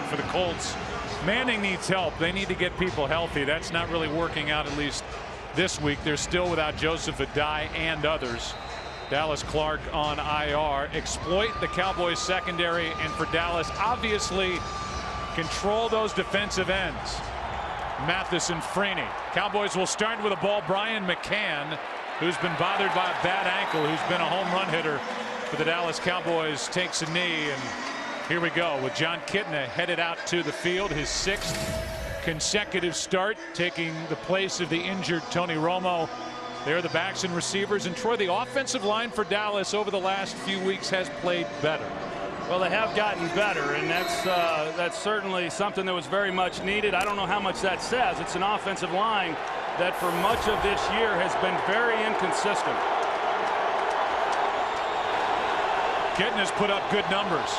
For the Colts, Manning needs help. They need to get people healthy. That's not really working out, at least this week. They're still without Joseph Adai and others. Dallas Clark on IR. Exploit the Cowboys secondary, and for Dallas, obviously control those defensive ends. Mathis and Freeney. Cowboys will start with a ball. Brian McCann, who's been bothered by a bad ankle, who's been a home run hitter for the Dallas Cowboys, takes a knee, and here we go with Jon Kitna headed out to the field, his 6th consecutive start, taking the place of the injured Tony Romo. They're the backs and receivers, and Troy, the offensive line for Dallas over the last few weeks has played better. Well, they have gotten better, and that's certainly something that was very much needed. I don't know how much that says. It's an offensive line that for much of this year has been very inconsistent. Kitna's put up good numbers.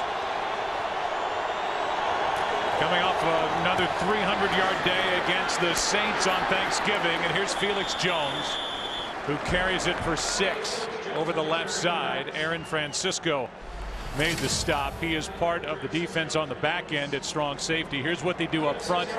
Coming off another 300-yard day against the Saints on Thanksgiving, and here's Felix Jones, who carries it for 6 over the left side. Aaron Francisco made the stop. He is part of the defense on the back end at strong safety. Here's what they do up front,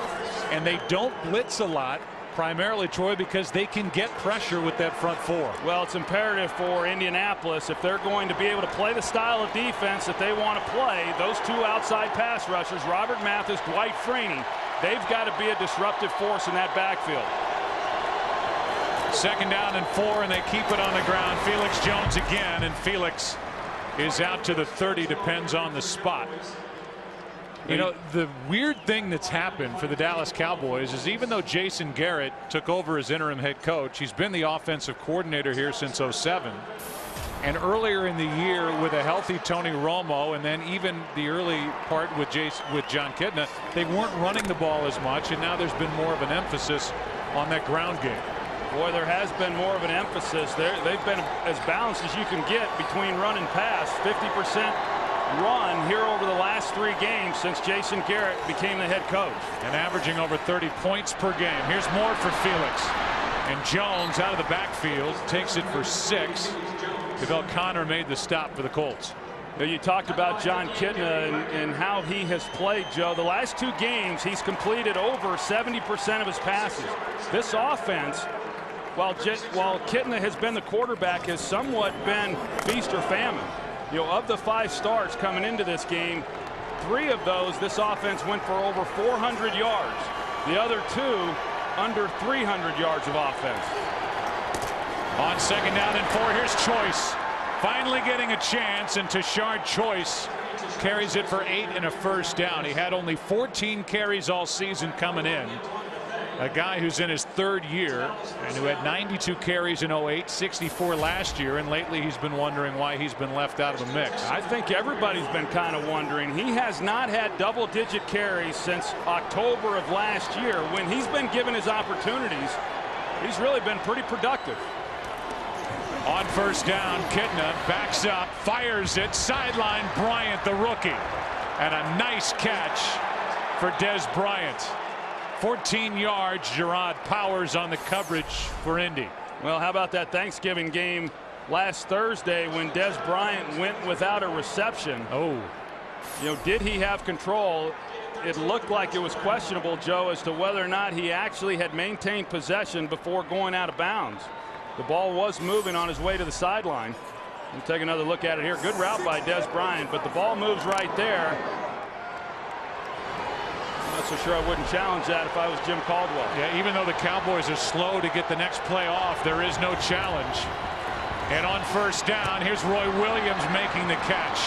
and they don't blitz a lot, primarily, Troy, because they can get pressure with that front 4. Well, it's imperative for Indianapolis, if they're going to be able to play the style of defense that they want to play, those 2 outside pass rushers, Robert Mathis, Dwight Freeney, they've got to be a disruptive force in that backfield. 2nd down and 4, and they keep it on the ground. Felix Jones again, and Felix is out to the 30, depends on the spot. You know, the weird thing that's happened for the Dallas Cowboys is even though Jason Garrett took over as interim head coach, he's been the offensive coordinator here since '07. And earlier in the year with a healthy Tony Romo, and then even the early part with Jon Kitna, they weren't running the ball as much, and now there's been more of an emphasis on that ground game. Boy, there has been more of an emphasis there. They've been as balanced as you can get between run and pass. 50% run here over the last 3 games since Jason Garrett became the head coach. And averaging over 30 points per game. Here's more for Felix. And Jones out of the backfield takes it for 6. Devell Connor made the stop for the Colts. You talked about Jon Kitna and how he has played, Joe. The last 2 games, he's completed over 70% of his passes. This offense, while Kitna has been the quarterback, has somewhat been feast or famine. You know, of the 5 starts coming into this game, 3 of those, this offense went for over 400 yards. The other 2 under 300 yards of offense. On 2nd down and 4, here's Choice. Finally getting a chance, and Tashard Choice carries it for 8 and a 1st down. He had only 14 carries all season coming in. A guy who's in his 3rd year and who had 92 carries in '08, 64 last year, and lately he's been wondering why he's been left out of the mix. I think everybody's been kind of wondering. He has not had double-digit carries since October of last year. When he's been given his opportunities, he's really been pretty productive. On 1st down, Kitna backs up, fires it, sideline Bryant, the rookie, and a nice catch for Des Bryant. 14 yards. Gerard Powers on the coverage for Indy. Well, how about that Thanksgiving game last Thursday when Des Bryant went without a reception? Oh, you know, did he have control? It looked like it was questionable, Joe, as to whether or not he actually had maintained possession before going out of bounds. The ball was moving on his way to the sideline. We'll take another look at it here. Good route by Des Bryant, but the ball moves right there. Not so sure I wouldn't challenge that if I was Jim Caldwell. Yeah, even though the Cowboys are slow to get the next play off, there is no challenge. And on 1st down, here's Roy Williams making the catch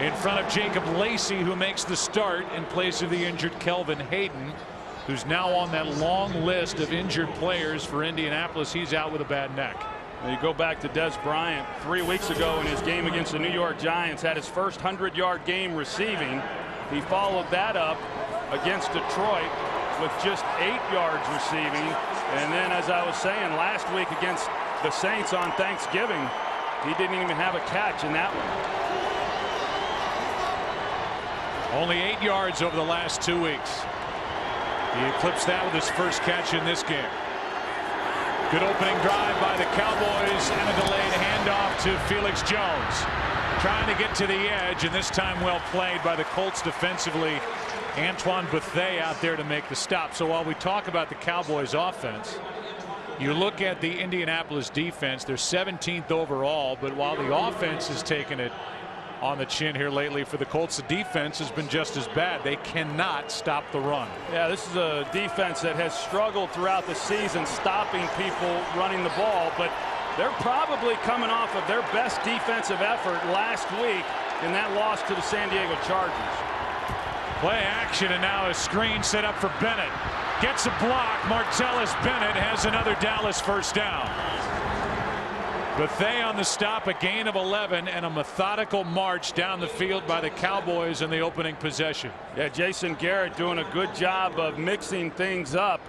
in front of Jacob Lacey, who makes the start in place of the injured Kelvin Hayden, who's now on that long list of injured players for Indianapolis. He's out with a bad neck. Now you go back to Des Bryant 3 weeks ago in his game against the New York Giants, had his first 100-yard game receiving. He followed that up against Detroit with just 8 yards receiving. And then, as I was saying, last week against the Saints on Thanksgiving, he didn't even have a catch in that one. Only 8 yards over the last 2 weeks. He eclipsed that with his first catch in this game. Good opening drive by the Cowboys, and a delayed handoff to Felix Jones. trying to get to the edge, and this time well played by the Colts defensively. Antoine Bethea out there to make the stop. So while we talk about the Cowboys offense, you look at the Indianapolis defense, they're 17th overall, but while the offense has taken it on the chin here lately for the Colts, the defense has been just as bad. They cannot stop the run. Yeah, this is a defense that has struggled throughout the season stopping people running the ball, but they're probably coming off of their best defensive effort last week in that loss to the San Diego Chargers. Play action, and now a screen set up for Bennett. Gets a block. Martellus Bennett has another Dallas first down. Bethea on the stop, a gain of 11, and a methodical march down the field by the Cowboys in the opening possession. Yeah, Jason Garrett doing a good job of mixing things up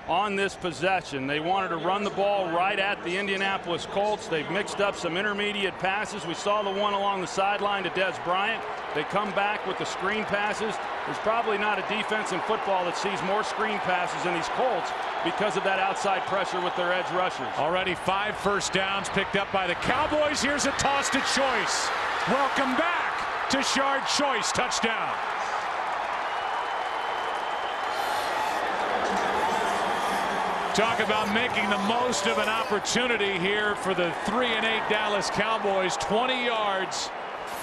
on this possession. They wanted to run the ball right at the Indianapolis Colts. They've mixed up some intermediate passes. We saw the one along the sideline to Des Bryant. They come back with the screen passes. There's probably not a defense in football that sees more screen passes than these Colts because of that outside pressure with their edge rushers. Already 5 first downs picked up by the Cowboys. Here's a toss to Choice. Welcome back to Shard Choice. Touchdown. Talk about making the most of an opportunity here for the 3-8 Dallas Cowboys. 20 yards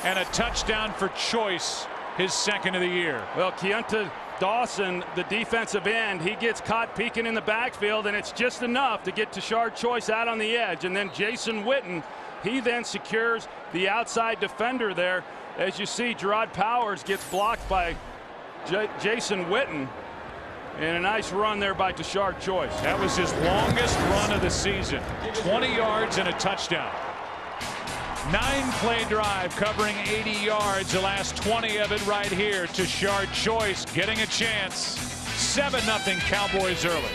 and a touchdown for Choice, his second of the year. Well, Keontae Dawson, the defensive end, he gets caught peeking in the backfield, and it's just enough to get to Shard Choice out on the edge. And then Jason Witten, he then secures the outside defender there. As you see, Gerard Powers gets blocked by Jason Witten. And a nice run there by Tashard Choice. That was his longest run of the season. 20 yards and a touchdown. 9-play drive covering 80 yards. The last 20 of it right here. Tashard Choice getting a chance. 7-0 Cowboys early.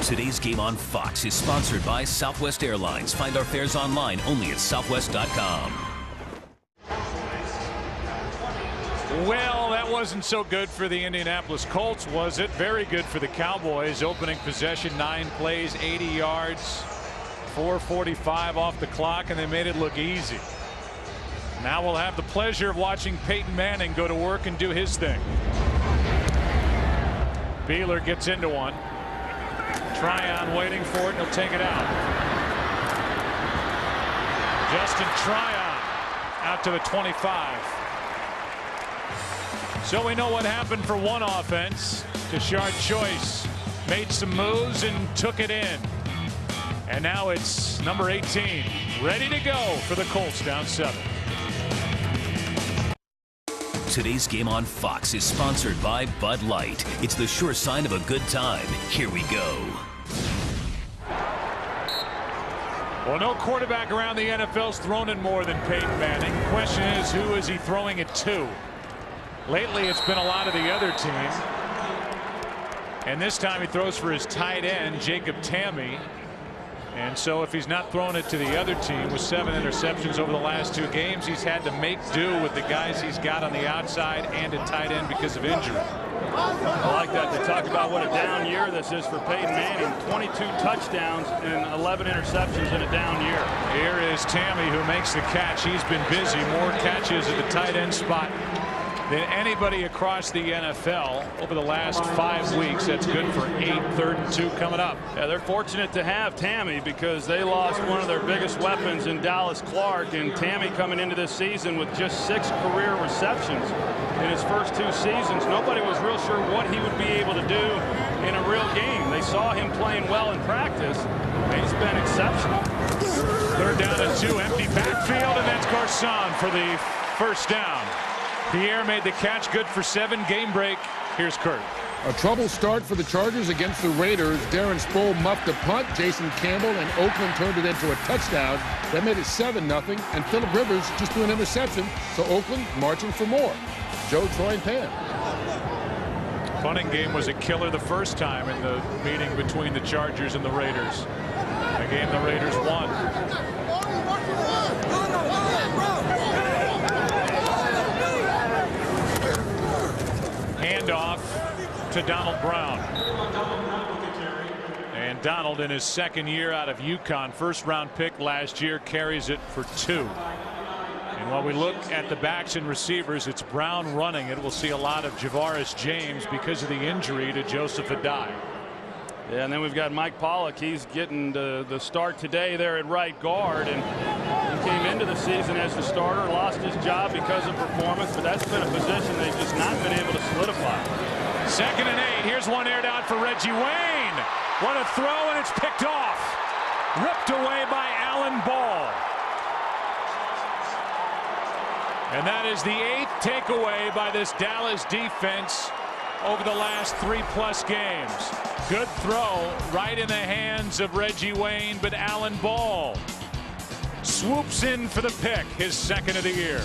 Today's game on Fox is sponsored by Southwest Airlines. Find our fares online only at southwest.com. Well, that wasn't so good for the Indianapolis Colts, was it? Very good for the Cowboys. Opening possession, 9 plays, 80 yards, 4:45 off the clock, and they made it look easy. Now we'll have the pleasure of watching Peyton Manning go to work and do his thing. Beeler gets into one. Tryon waiting for it, and he'll take it out. Justin Tryon out to the 25. So we know what happened for one offense. Tashard Choice made some moves and took it in. And now it's number 18 ready to go for the Colts, down 7. Today's game on Fox is sponsored by Bud Light. It's the sure sign of a good time. Here we go. Well, no quarterback around the NFL's thrown it more than Peyton Manning. The question is, who is he throwing it to? Lately, it's been a lot of the other team. And this time he throws for his tight end, Jacob Tamme. And so if he's not throwing it to the other team with 7 interceptions over the last 2 games, he's had to make do with the guys he's got on the outside and at tight end because of injury. I like that. They talk about what a down year this is for Peyton Manning. 22 touchdowns and 11 interceptions in a down year. Here is Tamme, who makes the catch. He's been busy. More catches at the tight end spot than anybody across the NFL over the last 5 weeks. That's good for 8. 3rd and 2 coming up. Yeah, they're fortunate to have Tamme because they lost one of their biggest weapons in Dallas Clark, and Tamme coming into this season with just 6 career receptions in his first 2 seasons. Nobody was real sure what he would be able to do in a real game. They saw him playing well in practice. He's been exceptional. 3rd down and 2, empty backfield, and that's Garcon for the first down. Pierre made the catch, good for 7. Game break. Here's Kurt. A trouble start for the Chargers against the Raiders. Darren Sproul muffed a punt. Jason Campbell and Oakland turned it into a touchdown. That made it 7-0. And Phillip Rivers just threw an interception. So Oakland marching for more. Joe, Troy, and Pam. Punting game was a killer the first time in the meeting between the Chargers and the Raiders. A game the Raiders won. Handoff to Donald Brown. And Donald, in his second year out of UConn, first-round pick last year, carries it for 2. And while we look at the backs and receivers, it's Brown running it. We'll see a lot of Javaris James because of the injury to Joseph Adai. Yeah, and then we've got Mike Pollock. He's getting the start today there at right guard, and he came into the season as the starter, lost his job because of performance, but that's been a position they've just not been able to solidify. 2nd and 8. Here's one aired out for Reggie Wayne. What a throw, and it's picked off. Ripped away by Alan Ball. And that is the 8th takeaway by this Dallas defense over the last 3+ games. Good throw right in the hands of Reggie Wayne, but Alan Ball swoops in for the pick, his 2nd of the year.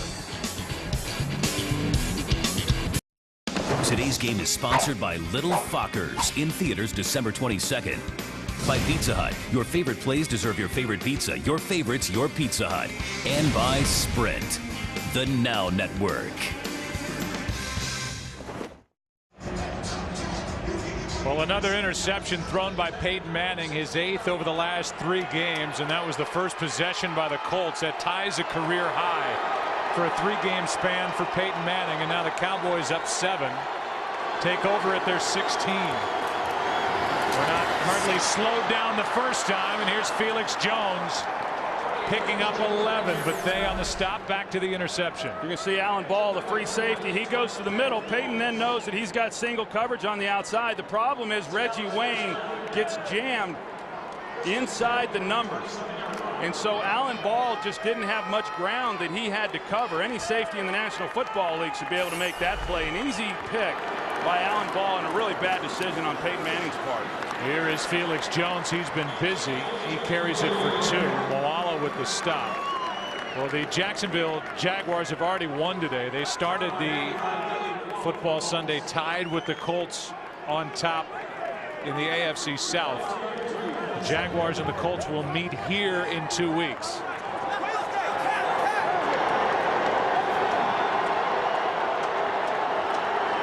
Today's game is sponsored by Little Fockers, in theaters December 22nd. By Pizza Hut, your favorite plays deserve your favorite pizza. Your favorites, your Pizza Hut. And by Sprint, the Now Network. Well, another interception thrown by Peyton Manning, his 8th over the last 3 games, and that was the first possession by the Colts. That ties a career high for a 3-game span for Peyton Manning, and now the Cowboys up 7, take over at their 16. We're not hardly slowed down the first time, and here's Felix Jones picking up 11, but they on the stop, back to the interception. You can see Alan Ball, the free safety. He goes to the middle. Peyton then knows that he's got single coverage on the outside. The problem is Reggie Wayne gets jammed inside the numbers. And so Alan Ball just didn't have much ground that he had to cover. Any safety in the National Football League should be able to make that play. An easy pick by Alan Ball and a really bad decision on Peyton Manning's part. Here is Felix Jones. He's been busy. He carries it for 2. Moala with the stop. Well, the Jacksonville Jaguars have already won today. They started the football Sunday tied with the Colts on top in the AFC South. The Jaguars and the Colts will meet here in 2 weeks.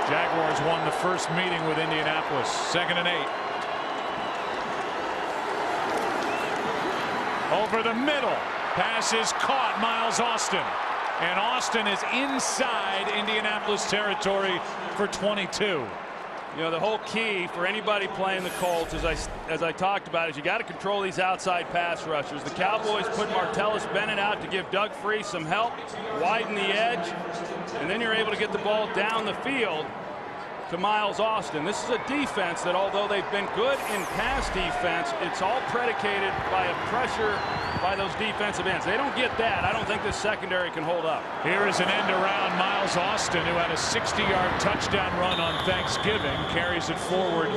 Jaguars won the first meeting with Indianapolis. 2nd and 8. Over the middle. Pass is caught. Miles Austin. And Austin is inside Indianapolis territory for 22. You know, the whole key for anybody playing the Colts, as I talked about, is you got to control these outside pass rushers. The Cowboys put Martellus Bennett out to give Doug Free some help, widen the edge, and then you're able to get the ball down the field to Miles Austin. This is a defense that, although they've been good in pass defense, it's all predicated by a pressure by those defensive ends. They don't get that. I don't think this secondary can hold up. Here is an end around. Miles Austin, who had a 60-yard touchdown run on Thanksgiving, carries it forward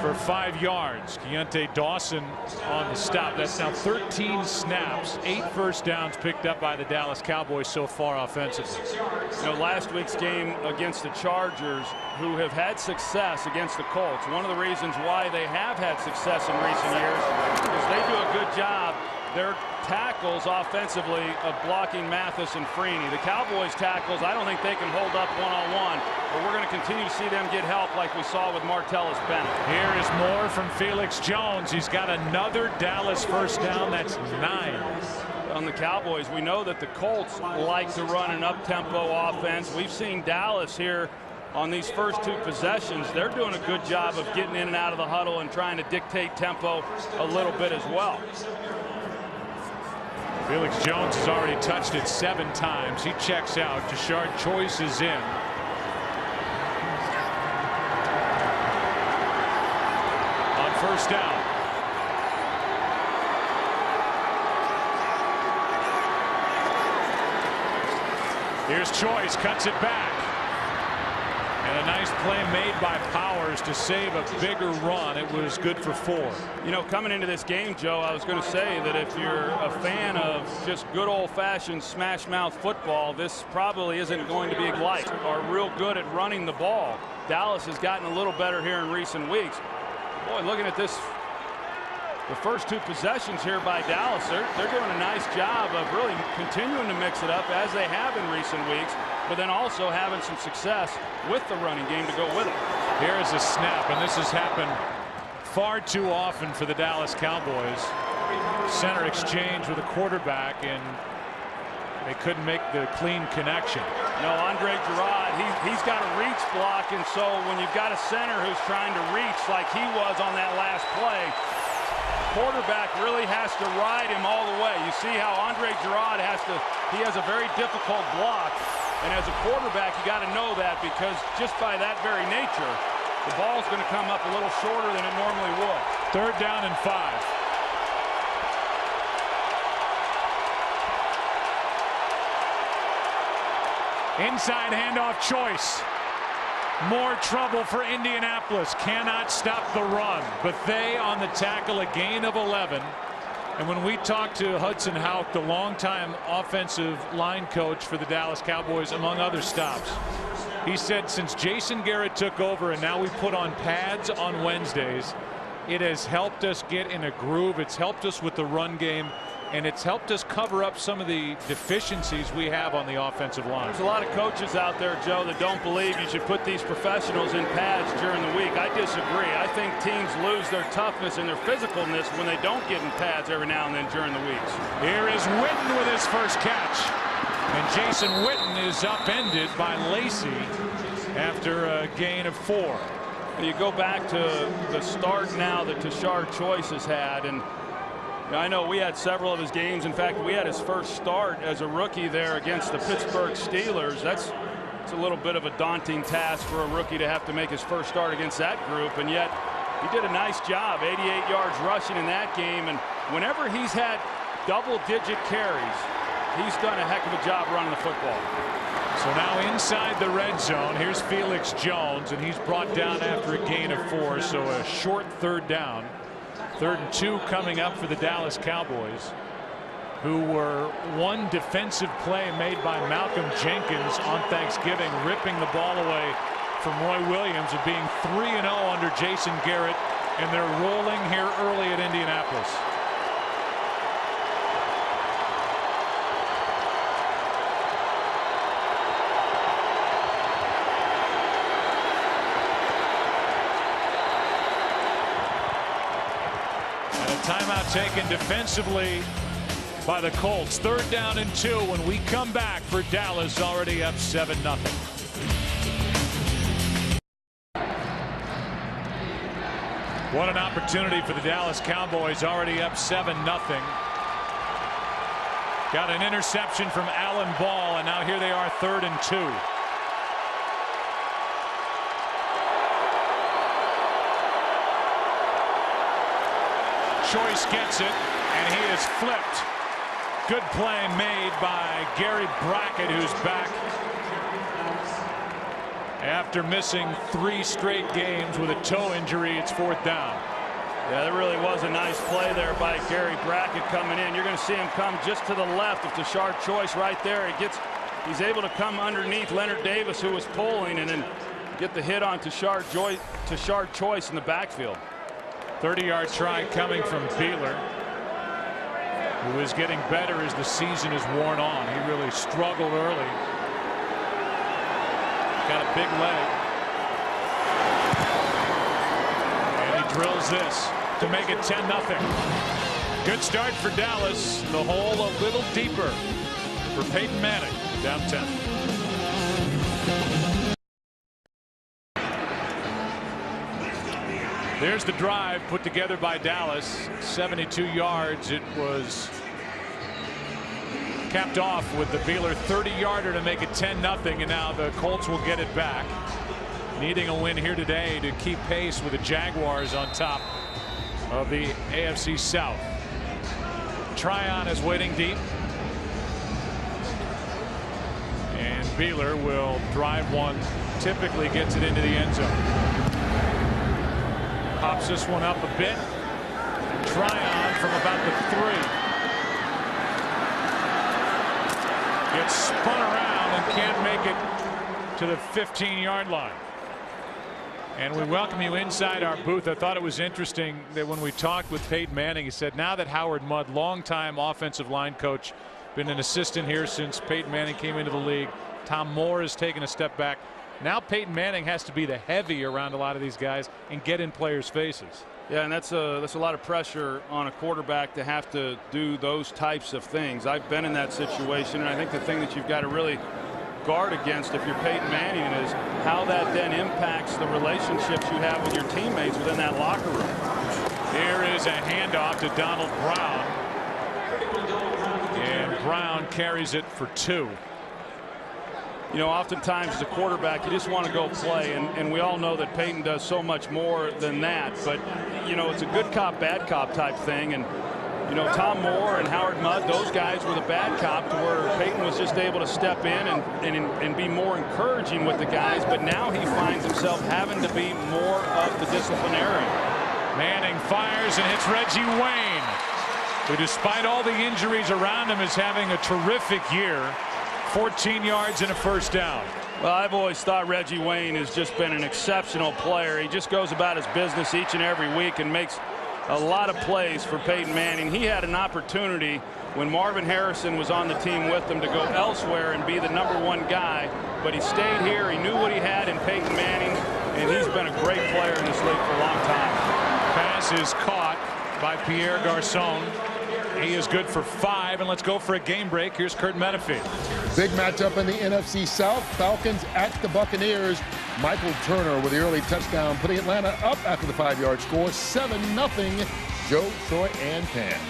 for 5 yards. Keontae Dawson on the stop. That's now 13 snaps, 8 first downs picked up by the Dallas Cowboys so far offensively. You know, last week's game against the Chargers, who have had success against the Colts, one of the reasons why they have had success in recent years is they do a good job, their tackles offensively, of blocking Mathis and Freeney. The Cowboys tackles, I don't think they can hold up one-on-one, but we're going to continue to see them get help like we saw with Martellus Bennett. Here is more from Felix Jones. He's got another Dallas first down. That's 9. On the Cowboys, we know that the Colts like to run an up-tempo offense. We've seen Dallas here on these first 2 possessions. They're doing a good job of getting in and out of the huddle and trying to dictate tempo a little bit as well. Felix Jones has already touched it 7 times. He checks out. Jashard Choice is in. On first down. Here's Choice, cuts it back. And a nice play made by Powers to save a bigger run. It was good for 4. You know, coming into this game, Joe, I was going to say that if you're a fan of just good old-fashioned smash-mouth football, this probably isn't going to be light. Are real good at running the ball. Dallas has gotten a little better here in recent weeks. Boy, looking at this, the first 2 possessions here by Dallas, they're doing a nice job of really continuing to mix it up as they have in recent weeks, but then also having some success with the running game to go with it. Here is a snap, and this has happened far too often for the Dallas Cowboys. Center exchange with a quarterback, and they couldn't make the clean connection. No, Andre Gerard, he's got a reach block, and so when you've got a center who's trying to reach like he was on that last play, quarterback really has to ride him all the way. You see how Andre Gerard has a very difficult block, and as a quarterback you got to know that, because just by that very nature the ball's going to come up a little shorter than it normally would. 3rd down and 5. Inside handoff choice. More trouble for Indianapolis. Cannot stop the run, but they on the tackle, a gain of 11. And when we talked to Hudson Houck, the longtime offensive line coach for the Dallas Cowboys, among other stops, he said since Jason Garrett took over and now we put on pads on Wednesdays, it has helped us get in a groove. It's helped us with the run game, and it's helped us cover up some of the deficiencies we have on the offensive line. There's a lot of coaches out there, Joe, that don't believe you should put these professionals in pads during the week. I disagree. I think teams lose their toughness and their physicalness when they don't get in pads every now and then during the weeks. Here is Witten with his first catch. And Jason Witten is upended by Lacey after a gain of 4. You go back to the start now that Tashard Choice has had, and I know we had several of his games. In fact, we had his first start as a rookie there against the Pittsburgh Steelers. It's a little bit of a daunting task for a rookie to have to make his first start against that group, and yet he did a nice job, 88 yards rushing in that game. And whenever he's had double-digit carries, he's done a heck of a job running the football. So now inside the red zone, here's Felix Jones, and he's brought down after a gain of 4, so a short 3rd down. 3rd and 2 coming up for the Dallas Cowboys, who were one defensive play made by Malcolm Jenkins on Thanksgiving, ripping the ball away from Roy Williams, and being 3-0 under Jason Garrett, and they're rolling here early at Indianapolis. Timeout taken defensively by the Colts. 3rd down and 2 when we come back for Dallas, already up 7-0. What an opportunity for the Dallas Cowboys, already up 7-0. Got an interception from Alan Ball, and now here they are, 3rd and 2. Choice gets it, and he is flipped. Good play made by Gary Brackett, who's back after missing 3 straight games with a toe injury. It's 4th down. Yeah, that really was a nice play there by Gary Brackett coming in. You're going to see him come just to the left of Tashard Choice right there. He's able to come underneath Leonard Davis, who was pulling, and then get the hit on Tashard Choice in the backfield. 30-yard try coming from Beeler, who is getting better as the season is worn on. He really struggled early. Got a big leg. And he drills this to make it 10-0. Good start for Dallas. The hole a little deeper for Peyton Manning, down 10. There's the drive put together by Dallas. 72 yards. It was capped off with the Beeler 30-yarder to make it 10-0, and now the Colts will get it back, needing a win here today to keep pace with the Jaguars on top of the AFC South. Tryon is waiting deep, and Beeler will drive one, typically gets it into the end zone. Pops this one up a bit. Tryon from about the 3. Gets spun around and can't make it to the 15-yard line. And we welcome you inside our booth. I thought it was interesting that when we talked with Peyton Manning, he said now that Howard Mudd, longtime offensive line coach, been an assistant here since Peyton Manning came into the league. Tom Moore has taken a step back. Now Peyton Manning has to be the heavy around a lot of these guys and get in players' faces. Yeah, and that's a lot of pressure on a quarterback to have to do those types of things. I've been in that situation, and I think the thing that you've got to really guard against if you're Peyton Manning is how that then impacts the relationships you have with your teammates within that locker room. Here is a handoff to Donald Brown, and Brown carries it for 2. You know, oftentimes as a quarterback, you just want to go play, and we all know that Peyton does so much more than that. But, you know, it's a good cop, bad cop type thing. And, you know, Tom Moore and Howard Mudd, those guys were the bad cop to where Peyton was just able to step in and be more encouraging with the guys. But now he finds himself having to be more of the disciplinarian. Manning fires and hits Reggie Wayne, who despite all the injuries around him is having a terrific year. 14 yards and a first down. Well, I've always thought Reggie Wayne has just been an exceptional player. He just goes about his business each and every week and makes a lot of plays for Peyton Manning. He had an opportunity when Marvin Harrison was on the team with him to go elsewhere and be the #1 guy, but he stayed here. He knew what he had in Peyton Manning, and he's been a great player in this league for a long time. Pass is caught by Pierre Garçon. He is good for 5, and let's go for a game break. Here's Kurt Menefee. Big matchup in the NFC South. Falcons at the Buccaneers. Michael Turner with the early touchdown, putting Atlanta up after the 5-yard score. 7-0. Joe, Troy, and Pam.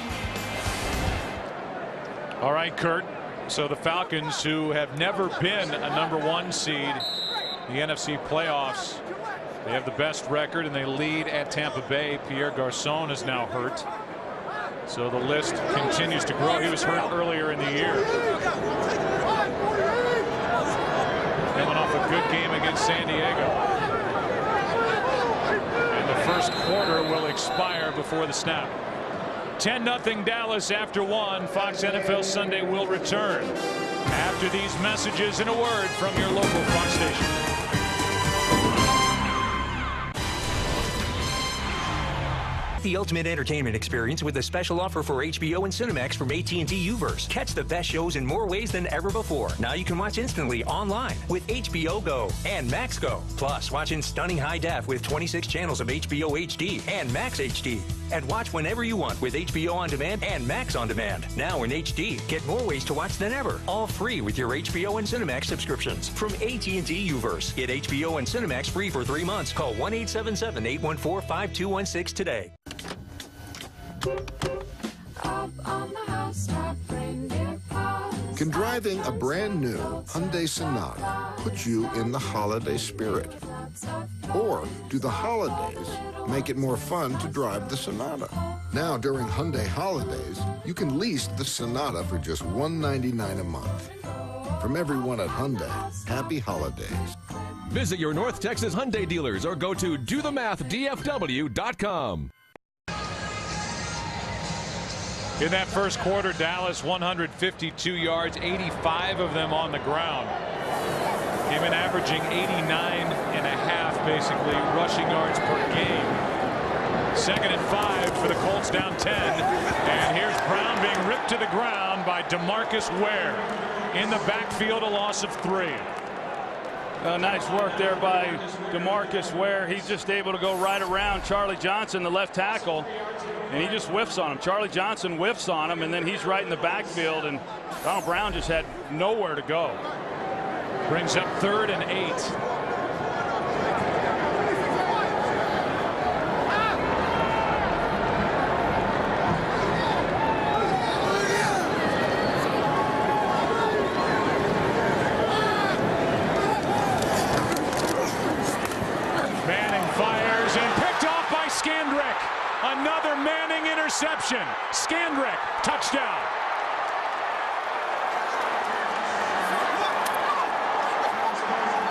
All right, Kurt. So the Falcons, who have never been a #1 seed in the NFC playoffs, they have the best record, and they lead at Tampa Bay. Pierre Garçon is now hurt. So the list continues to grow. He was hurt earlier in the year. Coming off a good game against San Diego. And the first quarter will expire before the snap. 10-0 Dallas after 1. Fox NFL Sunday will return after these messages and a word from your local Fox station. The ultimate entertainment experience with a special offer for HBO and Cinemax from AT&T UVerse. Catch the best shows in more ways than ever before. Now you can watch instantly online with HBO Go and Max Go. Plus, watch in stunning high def with 26 channels of HBO HD and Max HD. And watch whenever you want with HBO On Demand and Max On Demand. Now in HD. Get more ways to watch than ever. All free with your HBO and Cinemax subscriptions from AT&T UVerse. Get HBO and Cinemax free for 3 months. Call 1-877-814-5216 today. Can driving a brand new Hyundai Sonata put you in the holiday spirit? Or do the holidays make it more fun to drive the Sonata? Now during Hyundai holidays, you can lease the Sonata for just $199 a month. From everyone at Hyundai, happy holidays. Visit your North Texas Hyundai dealers or go to dothemathDFW.com. In that first quarter, Dallas 152 yards, 85 of them on the ground. Came in averaging 89.5 basically rushing yards per game. 2nd and 5 for the Colts, down 10. And here's Brown being ripped to the ground by DeMarcus Ware. In the backfield, a loss of 3. Nice work there by DeMarcus Ware. He's just able to go right around Charlie Johnson, the left tackle, and he just whiffs on him. Charlie Johnson whiffs on him, and then he's right in the backfield, and Donald Brown just had nowhere to go. Brings up 3rd and 8. Another Manning interception. Skandrick, touchdown.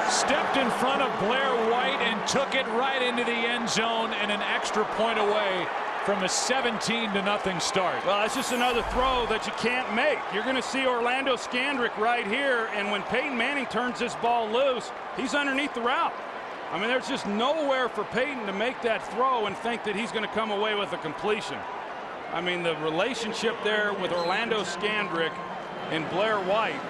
Stepped in front of Blair White and took it right into the end zone, and an extra point away from a 17-0 start. Well, that's just another throw that you can't make. You're going to see Orlando Skandrick right here, and when Peyton Manning turns this ball loose, he's underneath the route. I mean, there's just nowhere for Peyton to make that throw and think that he's going to come away with a completion. I mean, the relationship there with Orlando Skandrick and Blair White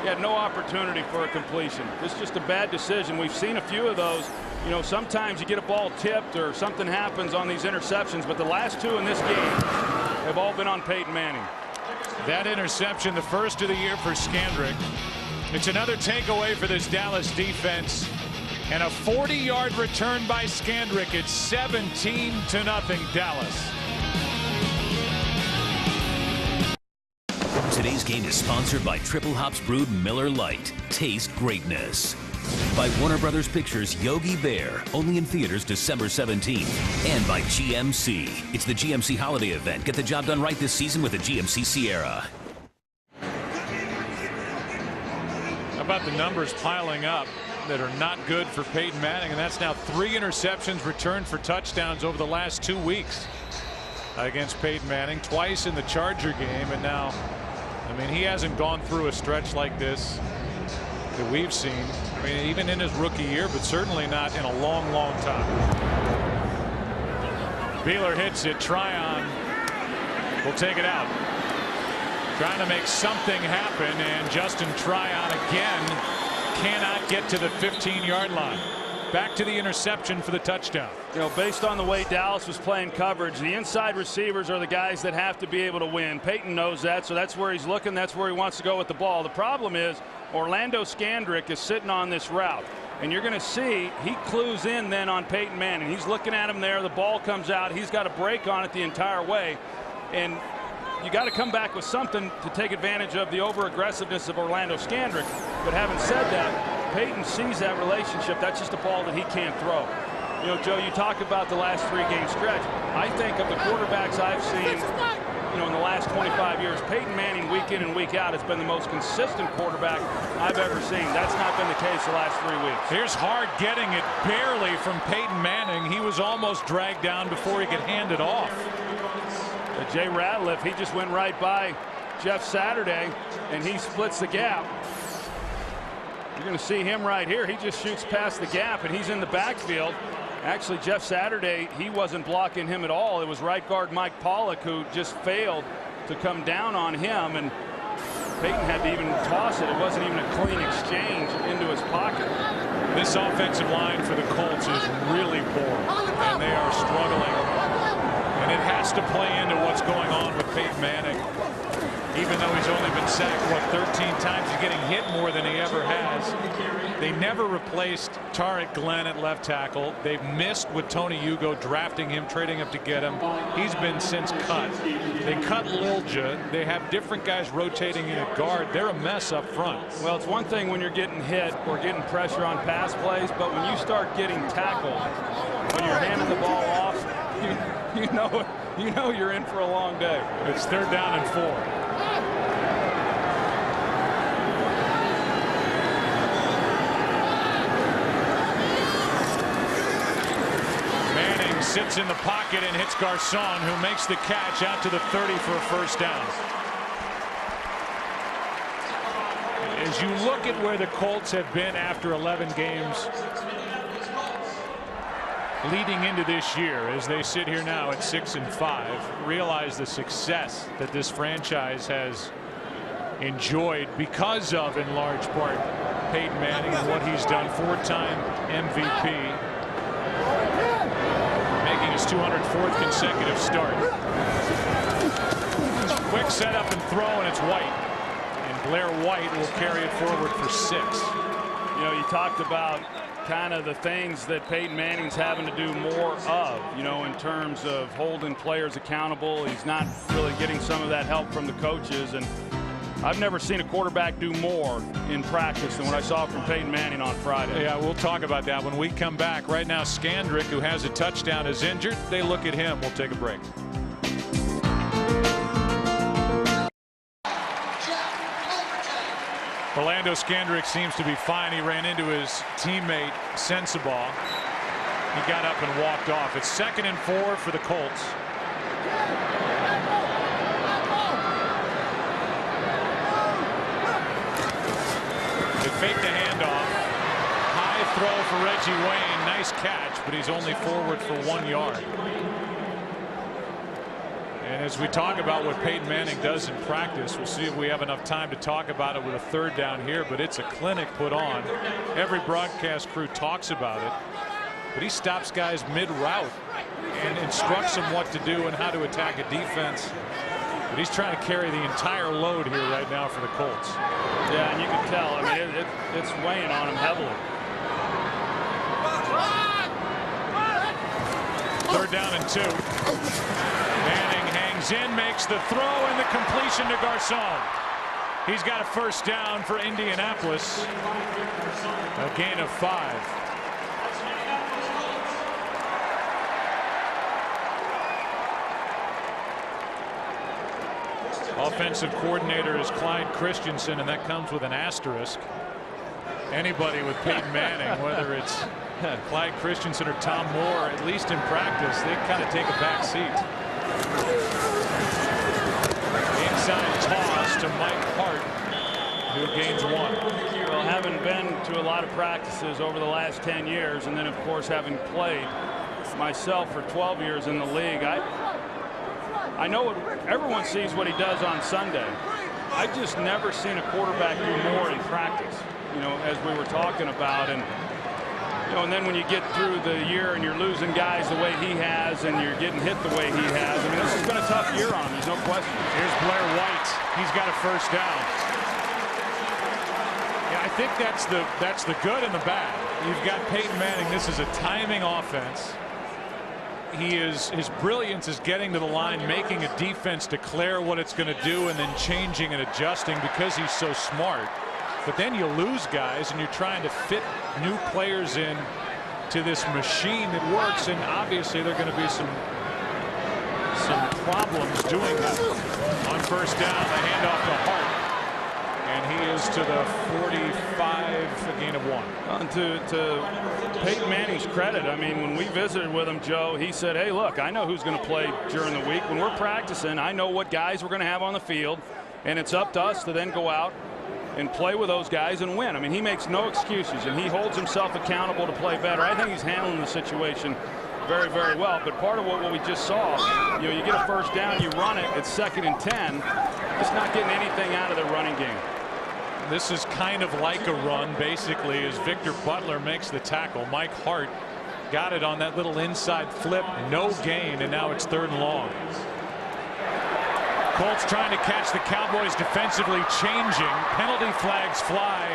He had no opportunity for a completion. This is just a bad decision. We've seen a few of those. You know, sometimes you get a ball tipped or something happens on these interceptions, but the last two in this game have all been on Peyton Manning. That interception, the first of the year for Skandrick. It's another takeaway for this Dallas defense. And a 40-yard return by Skandrick. It's 17-0 Dallas. Today's game is sponsored by Triple Hops Brewed Miller Lite. Taste greatness. By Warner Brothers Pictures' Yogi Bear, only in theaters December 17th. And by GMC. It's the GMC holiday event. Get the job done right this season with the GMC Sierra. How about the numbers piling up that are not good for Peyton Manning? And that's now 3 interceptions returned for touchdowns over the last 2 weeks against Peyton Manning. Twice in the Charger game, and now, I mean, he hasn't gone through a stretch like this that we've seen. I mean, even in his rookie year, but certainly not in a long, long time. Beeler hits it. Tryon will take it out. Trying to make something happen, and Justin Tryon again cannot get to the 15-yard line. Back to the interception for the touchdown. You know, based on the way Dallas was playing coverage, the inside receivers are the guys that have to be able to win. Peyton knows that, so that's where he's looking. That's where he wants to go with the ball. The problem is Orlando Skandrick is sitting on this route, and you're going to see he clues in then on Peyton Manning. He's looking at him there. The ball comes out. He's got a break on it the entire way, and you got to come back with something to take advantage of the over-aggressiveness of Orlando Skandrick. But having said that, Peyton sees that relationship. That's just a ball that he can't throw. You know, Joe, you talk about the last 3-game stretch. I think of the quarterbacks I've seen, you know, in the last 25 years, Peyton Manning week in and week out has been the most consistent quarterback I've ever seen. That's not been the case the last 3 weeks. Here's Hard getting it barely from Peyton Manning. He was almost dragged down before he could hand it off. Jay Ratliff, he just went right by Jeff Saturday, and he splits the gap. You're going to see him right here. He just shoots past the gap, and he's in the backfield. Actually, Jeff Saturday, he wasn't blocking him at all. It was right guard Mike Pollock who just failed to come down on him, and Peyton had to even toss it. It wasn't even a clean exchange into his pocket. This offensive line for the Colts is really poor, and they are struggling. And it has to play into what's going on with Peyton Manning. Even though he's only been sacked, what, 13 times, he's getting hit more than he ever has. They never replaced Tarek Glenn at left tackle. They've missed with Tony Hugo, drafting him, trading up to get him. He's been since cut. They cut Lilja. They have different guys rotating in at guard. They're a mess up front. Well, it's one thing when you're getting hit or getting pressure on pass plays, but when you start getting tackled, when you're handing the ball off, you know you're in for a long day. It's 3rd down and 4. Sits in the pocket and hits Garcon, who makes the catch out to the 30 for a first down. As you look at where the Colts have been after 11 games leading into this year, as they sit here now at 6-5, realize the success that this franchise has enjoyed because of, in large part, Peyton Manning and what he's done. 4-time MVP. His 204th consecutive start. Quick setup and throw, and it's White. And Blair White will carry it forward for 6. You know, you talked about kind of the things that Peyton Manning's having to do more of, you know, in terms of holding players accountable. He's not really getting some of that help from the coaches, and I've never seen a quarterback do more in practice than what I saw from Peyton Manning on Friday. Yeah, we'll talk about that when we come back. Right now, Skandrick, who has a touchdown, is injured. They look at him. We'll take a break. Orlando Skandrick seems to be fine. He ran into his teammate Sensabaugh. He got up and walked off. It's 2nd and 4 for the Colts. Fake the handoff. High throw for Reggie Wayne. Nice catch, but he's only forward for 1 yard. And as we talk about what Peyton Manning does in practice, we'll see if we have enough time to talk about it with a third down here, but it's a clinic put on. Every broadcast crew talks about it, but he stops guys mid-route and instructs them what to do and how to attack a defense. But he's trying to carry the entire load here right now for the Colts. Yeah, and you can tell. I mean, it's weighing on him heavily. Third down and 2. Manning hangs in, makes the throw, and the completion to Garcon. He's got a first down for Indianapolis. A gain of 5. Offensive coordinator is Clyde Christensen, and that comes with an asterisk. Anybody with Peyton Manning, whether it's Clyde Christensen or Tom Moore, at least in practice, they kind of take a back seat. Inside toss to Mike Hart, who gains 1. Well, having been to a lot of practices over the last 10 years, and then, of course, having played myself for 12 years in the league, I know what everyone sees what he does on Sunday. I've just never seen a quarterback do more in practice, you know, as we were talking about. And, you know, and then when you get through the year and you're losing guys the way he has and you're getting hit the way he has, I mean, this has been a tough year on him. There's no question. Here's Blair White. He's got a first down. Yeah, I think that's the good and the bad. You've got Peyton Manning. This is a timing offense. His brilliance is getting to the line, making a defense declare what it's going to do, and then changing and adjusting because he's so smart. But then you lose guys, and you're trying to fit new players in to this machine that works, and obviously there are going to be some problems doing that. On first down, the handoff to Hart. And he is to the 45, a gain of 1. To Peyton Manning's credit, I mean, when we visited with him, Joe, he said, hey, look, I know who's going to play during the week. When we're practicing, I know what guys we're going to have on the field, and it's up to us to then go out and play with those guys and win. I mean, he makes no excuses, and he holds himself accountable to play better. I think he's handling the situation very, very well. But part of what we just saw, you know, you get a first down, you run it, it's 2nd and 10. Just not getting anything out of the running game. This is kind of like a run, basically, as Victor Butler makes the tackle. Mike Hart got it on that little inside flip, no gain, and now it's 3rd and long. Colts trying to catch the Cowboys defensively changing. Penalty flags fly.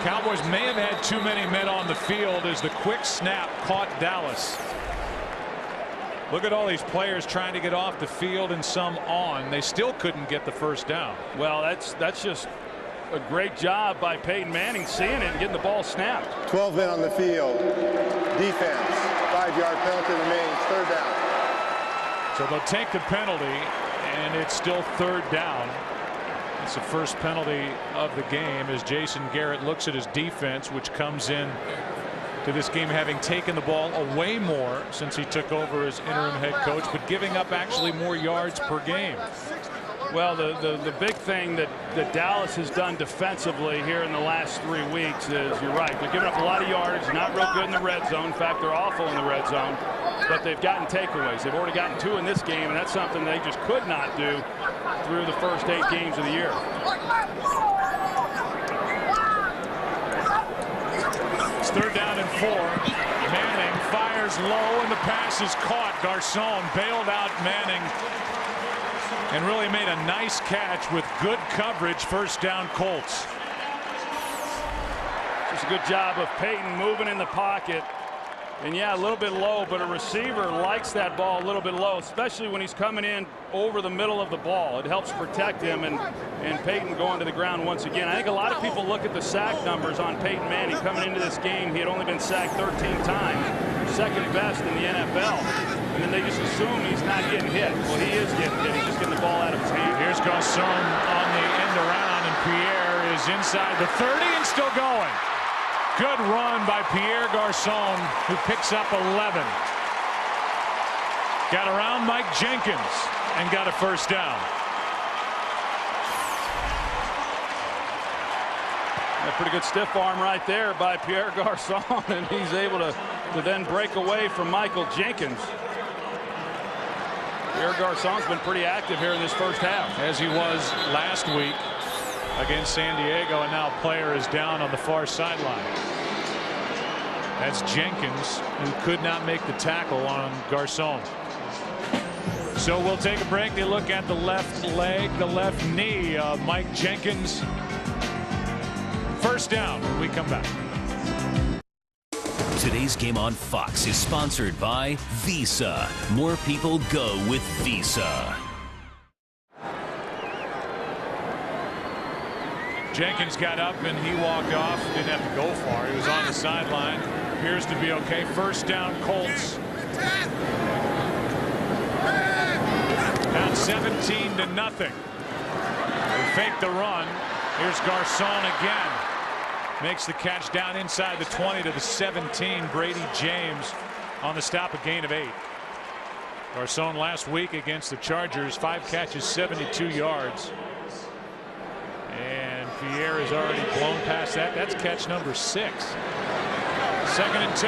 Cowboys may have had too many men on the field as the quick snap caught Dallas. Look at all these players trying to get off the field and some on. They still couldn't get the first down. Well, that's just a great job by Peyton Manning seeing it and getting the ball snapped. 12 men on the field. Defense. 5-yard penalty remains. 3rd down. So they'll take the penalty, and it's still 3rd down. It's the first penalty of the game as Jason Garrett looks at his defense, which comes in to this game having taken the ball away more since he took over as interim head coach, but giving up actually more yards per game. Well, the big thing that Dallas has done defensively here in the last 3 weeks is, you're right, they're giving up a lot of yards, not real good in the red zone. In fact, they're awful in the red zone, but they've gotten takeaways. They've already gotten 2 in this game, and that's something they just could not do through the first 8 games of the year. It's 3rd down and 4. Manning fires low, and the pass is caught. Garcon bailed out Manning and really made a nice catch with good coverage. First down, Colts. Just a good job of Peyton moving in the pocket. And yeah, a little bit low, but a receiver likes that ball a little bit low, especially when he's coming in over the middle of the ball. It helps protect him, and Peyton going to the ground once again. I think a lot of people look at the sack numbers on Peyton Manning coming into this game. He had only been sacked 13 times, 2nd best in the NFL. And then they just assume he's not getting hit. Well, he is getting hit. He's just getting the ball out of his hand. Here's Garcon on the end around, and Pierre is inside the 30 and still going. Good run by Pierre Garcon, who picks up 11. Got around Mike Jenkins and got a first down. A pretty good stiff arm right there by Pierre Garcon, and he's able to then break away from Michael Jenkins. Pierre Garcon's been pretty active here in this first half. As he was last week against San Diego, and now a player is down on the far sideline. That's Jenkins, who could not make the tackle on Garcon. So we'll take a break. They look at the left leg, the left knee of Mike Jenkins. First down when we come back. Today's game on Fox is sponsored by Visa. More people go with Visa. Jenkins got up and he walked off. Didn't have to go far. He was on the sideline. Appears to be okay. First down, Colts. Down 17-0. They fake the run. Here's Garcon again. Makes the catch down inside the 20 to the 17. Brady James on the stop, a gain of 8. Garcon last week against the Chargers, 5 catches, 72 yards. And Pierre has already blown past that. That's catch number 6. 2nd and 2.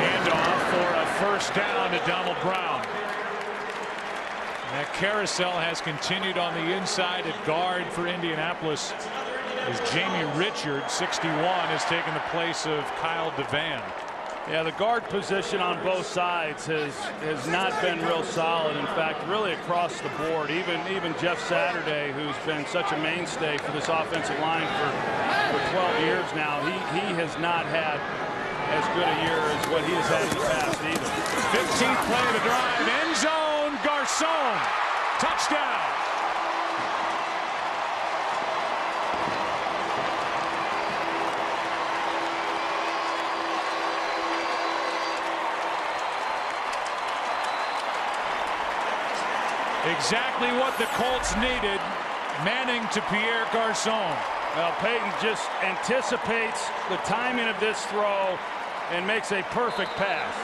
Handoff for a first down to Donald Brown. That carousel has continued on the inside at guard for Indianapolis as Jamie Richard, 61, has taken the place of Kyle DeVan. Yeah, the guard position on both sides has not been real solid. In fact, really across the board. Even Jeff Saturday, who's been such a mainstay for this offensive line for 12 years now, he has not had as good a year as what he has had in the past either. 15th play of the drive, end zone, Garcon, touchdown. Exactly what the Colts needed. Manning to Pierre Garcon. Well, Peyton just anticipates the timing of this throw and makes a perfect pass.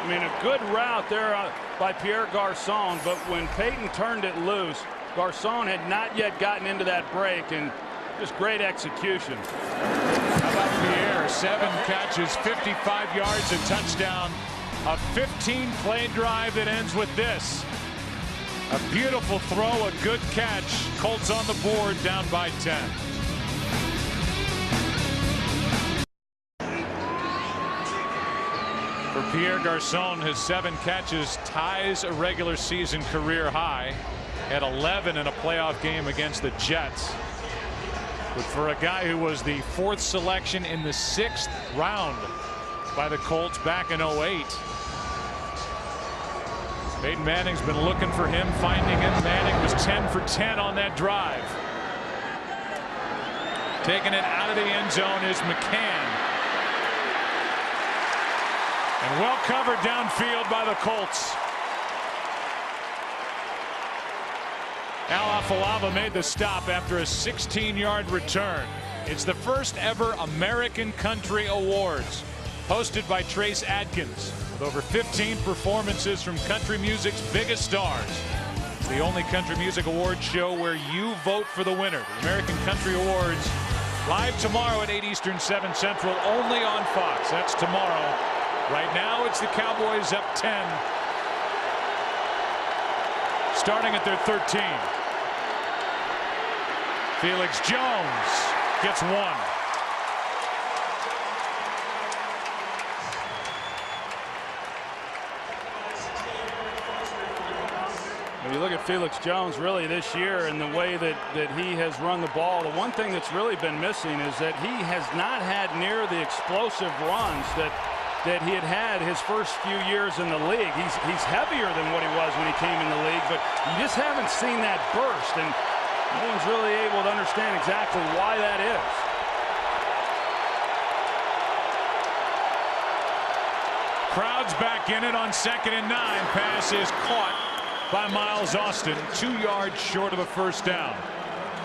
I mean, a good route there by Pierre Garcon, but when Peyton turned it loose, Garcon had not yet gotten into that break, and just great execution. How about Pierre? 7 catches, 55 yards, a touchdown. A 15-play drive that ends with this. A beautiful throw, a good catch. Colts on the board, down by 10. For Pierre Garcon, his 7 catches ties a regular season career high. Had 11 in a playoff game against the Jets. But for a guy who was the 4th selection in the 6th round by the Colts back in 08. Peyton Manning's been looking for him, finding him. Manning was 10 for 10 on that drive. Taking it out of the end zone is McCann. And well covered downfield by the Colts. Al Afalava made the stop after a 16-yard return. It's the first ever American Country Awards, hosted by Trace Adkins. With over 15 performances from country music's biggest stars. It's the only country music awards show where you vote for the winner. The American Country Awards, live tomorrow at 8 Eastern, 7 Central, only on Fox. That's tomorrow. Right now, it's the Cowboys up 10. Starting at their 13. Felix Jones gets 1. When you look at Felix Jones really this year and the way that he has run the ball, the one thing that's really been missing is that he has not had near the explosive runs that he had his first few years in the league. He's heavier than what he was when he came in the league, but you just haven't seen that burst, and no one's really able to understand exactly why that is. Crowd's back in it on 2nd and 9. Pass is caught by Miles Austin, 2 yards short of a first down.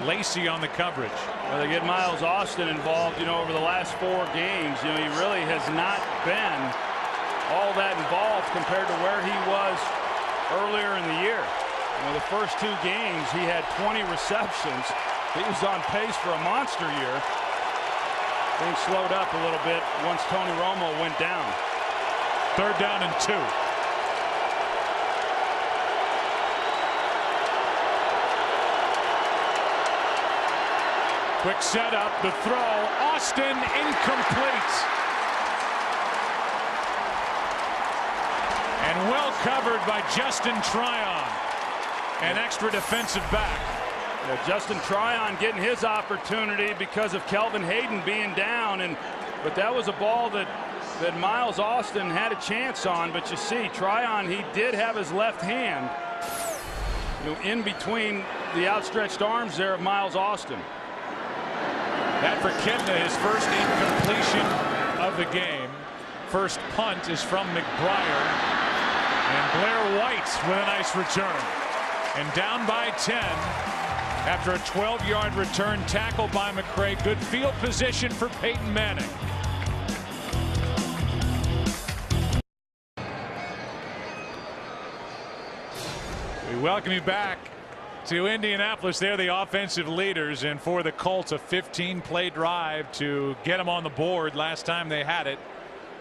Lacey on the coverage. Well, they get Miles Austin involved, over the last 4 games. He really has not been all that involved compared to where he was earlier in the year. The first 2 games, he had 20 receptions. He was on pace for a monster year. Things slowed up a little bit once Tony Romo went down. 3rd down and 2. Quick setup, the throw, Austin incomplete. And well covered by Justin Tryon, an extra defensive back. Yeah, Justin Tryon getting his opportunity because of Kelvin Hayden being down, but that was a ball that Miles Austin had a chance on. But you see, Tryon, he did have his left hand, in between the outstretched arms there of Miles Austin. That for Kidna, his first incompletion of the game. First punt is from McBriar. And Blair White with a nice return. And down by 10 after a 12-yard return, tackle by McCray. Good field position for Peyton Manning. We welcome you back to Indianapolis. They're the offensive leaders, and for the Colts, a 15-play drive to get them on the board last time they had it,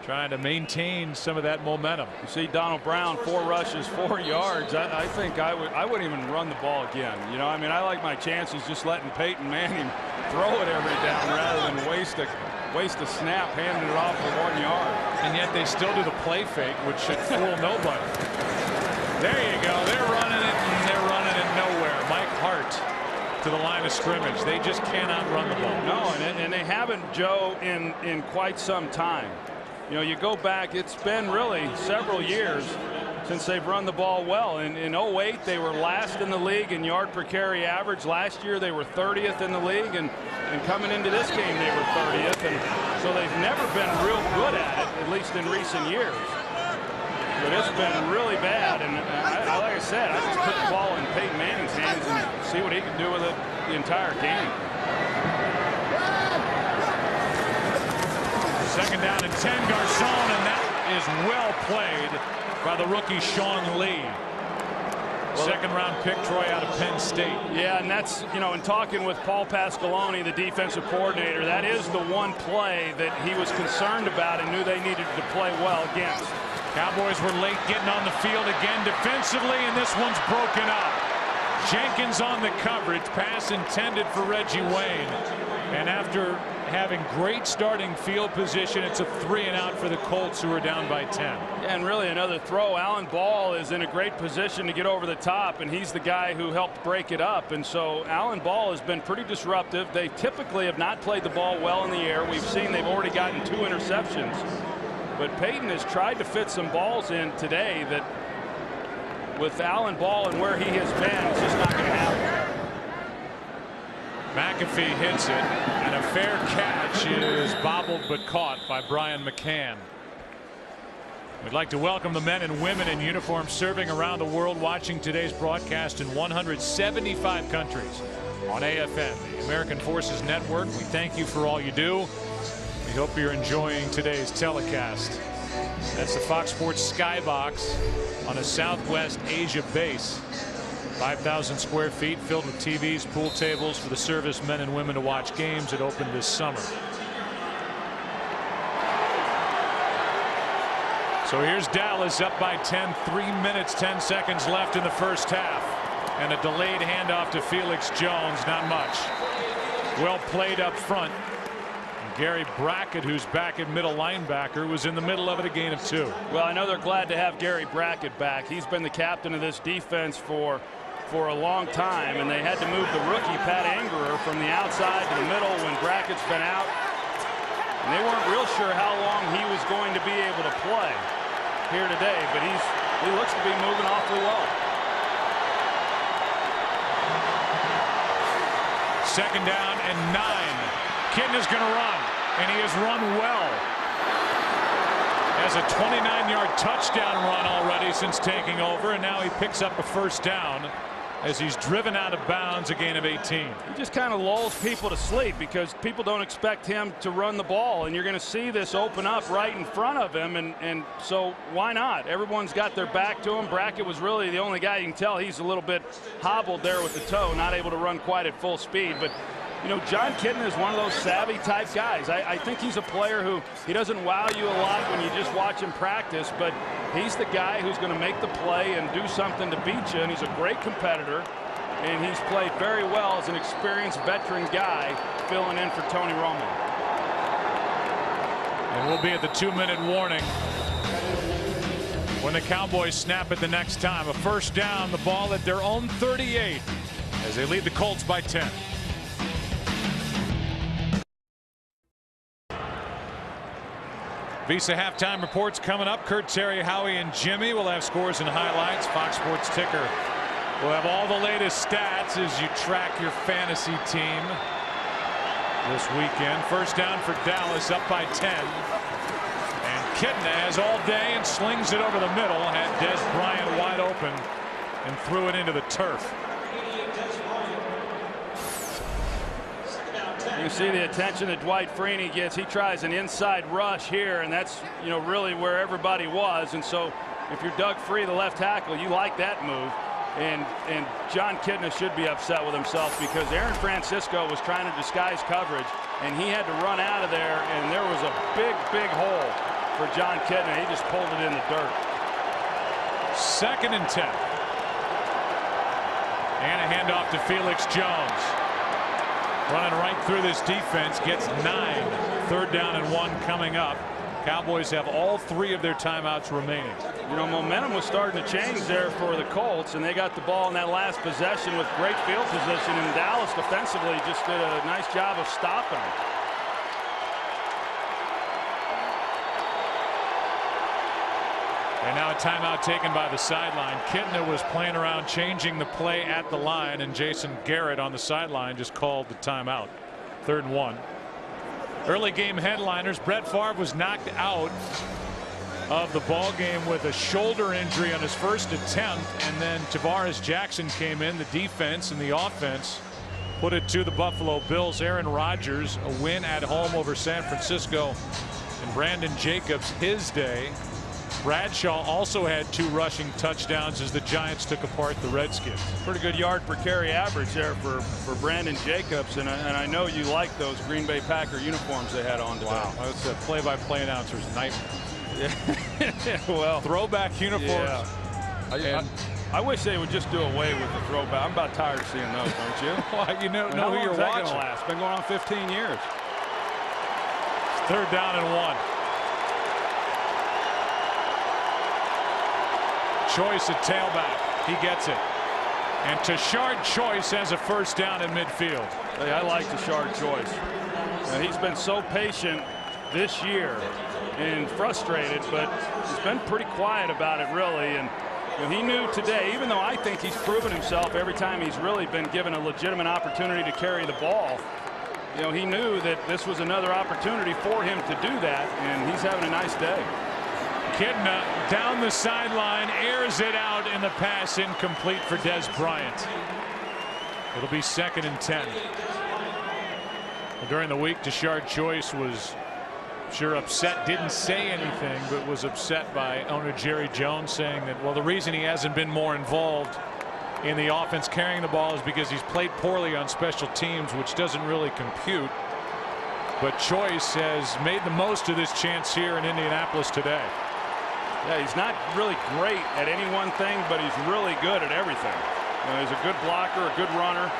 trying to maintain some of that momentum. You see Donald Brown, 4 rushes, 4 yards. I think I wouldn't even run the ball again. I mean, I like my chances just letting Peyton Manning throw it every down rather than waste a snap handing it off for 1 yard. And yet they still do the play fake, which should fool nobody. There you go. They're running it, and they're running it nowhere. Mike Hart to the line of scrimmage. They just cannot run the ball. No, and they haven't, Joe, in quite some time. You go back, it's been really several years since they've run the ball well. In 08, they were last in the league in yard per carry average. Last year, they were 30th in the league, and coming into this game, they were 30th. And so they've never been real good at least in recent years. But it's been really bad, and like I said, I just put the ball in Peyton Manning's hands and see what he can do with it the entire game. 2nd down and 10, Garcon, and that is well played by the rookie Sean Lee. 2nd-round pick, Troy, out of Penn State. Yeah, and that's, in talking with Paul Pasqualoni, the defensive coordinator, that is the one play that he was concerned about and knew they needed to play well against. Cowboys were late getting on the field again defensively, and this one's broken up. Jenkins on the coverage, pass intended for Reggie Wayne. And after having great starting field position, it's a 3-and-out for the Colts, who are down by 10. Yeah, and really another throw. Alan Ball is in a great position to get over the top, and he's the guy who helped break it up. And so Alan Ball has been pretty disruptive. They typically have not played the ball well in the air. We've seen they've already gotten 2 interceptions. But Peyton has tried to fit some balls in today that, with Alan Ball and where he has been, it's just not going to happen. McAfee hits it, and a fair catch is bobbled but caught by Brian McCann. We'd like to welcome the men and women in uniform serving around the world, watching today's broadcast in 175 countries on AFN, the American Forces Network. We thank you for all you do. We hope you're enjoying today's telecast. That's the Fox Sports Skybox on a Southwest Asia base. 5,000 square feet filled with TVs, pool tables for the servicemen and women to watch games. It opened this summer. So here's Dallas up by 10, 3 minutes, 10 seconds left in the first half. And a delayed handoff to Felix Jones, not much. Well played up front. Gary Brackett, who's back at middle linebacker, was in the middle of it, a gain of 2. Well, I know they're glad to have Gary Brackett back. He's been the captain of this defense for a long time, and they had to move the rookie Pat Angerer from the outside to the middle when Brackett's been out. And they weren't real sure how long he was going to be able to play here today, but he looks to be moving awfully well. 2nd down and 9. Kidna's going to run, and he has run well. Has a 29-yard touchdown run already since taking over, and now he picks up a 1st down as he's driven out of bounds, a gain of 18. He just kind of lulls people to sleep because people don't expect him to run the ball, and you're going to see this open up right in front of him, and so why not? Everyone's got their back to him. Brackett was really the only guy. You can tell he's a little bit hobbled there with the toe, not able to run quite at full speed, but you know, John Kitna is one of those savvy type guys. I think he's a player who he doesn't wow you a lot when you just watch him practice, but he's the guy who's going to make the play and do something to beat you, and he's a great competitor, and he's played very well as an experienced veteran guy filling in for Tony Romo. And we'll be at the 2-minute warning when the Cowboys snap it the next time. A first down, the ball at their own 38 as they lead the Colts by 10. Visa halftime reports coming up. Kurt, Terry, Howie, and Jimmy will have scores and highlights. Fox Sports Ticker will have all the latest stats as you track your fantasy team this weekend. First down for Dallas, up by 10. And Kitna has all day and slings it over the middle. Had Des Bryant wide open and threw it into the turf. You see the attention that Dwight Freeney gets. He tries an inside rush here, and that's, you know, really where everybody was. And so if you're Doug Free, the left tackle, you like that move. And John Kitna should be upset with himself because Aaron Francisco was trying to disguise coverage, and he had to run out of there, and there was a big hole for John Kitna. He just pulled it in the dirt. 2nd and 10. And a handoff to Felix Jones. Running right through this defense, gets 9. 3rd down and 1 coming up. Cowboys have all 3 of their timeouts remaining. You know, momentum was starting to change there for the Colts, and they got the ball in that last possession with great field position, and Dallas defensively just did a nice job of stopping them. And now a timeout taken by the sideline. Kitna was playing around changing the play at the line, and Jason Garrett on the sideline just called the timeout. 3rd and 1. Early game headliners. Brett Favre was knocked out of the ball game with a shoulder injury on his first attempt, and then Tavares Jackson came in. The defense and the offense put it to the Buffalo Bills. Aaron Rodgers, a win at home over San Francisco, and Brandon Jacobs, his day. Bradshaw also had 2 rushing touchdowns as the Giants took apart the Redskins. Pretty good yard per carry average there for Brandon Jacobs, and I know you like those Green Bay Packer uniforms they had on today. Wow, that's a play-by-play announcer's nightmare. Yeah. Well, throwback uniforms. Yeah. I wish they would just do away with the throwback. I'm about tired of seeing those, don't you? Well, you know who you're watching. Last? Been going on 15 years. 3rd down and 1. Choice at tailback. He gets it. And Tashard Choice has a first down in midfield. Hey, I like Tashard Choice. He's been so patient this year and frustrated, but he's been pretty quiet about it, really. And you know, he knew today, even though I think he's proven himself every time he's really been given a legitimate opportunity to carry the ball, you know, he knew that this was another opportunity for him to do that, and he's having a nice day. Kitna down the sideline, airs it out, in the pass incomplete for Des Bryant. It'll be 2nd and 10. During the week, Tashard Choice was sure upset, didn't say anything, but was upset by owner Jerry Jones, saying that, well, the reason he hasn't been more involved in the offense carrying the ball is because he's played poorly on special teams, which doesn't really compute. But Choice has made the most of this chance here in Indianapolis today. Yeah, he's not really great at any one thing, but he's really good at everything. You know, he's a good blocker, a good runner,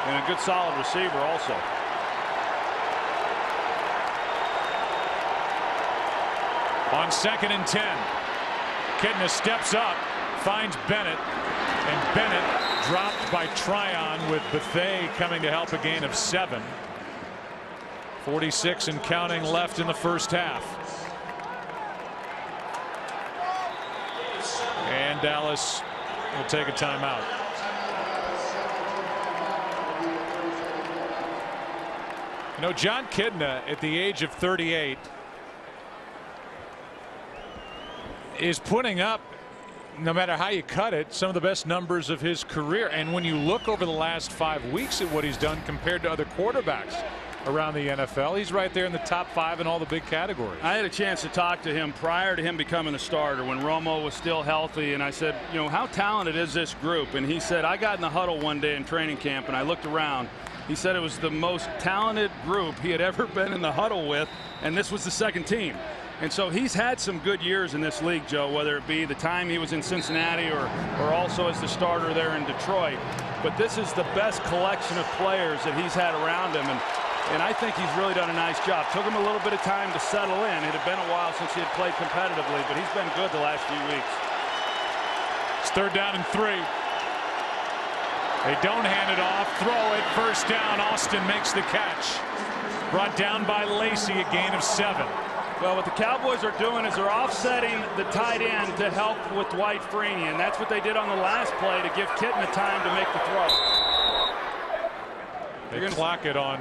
and a good solid receiver also. On 2nd and 10, Kitna steps up, finds Bennett, and Bennett dropped by Tryon, with Bethea coming to help, a gain of 7. 46 and counting left in the first half. And Dallas will take a timeout. You know, John Kitna, at the age of 38, is putting up, no matter how you cut it, some of the best numbers of his career. And when you look over the last 5 weeks at what he's done compared to other quarterbacks around the NFL, he's right there in the top 5 in all the big categories. I had a chance to talk to him prior to him becoming the starter when Romo was still healthy, and I said, you know, how talented is this group? And he said, I got in the huddle one day in training camp and I looked around He said it was the most talented group he had ever been in the huddle with, and this was the second team. And so he's had some good years in this league, Joe, whether it be the time he was in Cincinnati or also as the starter there in Detroit. But this is the best collection of players that he's had around him, and I think he's really done a nice job. Took him a little bit of time to settle in. It had been a while since he had played competitively, but he's been good the last few weeks. It's 3rd down and 3. They don't hand it off. Throw it. 1st down. Austin makes the catch. Brought down by Lacey, a gain of 7. Well, what the Cowboys are doing is they're offsetting the tight end to help with Dwight Freeney, and that's what they did on the last play to give Kitten the time to make the throw. They clock it on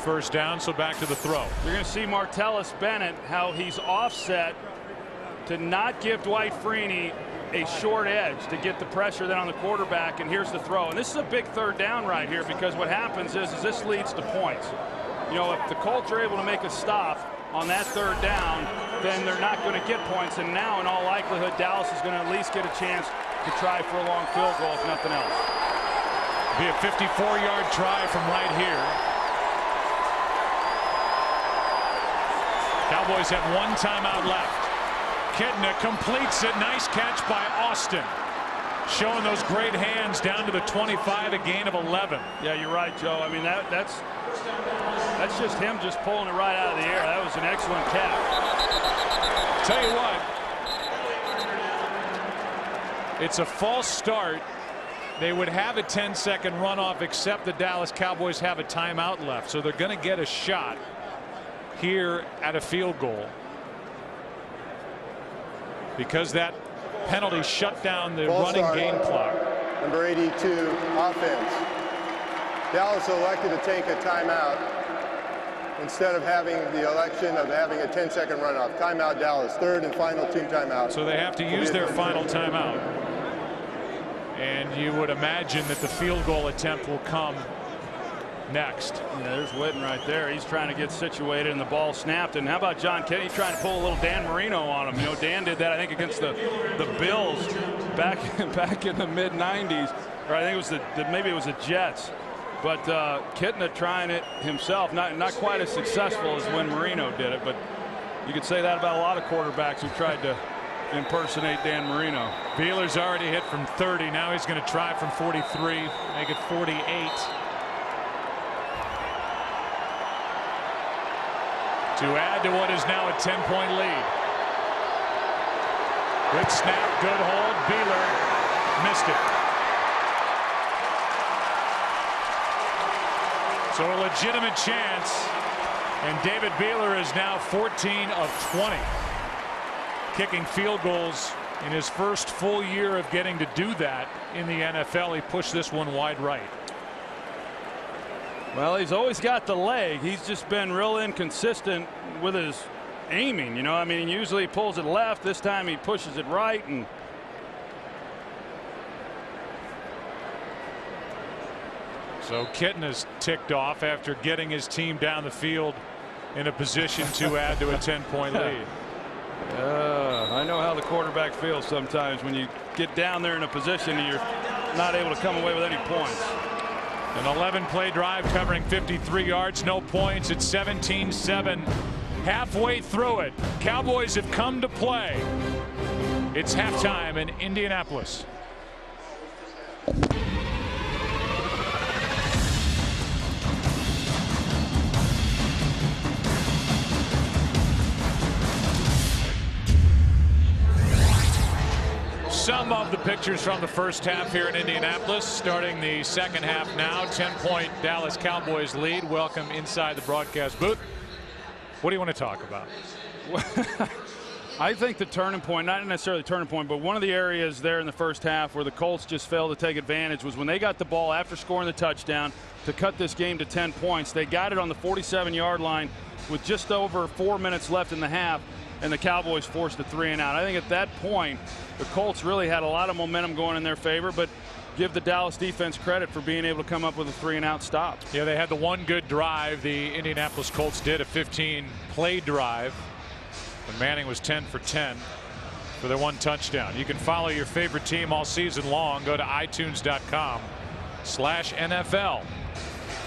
1st down, so back to the throw. You're going to see Martellus Bennett, how he's offset to not give Dwight Freeney a short edge to get the pressure then on the quarterback, and here's the throw. And this is a big 3rd down right here, because what happens is this leads to points. You know, if the Colts are able to make a stop on that 3rd down, then they're not going to get points. And now, in all likelihood, Dallas is going to at least get a chance to try for a long field goal, if nothing else. Be a 54-yard try from right here. Cowboys have 1 timeout left. Kitna completes it. Nice catch by Austin. Showing those great hands down to the 25, a gain of 11. Yeah, you're right, Joe. I mean, that's just him just pulling it right out of the air. That was an excellent catch. Tell you what, it's a false start. They would have a 10-second runoff, except the Dallas Cowboys have a timeout left, so they're going to get a shot here at a field goal, because that penalty shut down the running game clock. Number 82, offense. Dallas elected to take a timeout instead of having the election of having a 10-second runoff. Timeout, Dallas. 3rd and final team timeout. So they have to use their final timeout. And you would imagine that the field goal attempt will come next. Yeah, there's Witten right there. He's trying to get situated, and the ball snapped. And how about John Kennedy trying to pull a little Dan Marino on him? You know, Dan did that, I think, against the Bills back in the mid-90s. Or I think it was maybe it was the Jets. But Kitna trying it himself, not quite as successful as when Marino did it. But you could say that about a lot of quarterbacks who tried to impersonate Dan Marino. Beeler's already hit from 30. Now he's going to try from 43, make it 48. To add to what is now a 10-point lead. Good snap, good hold. Beeler missed it. So a legitimate chance, and David Beeler is now 14 of 20. Kicking field goals in his first full year of getting to do that in the NFL. He pushed this one wide right. Well, he's always got the leg. He's just been real inconsistent with his aiming. You know, I mean, usually he pulls it left. This time he pushes it right. And so Kitten is ticked off after getting his team down the field in a position to add to a 10-point lead. I know how the quarterback feels sometimes when you get down there in a position and you're not able to come away with any points. An 11-play drive covering 53 yards, no points. It's 17-7. Halfway through it, Cowboys have come to play. It's halftime in Indianapolis. Some of the pictures from the first half here in Indianapolis. Starting the second half now. 10-point Dallas Cowboys lead. Welcome inside the broadcast booth. What do you want to talk about? I think the turning point, not necessarily the turning point, but one of the areas there in the first half where the Colts just failed to take advantage was when they got the ball after scoring the touchdown to cut this game to 10 points. They got it on the 47-yard line with just over 4 minutes left in the half, and the Cowboys forced a 3-and-out. I think at that point, the Colts really had a lot of momentum going in their favor, but give the Dallas defense credit for being able to come up with a 3-and-out stop. Yeah, they had the one good drive. The Indianapolis Colts did a 15-play drive. And Manning was 10 for 10 for their one touchdown. You can follow your favorite team all season long. Go to iTunes.com/NFL.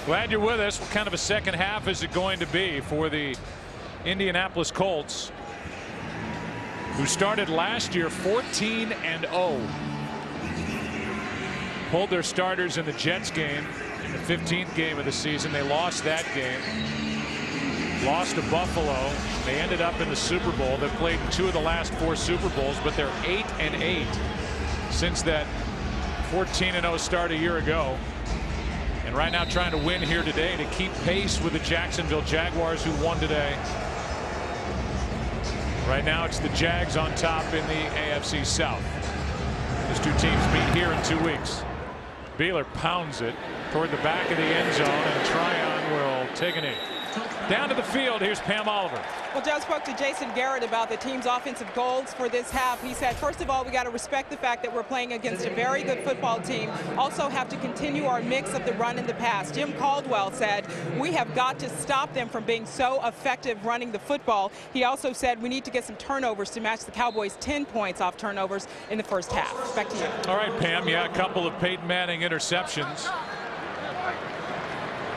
Glad you're with us. What kind of a second half is it going to be for the Indianapolis Colts, who started last year 14-0? Pulled their starters in the Jets game in the 15th game of the season. They lost that game. Lost to Buffalo. They ended up in the Super Bowl. They've played 2 of the last 4 Super Bowls, but they're 8-8 since that 14-0 start a year ago. And right now trying to win here today to keep pace with the Jacksonville Jaguars, who won today. Right now it's the Jags on top in the AFC South. These 2 teams meet here in 2 weeks. Beeler pounds it toward the back of the end zone, and Tryon will take a knee. Down to the field, here's Pam Oliver. Well, Joe spoke to Jason Garrett about the team's offensive goals for this half. He said, first of all, we got to respect the fact that we're playing against a very good football team. Also have to continue our mix of the run and the pass. Jim Caldwell said, we have got to stop them from being so effective running the football. He also said we need to get some turnovers to match the Cowboys' 10 points off turnovers in the first half. Back to you. All right, Pam. Yeah, a couple of Peyton Manning interceptions.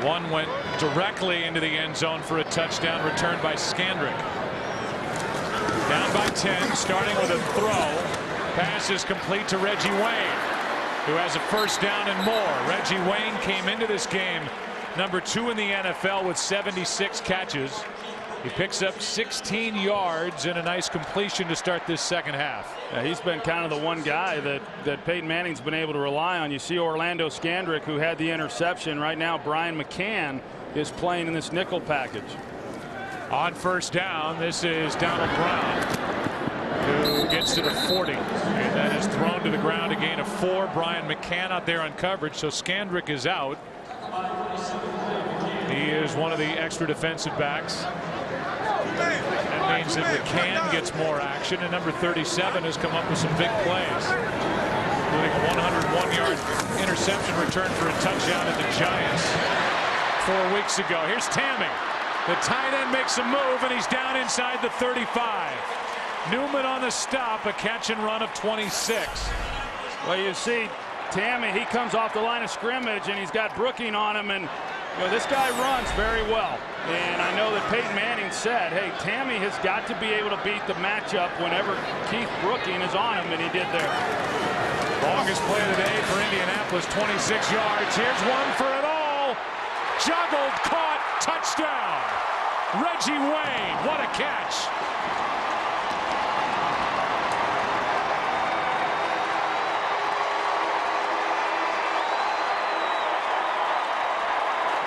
One went directly into the end zone for a touchdown, returned by Skandrick. Down by 10, starting with a throw. Pass is complete to Reggie Wayne, who has a first down and more. Reggie Wayne came into this game number 2 in the NFL with 76 catches. He picks up 16 yards and a nice completion to start this second half. Yeah, he's been kind of the one guy that Peyton Manning's been able to rely on. You see Orlando Skandrick, who had the interception. Right now Brian McCann is playing in this nickel package. On first down, this is Donald Brown, who gets to the 40, and then is thrown to the ground, a gain of 4. Brian McCann out there on coverage, so Skandrick is out. He is one of the extra defensive backs. That means that McCann gets more action, and number 37 has come up with some big plays, including a 101-yard interception return for a touchdown at the Giants 4 weeks ago. Here's Tammy. The tight end makes a move, and he's down inside the 35. Newman on the stop, a catch and run of 26. Well, you see Tammy, he comes off the line of scrimmage, and he's got Brooking on him, and this guy runs very well. And I know that Peyton Manning said, hey, Tammy has got to be able to beat the matchup whenever Keith Brooking is on him, and he did there. Longest play of the day for Indianapolis, 26 yards. Here's one for it all. Juggled, caught, touchdown. Reggie Wayne, what a catch.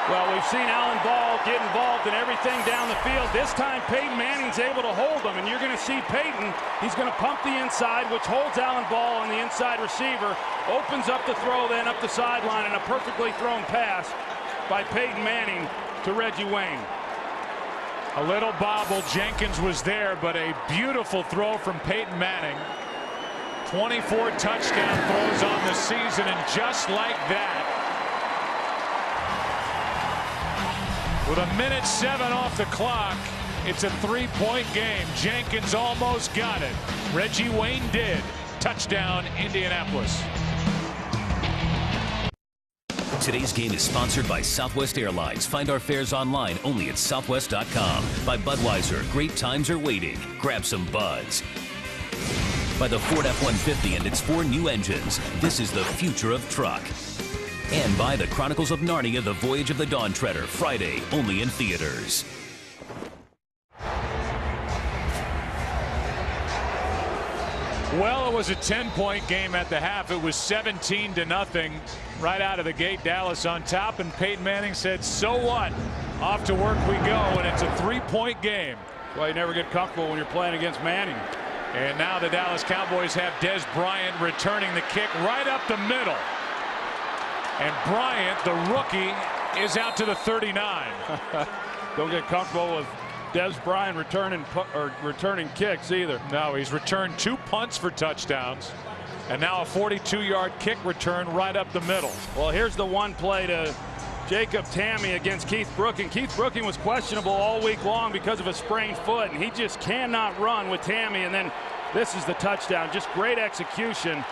Well, we've seen Alan Ball get involved in everything down the field. This time Peyton Manning's able to hold him, and you're going to see Peyton. He's going to pump the inside, which holds Alan Ball on the inside receiver, opens up the throw, then up the sideline, and a perfectly thrown pass by Peyton Manning to Reggie Wayne. A little bobble. Jenkins was there, but a beautiful throw from Peyton Manning. 24 touchdown throws on the season, and just like that, with 1:07 off the clock, it's a 3-point game. Jenkins almost got it. Reggie Wayne did. Touchdown, Indianapolis. Today's game is sponsored by Southwest Airlines. Find our fares online only at southwest.com. By Budweiser, great times are waiting. Grab some buds. By the Ford F-150 and its 4 new engines. This is the future of truck. And by the Chronicles of Narnia, The Voyage of the Dawn Treader, Friday, only in theaters. Well, it was a 10-point game at the half. It was 17-0 right out of the gate. Dallas on top, and Peyton Manning said, so what? Off to work we go, and it's a 3-point game. Well, you never get comfortable when you're playing against Manning. And now the Dallas Cowboys have Des Bryant returning the kick right up the middle. And Bryant, the rookie, is out to the 39. Don't get comfortable with Des Bryant returning kicks either. No, he's returned 2 punts for touchdowns, and now a 42-yard kick return right up the middle. Well, here's the one play to Jacob Tamme against Keith Brooking. Keith Brooking was questionable all week long because of a sprained foot, and he just cannot run with Tamme. And then this is the touchdown. Just great execution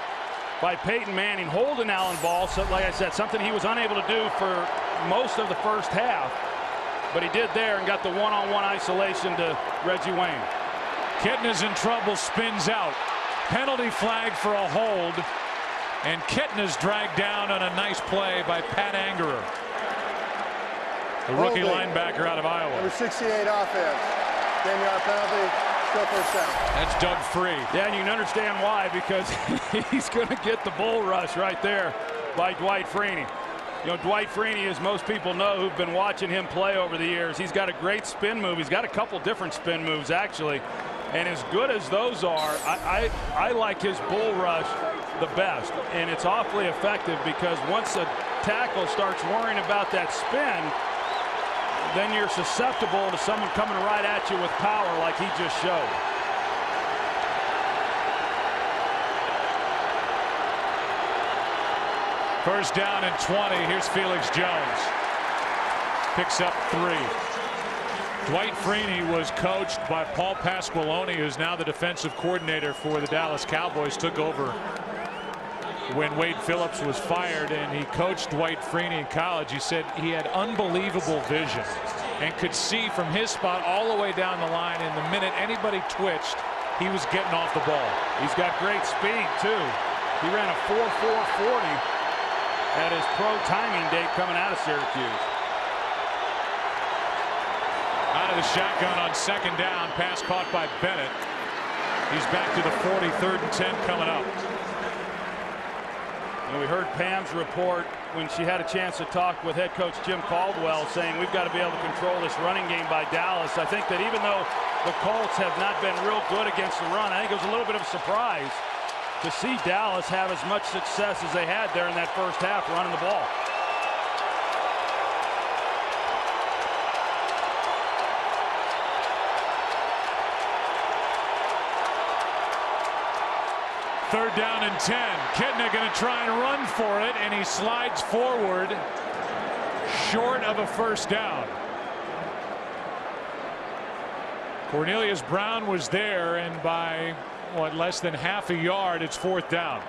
by Peyton Manning, holding Alan Ball. So, like I said, something he was unable to do for most of the first half. But he did there and got the one-on-one isolation to Reggie Wayne. Kitna's in trouble, spins out. Penalty flag for a hold. And Kitna's dragged down on a nice play by Pat Angerer, the rookie linebacker out of Iowa. Number 68 offense. 10-yard penalty, still first down. That's Doug Free. Yeah, and you can understand why, because he's going to get the bull rush right there by Dwight Freeney. You know, Dwight Freeney, as most people know who've been watching him play over the years, he's got a great spin move. He's got a couple different spin moves, actually. And as good as those are, I like his bull rush the best. And it's awfully effective because once a tackle starts worrying about that spin, then you're susceptible to someone coming right at you with power like he just showed. First down and 20. Here's Felix Jones. Picks up 3. Dwight Freeney was coached by Paul Pasqualoni, who's now the defensive coordinator for the Dallas Cowboys. Took over when Wade Phillips was fired, and he coached Dwight Freeney in college. He said he had unbelievable vision and could see from his spot all the way down the line, and the minute anybody twitched, he was getting off the ball. He's got great speed, too. He ran a 4.440 at his pro timing date coming out of Syracuse. Out of the shotgun on second down. Pass caught by Bennett. He's back to the 40, 3rd and 10 coming up. And we heard Pam's report when she had a chance to talk with head coach Jim Caldwell, saying we've got to be able to control this running game by Dallas. I think that even though the Colts have not been real good against the run, I think it was a little bit of a surprise to see Dallas have as much success as they had there in that first half running the ball. Third down and 10. Kitna going to try and run for it, and he slides forward short of a first down. Cornelius Brown was there, and by less than half a yard, it's 4th down.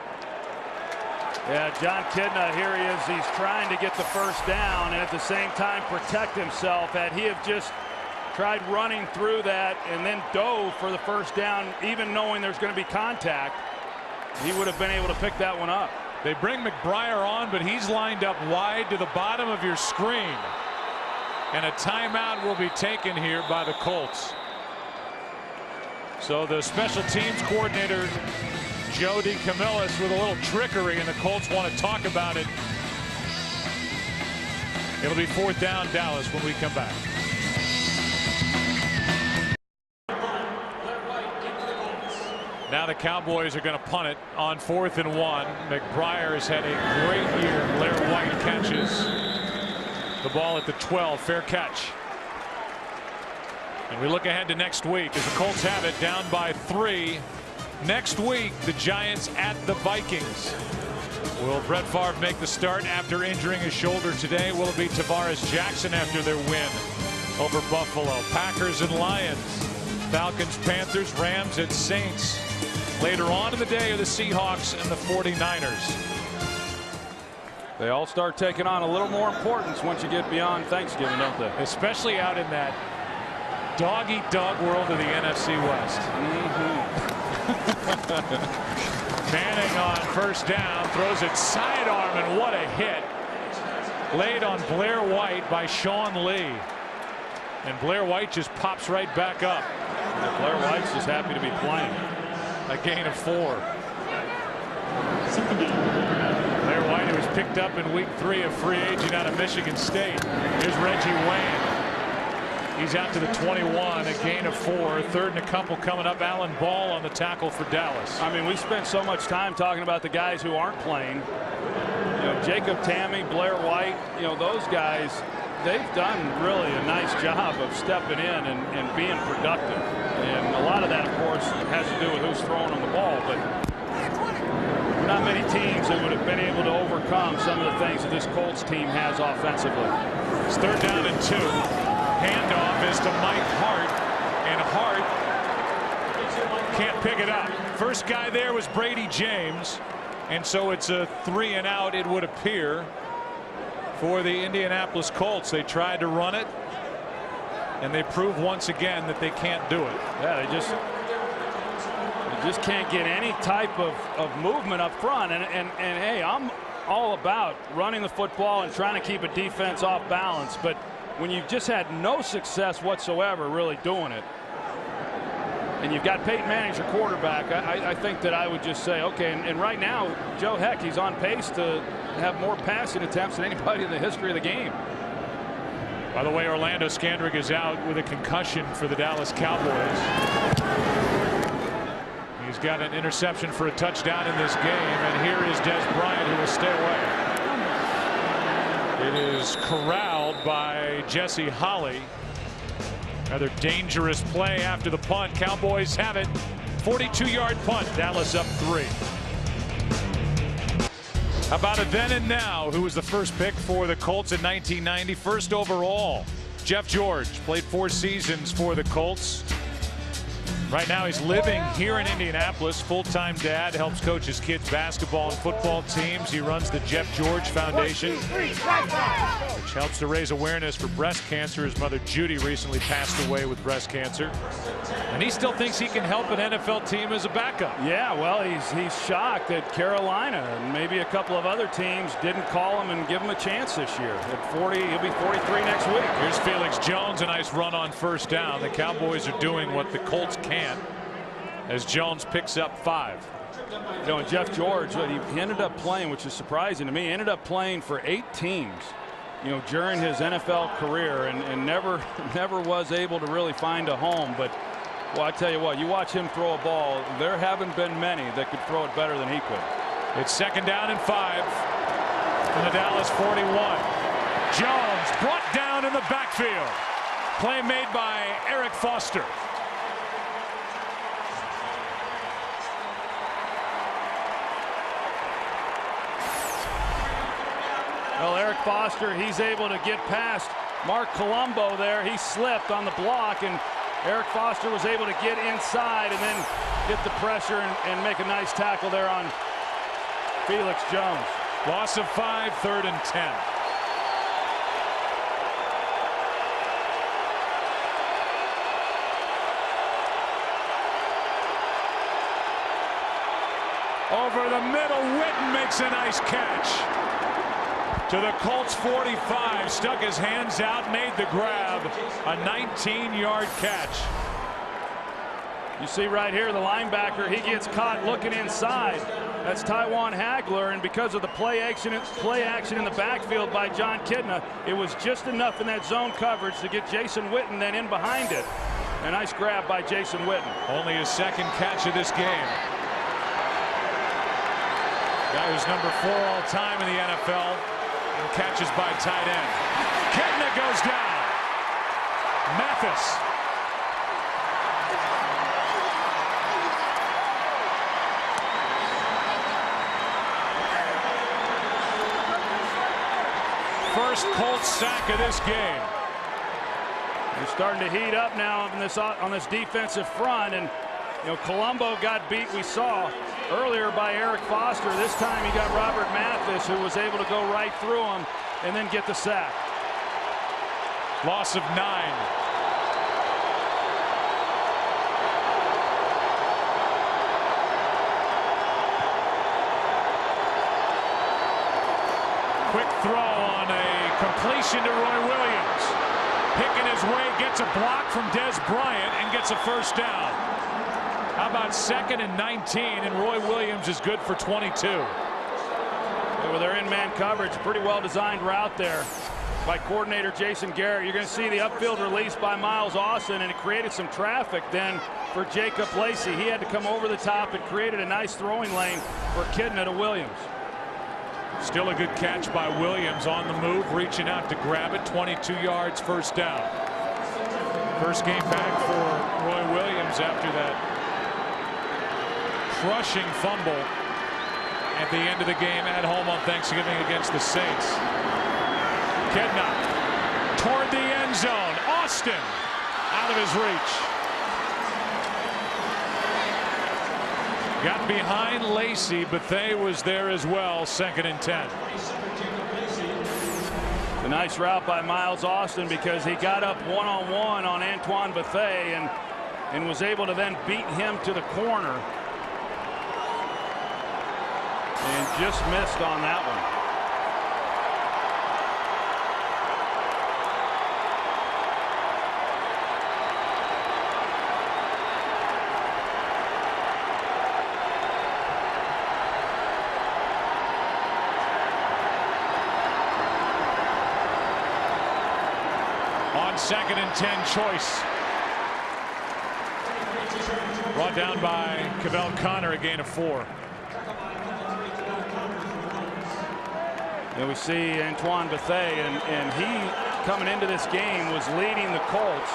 Yeah, John Kitna, here he is. He's trying to get the first down and at the same time protect himself. Had he have just tried running through that and then dove for the first down, even knowing there's going to be contact, he would have been able to pick that one up. They bring McBriar on, but he's lined up wide to the bottom of your screen. And a timeout will be taken here by the Colts. So the special teams coordinator, Joe DeCamillis, with a little trickery, and the Colts want to talk about it. It'll be 4th down, Dallas, when we come back. Now the Cowboys are going to punt it on 4th and 1. McBriar has had a great year. Blair White catches the ball at the 12. Fair catch. And we look ahead to next week as the Colts have it down by 3. Next week, the Giants at the Vikings. Will Brett Favre make the start after injuring his shoulder today? Will it be Tavares Jackson after their win over Buffalo? Packers and Lions. Falcons, Panthers, Rams, and Saints. Later on in the day are the Seahawks and the 49ers. They all start taking on a little more importance once you get beyond Thanksgiving, don't they? Especially out in that dog-eat-dog world of the NFC West. Manning on first down, throws it sidearm, and what a hit. Laid on Blair White by Sean Lee. And Blair White just pops right back up. And Blair White's just happy to be playing. A gain of 4. Blair White, who was picked up in week 3, a free agent out of Michigan State. Here's Reggie Wayne. He's out to the 21, a gain of 4. 3rd and a couple coming up. Alan Ball on the tackle for Dallas. I mean, we spent so much time talking about the guys who aren't playing. You know, Jacob Tammy, Blair White, you know, those guys, they've done really a nice job of stepping in and being productive. And a lot of that, of course, has to do with who's throwing on the ball. But not many teams that would have been able to overcome some of the things that this Colts team has offensively. It's 3rd down and 2. Handoff is to Mike Hart, and Hart can't pick it up. First guy there was Brady James, and so it's a 3 and out, it would appear. for the Indianapolis Colts. They tried to run it, and they prove once again that they can't do it. Yeah, they just can't get any type of movement up front. And hey, I'm all about running the football and trying to keep a defense off balance. But when you've just had no success whatsoever really doing it, and you've got Peyton Manning your quarterback, I think that I would just say, okay, and right now, Joe, heck, he's on pace to have more passing attempts than anybody in the history of the game. By the way, Orlando Scandrick is out with a concussion for the Dallas Cowboys. He's got an interception for a touchdown in this game, and here is Des Bryant, who will stay away. It is corralled by Jesse Holley. Another dangerous play after the punt. Cowboys have it. 42-yard punt. Dallas up 3. How about a then and now? Who was the first pick for the Colts in 1990? First overall, Jeff George. Played 4 seasons for the Colts. Right now he's living here in Indianapolis. Full-time dad, helps coach his kids' basketball and football teams. He runs the Jeff George Foundation, which helps to raise awareness for breast cancer. His mother Judy recently passed away with breast cancer, and he still thinks he can help an NFL team as a backup. Yeah, well, he's shocked that Carolina and maybe a couple of other teams didn't call him and give him a chance this year. At 40, he'll be 43 next week. Here's Felix Jones, a nice run on first down. The Cowboys are doing what the Colts can't, as Jones picks up 5. You know, and Jeff George, he ended up playing, which is surprising to me, ended up playing for 8 teams, you know, during his NFL career, and never was able to really find a home. But, well, I tell you what, you watch him throw a ball, there haven't been many that could throw it better than he could. It's 2nd down and 5 from the Dallas 41. Jones brought down in the backfield. Play made by Eric Foster. Well, Eric Foster, he's able to get past Mark Colombo there. He slipped on the block, and Eric Foster was able to get inside and then get the pressure and make a nice tackle there on Felix Jones. Loss of 5, 3rd and 10. Over the middle, Witten makes a nice catch. To the Colts 45, stuck his hands out, made the grab. A 19-yard catch. You see right here the linebacker, he gets caught looking inside. That's Tywan Hagler, and because of the play action in the backfield by John Kidna, it was just enough in that zone coverage to get Jason Witten then in behind it. A nice grab by Jason Witten. Only his 2nd catch of this game. Guy who's number 4 all time in the NFL. And catches by tight end. Kidna goes down. Mathis. First Colts sack of this game. They're starting to heat up now on this defensive front, and you know, Colombo got beat, we saw earlier, by Eric Foster. This time he got Robert Mathis, who was able to go right through him and then get the sack. Loss of 9. Quick throw on a completion to Roy Williams. Picking his way, gets a block from Des Bryant and gets a first down. How about 2nd and 19, and Roy Williams is good for 22. Well, they're in man coverage. Pretty well designed route there by coordinator Jason Garrett. You're going to see the upfield release by Miles Austin, and it created some traffic then for Jacob Lacey. He had to come over the top. It created a nice throwing lane for Kidna to Williams. Still a good catch by Williams on the move, reaching out to grab it. 22 yards, first down. First game back for Roy Williams after that crushing fumble at the end of the game at home on Thanksgiving against the Saints. Kidna toward the end zone. Austin out of his reach. Got behind Lacey, but They was there as well. 2nd and 10. A nice route by Miles Austin because he got up one-on-one on Antoine Bethea and was able to then beat him to the corner. And just missed on that one. On 2nd and 10 choice. Brought down by Cavell Connor, a gain of 4. And we see Antoine Bethea, and he, coming into this game, was leading the Colts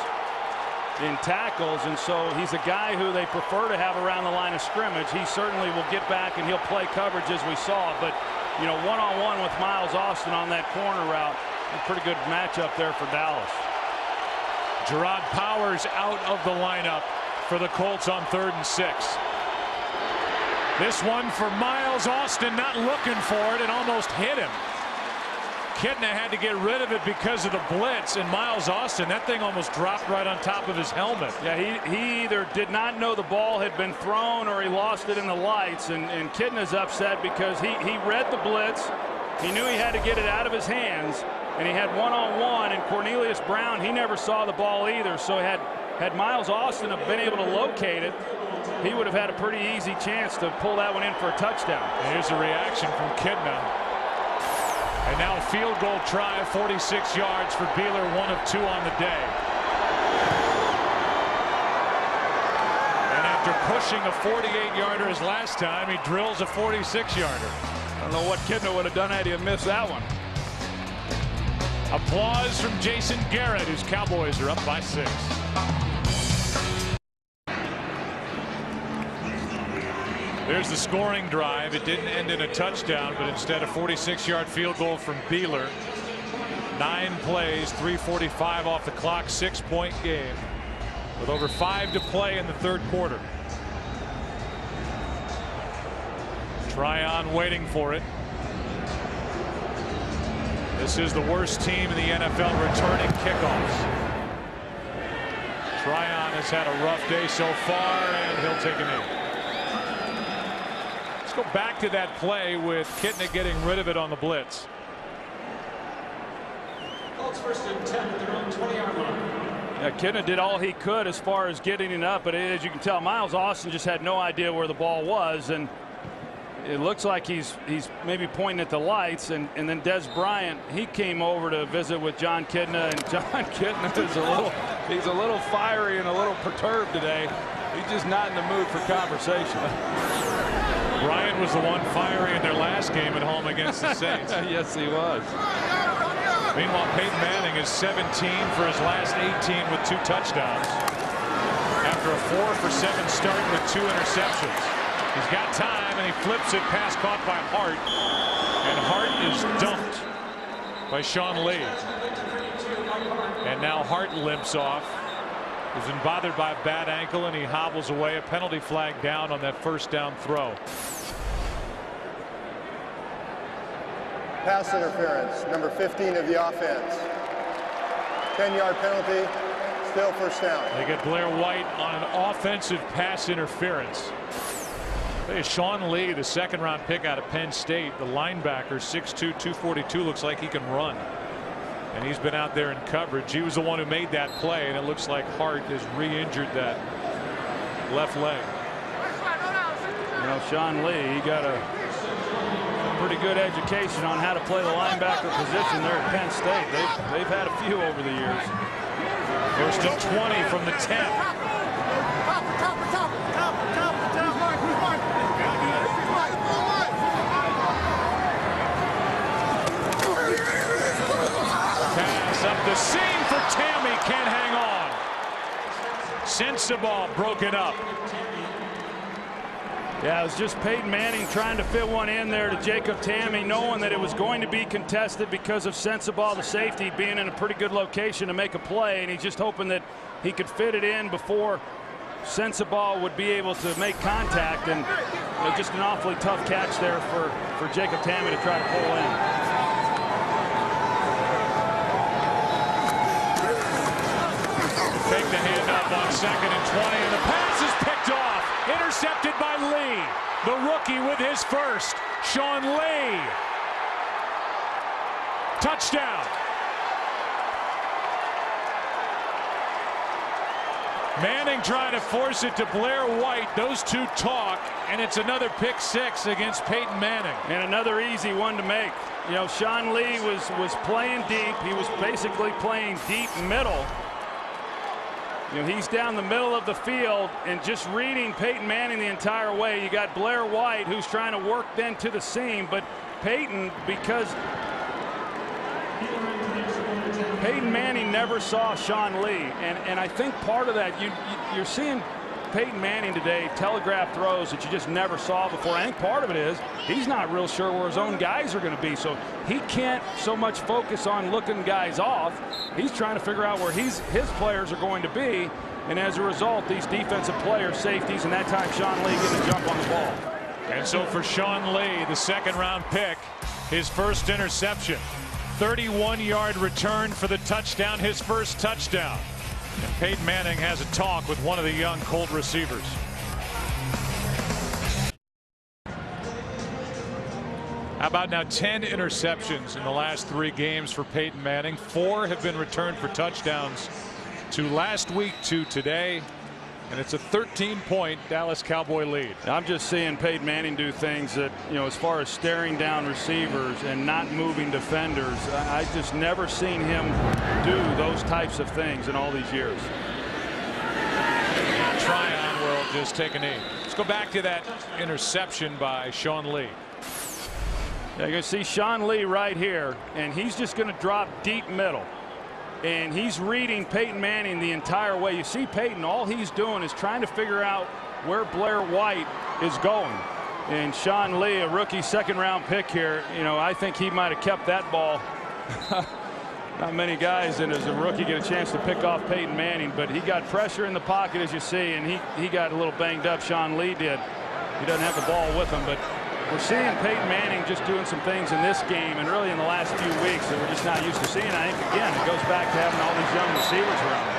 in tackles, and so he's a guy who they prefer to have around the line of scrimmage. He certainly will get back and he'll play coverage as we saw, but you know, one-on-one with Miles Austin on that corner route, a pretty good matchup there for Dallas. Gerard Powers out of the lineup for the Colts on 3rd and 6. This one for Miles Austin, not looking for it, and almost hit him. Kitna had to get rid of it because of the blitz, and Miles Austin, that thing almost dropped right on top of his helmet. Yeah, he either did not know the ball had been thrown or he lost it in the lights, and Kitna's upset because he read the blitz. He knew he had to get it out of his hands, and he had one-on-one, and Cornelius Brown, he never saw the ball either, so had Miles Austin have been able to locate it, he would have had a pretty easy chance to pull that one in for a touchdown. And here's a reaction from Kitna. And now a field goal try, 46 yards for Beeler, 1 of 2 on the day. And after pushing a 48-yarder his last time, he drills a 46-yarder. I don't know what Kitna would have done had he missed that one. Applause from Jason Garrett, whose Cowboys are up by 6. There's the scoring drive. It didn't end in a touchdown, but instead a 46-yard field goal from Beeler. 9 plays, 3:45 off the clock, 6-point game with over 5 to play in the 3rd quarter. Tryon waiting for it. This is the worst team in the NFL returning kickoffs. Tryon has had a rough day so far, and he'll take a knee. Let's go back to that play with Kitna getting rid of it on the blitz. Colts 1st and 10 at their own 20-yard line. Yeah, Kitna did all he could as far as getting it up, but as you can tell, Miles Austin just had no idea where the ball was, and it looks like he's maybe pointing at the lights, and then Des Bryant, he came over to visit with John Kitna, and John Kitna is he's a little fiery and a little perturbed today. He's just not in the mood for conversation. Bryant was the one fiery in their last game at home against the Saints. Yes, he was. Meanwhile, Peyton Manning is 17 for his last 18 with 2 touchdowns. After a 4-for-7 start with 2 interceptions. He's got time, and he flips it, pass caught by Hart. And Hart is dumped by Sean Lee. And now Hart limps off. He's been bothered by a bad ankle, and he hobbles away. A penalty flag down on that 1st down throw. Pass interference, number 15 of the offense. 10-yard penalty, still 1st down. They get Blair White on an offensive pass interference. Hey, Sean Lee, the 2nd-round pick out of Penn State, the linebacker, 6'2", 242, looks like he can run. And he's been out there in coverage. He was the one who made that play, and it looks like Hart has re-injured that left leg. You know, Sean Lee, he got a pretty good education on how to play the linebacker position there at Penn State. They've had a few over the years. 1st and 20 from the 10. Pass up the seam for Tammy, can't hang on. Sensabaugh broken up. Yeah, it was just Peyton Manning trying to fit one in there to Jacob Tammy, knowing that it was going to be contested because of Sensabaugh, the safety, being in a pretty good location to make a play, and he's just hoping that he could fit it in before Sensabaugh would be able to make contact, and you know, just an awfully tough catch there for Jacob Tammy to try to pull in. take the handoff on 2nd and 20, and the pass is picked off. Intercepted by Lee. The rookie with his first. Sean Lee. Touchdown. Manning trying to force it to Blair White. Those two talk, and it's another pick 6 against Peyton Manning. And another easy one to make. You know, Sean Lee was playing deep. He was basically playing deep middle. You know, he's down the middle of the field and just reading Peyton Manning the entire way. You got Blair White, who's trying to work then to the seam, but Peyton, because Peyton Manning never saw Sean Lee, and I think part of that, you're seeing Peyton Manning today telegraph throws that you just never saw before. I think part of it is he's not real sure where his own guys are going to be, so he can't so much focus on looking guys off. He's trying to figure out where his players are going to be, and as a result, these defensive players, safeties, and that time Sean Lee getting a jump on the ball. And so for Sean Lee, the 2nd-round pick, his first interception. 31-yard return for the touchdown, his first touchdown. And Peyton Manning has a talk with one of the young Colt receivers. How about now 10 interceptions in the last 3 games for Peyton Manning. 4 have been returned for touchdowns, 2 last week, 2 today. And it's a 13-point Dallas Cowboy lead. I'm just seeing Peyton Manning do things that, you know, as far as staring down receivers and not moving defenders, I just never seen him do those types of things in all these years. Tryon will just take a knee. Let's go back to that interception by Sean Lee. Yeah, you can see Sean Lee right here, and he's just going to drop deep middle. And he's reading Peyton Manning the entire way. You see Peyton, all he's doing is trying to figure out where Blair White is going. And Sean Lee, a rookie 2nd-round pick here, you know, I think he might have kept that ball. Not many guys, and as a rookie, get a chance to pick off Peyton Manning, but he got pressure in the pocket, as you see, and he got a little banged up. Sean Lee did. He doesn't have the ball with him, but we're seeing Peyton Manning just doing some things in this game and really in the last few weeks that we're just not used to seeing. I think, again, it goes back to having all these young receivers around him.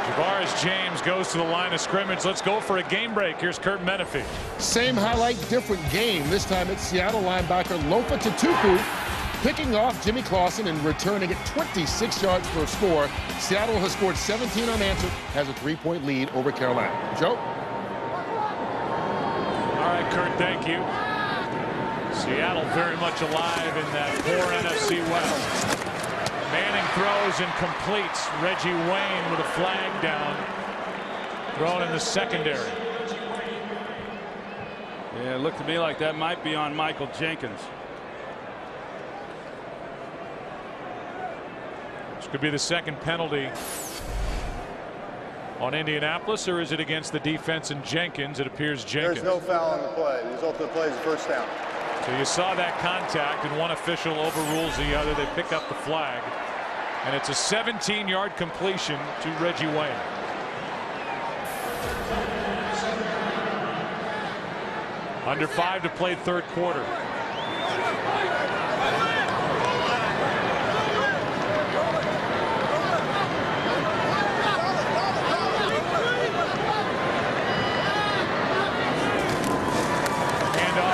Javaris James goes to the line of scrimmage. Let's go for a game break. Here's Kurt Menefee. Same highlight, different game. This time it's Seattle linebacker Lofa Tatupu picking off Jimmy Clausen and returning it 26 yards for a score. Seattle has scored 17 unanswered, has a 3-point lead over Carolina. Joe? All right, Kurt, thank you. Seattle very much alive in that poor NFC West. Manning throws and completes. Reggie Wayne with a flag down. Thrown in the secondary. Yeah, it looked to me like that might be on Michael Jenkins. This could be the 2nd penalty on Indianapolis, or is it against the defense and Jenkins? It appears Jenkins. There's no foul on the play. The result of the play is a first down. So you saw that contact, and one official overrules the other. They pick up the flag, and it's a 17-yard completion to Reggie Wayne. Under 5 to play 3rd quarter.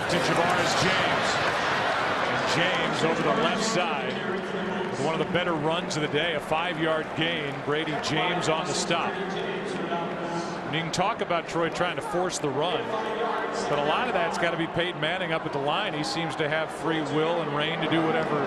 To Javaris James. And James over the left side with one of the better runs of the day, a 5-yard gain. Brady James on the stop. And you can talk about Troy trying to force the run, but a lot of that's got to be Peyton Manning up at the line. He seems to have free will and reign to do whatever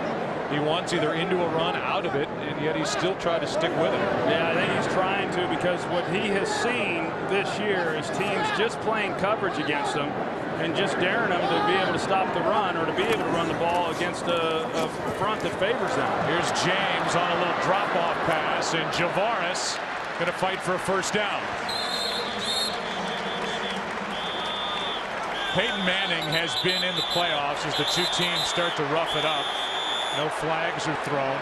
he wants, either into a run, out of it, and yet he's still trying to stick with it. Yeah, I think he's trying to, because what he has seen this year is teams just playing coverage against him and just daring them to be able to stop the run or to be able to run the ball against a front that favors them. Here's James on a little drop-off pass, and Javaris going to fight for a first down. Peyton Manning has been in the playoffs as the two teams start to rough it up. No flags are thrown.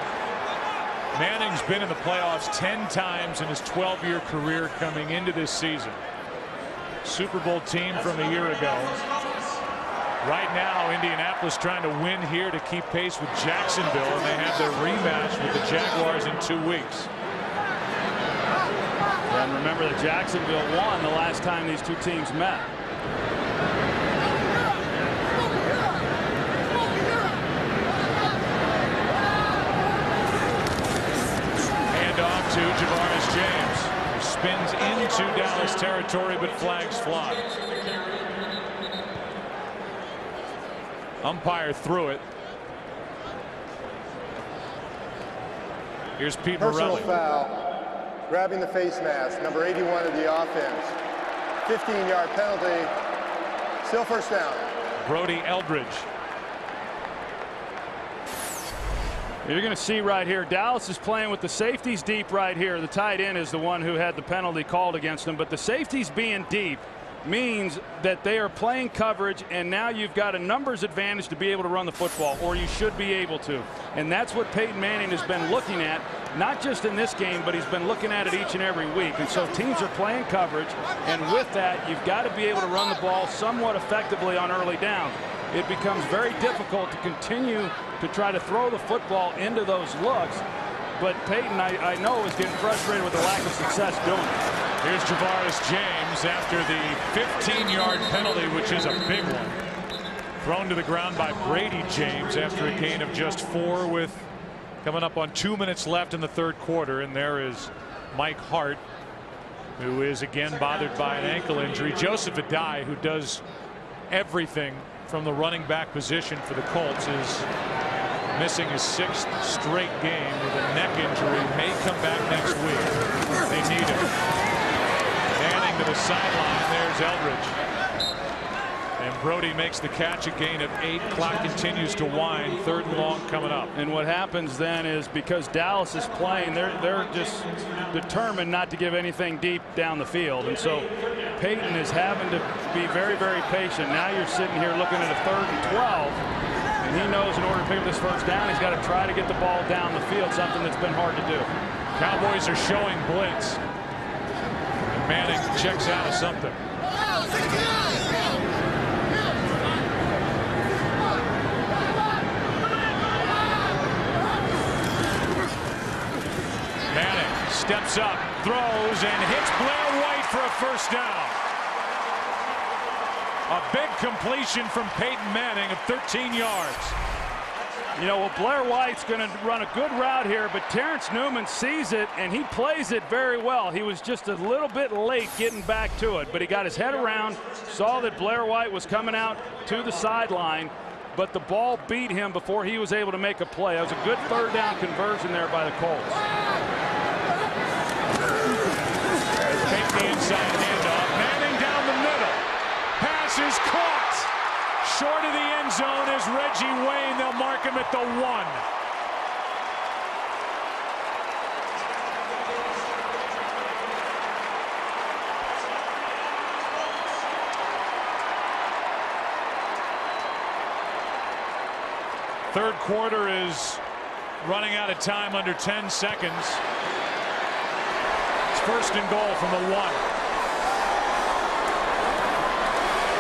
Manning's been in the playoffs 10 times in his 12-year career coming into this season. Super Bowl team from a year ago. Right now, Indianapolis trying to win here to keep pace with Jacksonville, and they have their rematch with the Jaguars in 2 weeks. And remember that Jacksonville won the last time these two teams met. Handoff to Javaris James, who spins into Dallas territory, but flags fly. Umpire threw it. Here's Pete Personal Morelli. foul, grabbing the face mask, number 81 of the offense. 15-yard penalty, still first down. Brody Eldridge. You're going to see right here, Dallas is playing with the safeties deep right here. The tight end is the one who had the penalty called against him, but the safeties being deep means that they are playing coverage, and now you've got a numbers advantage to be able to run the football, or you should be able to. And that's what Peyton Manning has been looking at, not just in this game, but he's been looking at it each and every week. And so teams are playing coverage, and with that, you've got to be able to run the ball somewhat effectively on early down. It becomes very difficult to continue to try to throw the football into those looks, but Peyton, I know, is getting frustrated with the lack of success doing it. Here's Javaris James after the 15-yard penalty, which is a big one. Thrown to the ground by Brady James after a gain of just 4 with coming up on 2 minutes left in the third quarter. And there is Mike Hart, who is again bothered by an ankle injury. Joseph Adai, who does everything from the running back position for the Colts, is missing his 6th straight game with a neck injury. May come back next week. They need him. Manning to the sideline. There's Eldridge. And Brody makes the catch, a gain of 8. Clock continues to wind. 3rd and long coming up. And what happens then is, because Dallas is playing, they're just determined not to give anything deep down the field. And so Peyton is having to be very, very patient. Now you're sitting here looking at a 3rd and 12. And he knows in order to pick up this first down, he's got to try to get the ball down the field, something that's been hard to do. Cowboys are showing blitz. And Manning checks out of something. Manning steps up, throws, and hits Blair White for a first down. A big completion from Peyton Manning of 13 yards. You know, well, Blair White's going to run a good route here, but Terrence Newman sees it, and he plays it very well. He was just a little bit late getting back to it, but he got his head around, saw that Blair White was coming out to the sideline, but the ball beat him before he was able to make a play. That was a good 3rd down conversion there by the Colts. Take the inside handoff. Manning down the middle. Pass is caught. Short of the end zone is Reggie Wayne. They'll mark him at the 1. Third quarter is running out of time, under 10 seconds. It's 1st and goal from the 1.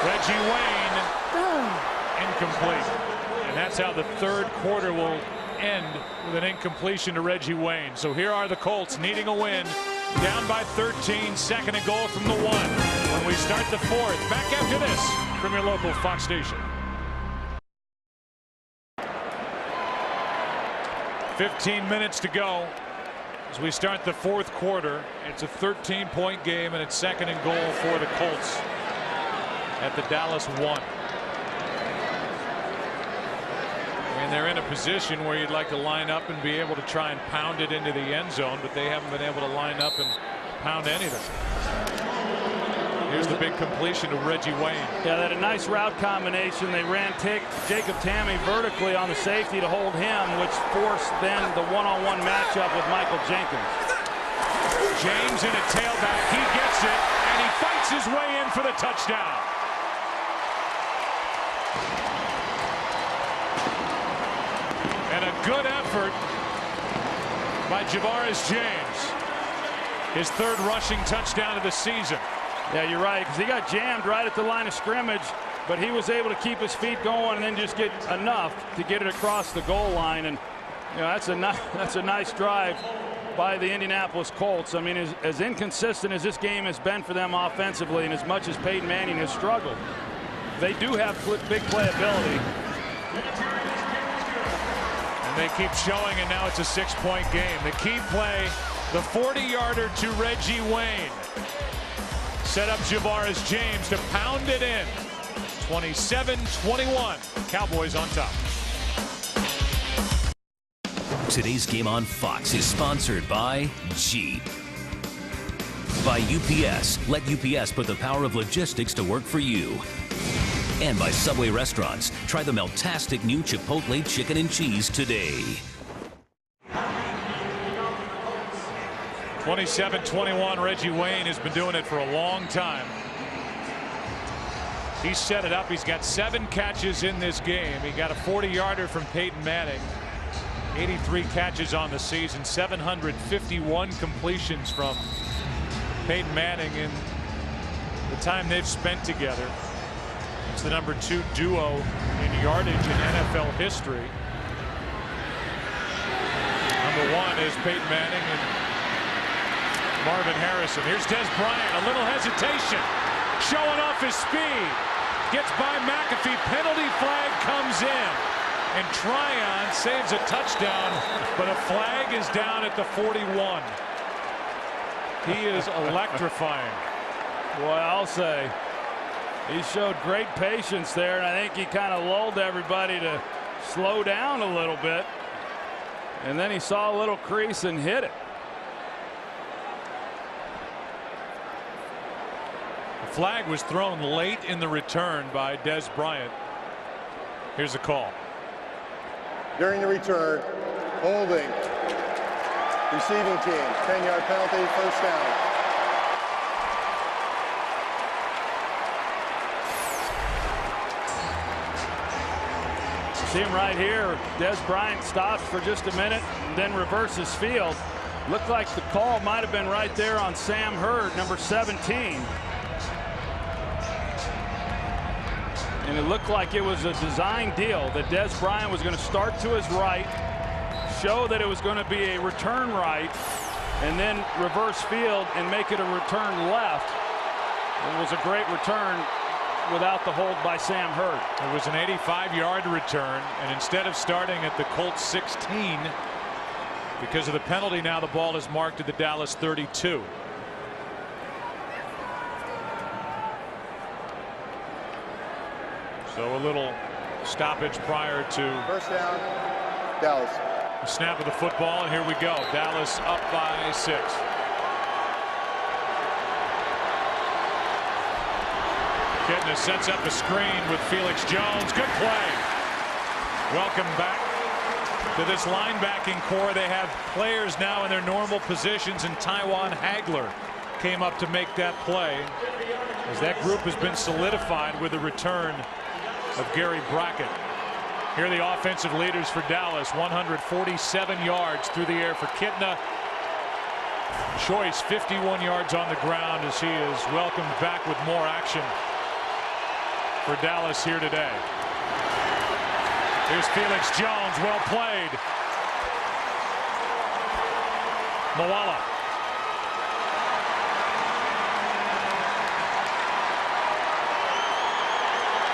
Reggie Wayne, incomplete. And that's how the third quarter will end, with an incompletion to Reggie Wayne. So here are the Colts needing a win, down by 13, 2nd and goal from the 1. When we start the 4th, back after this from your local Fox station. 15 minutes to go as we start the 4th quarter. It's a 13-point game, and it's 2nd and goal for the Colts at the Dallas 1. And they're in a position where you'd like to line up and be able to try and pound it into the end zone, but they haven't been able to line up and pound anything. Here's the big completion to Reggie Wayne. Yeah, they had a nice route combination. They ran Jacob Tamme vertically on the safety to hold him, which forced then the one-on-one matchup with Michael Jenkins. James in a tailback. He gets it, and he fights his way in for the touchdown. And a good effort by Javaris James. His 3rd rushing touchdown of the season. Yeah, you're right, because he got jammed right at the line of scrimmage, but he was able to keep his feet going and then just get enough to get it across the goal line. And you know, that's a nice drive by the Indianapolis Colts. I mean, as inconsistent as this game has been for them offensively, and as much as Peyton Manning has struggled, they do have big playability. And they keep showing, and now it's a 6-point game. The key play, the 40-yarder to Reggie Wayne. Set up Javaris James to pound it in. 27-21. Cowboys on top. Today's game on Fox is sponsored by Jeep. By UPS. Let UPS put the power of logistics to work for you. And by Subway Restaurants. Try the meltastic new Chipotle chicken and cheese today. 27-21. Reggie Wayne has been doing it for a long time. He set it up. He's got 7 catches in this game. He got a 40-yarder from Peyton Manning. 83 catches on the season, 751 completions from Peyton Manning in the time they've spent together. It's the #2 duo in yardage in NFL history. #1 is Peyton Manning and Marvin Harrison. Here's Des Bryant, a little hesitation, showing off his speed. Gets by McAfee, penalty flag comes in. And Tryon saves a touchdown, but a flag is down at the 41. He is electrifying. Boy, I'll say, he showed great patience there, and I think he kind of lulled everybody to slow down a little bit. And then he saw a little crease and hit it. The flag was thrown late in the return by Des Bryant. Here's the call. During the return, holding, receiving team, 10-yard penalty, first down. See him right here. Des Bryant stops for just a minute and then reverses field. Looked like the call might have been right there on Sam Hurd, number 17. And it looked like it was a design deal that Des Bryant was going to start to his right, show that it was going to be a return right, and then reverse field and make it a return left. It was a great return without the hold by Sam Hurd. It was an 85-yard return, and instead of starting at the Colts 16, because of the penalty, now the ball is marked at the Dallas 32. So a little stoppage prior to first down, Dallas. The snap of the football, and here we go. Dallas up by 6. Kitna sets up a screen with Felix Jones. Good play. Welcome back to this linebacking core. They have players now in their normal positions, and Tywan Hagler came up to make that play, as that group has been solidified with the return of Gary Brackett. Here are the offensive leaders for Dallas. 147 yards through the air for Kitna. Choice 51 yards on the ground as he is welcomed back with more action for Dallas here today. Here's Felix Jones, well played. Moala.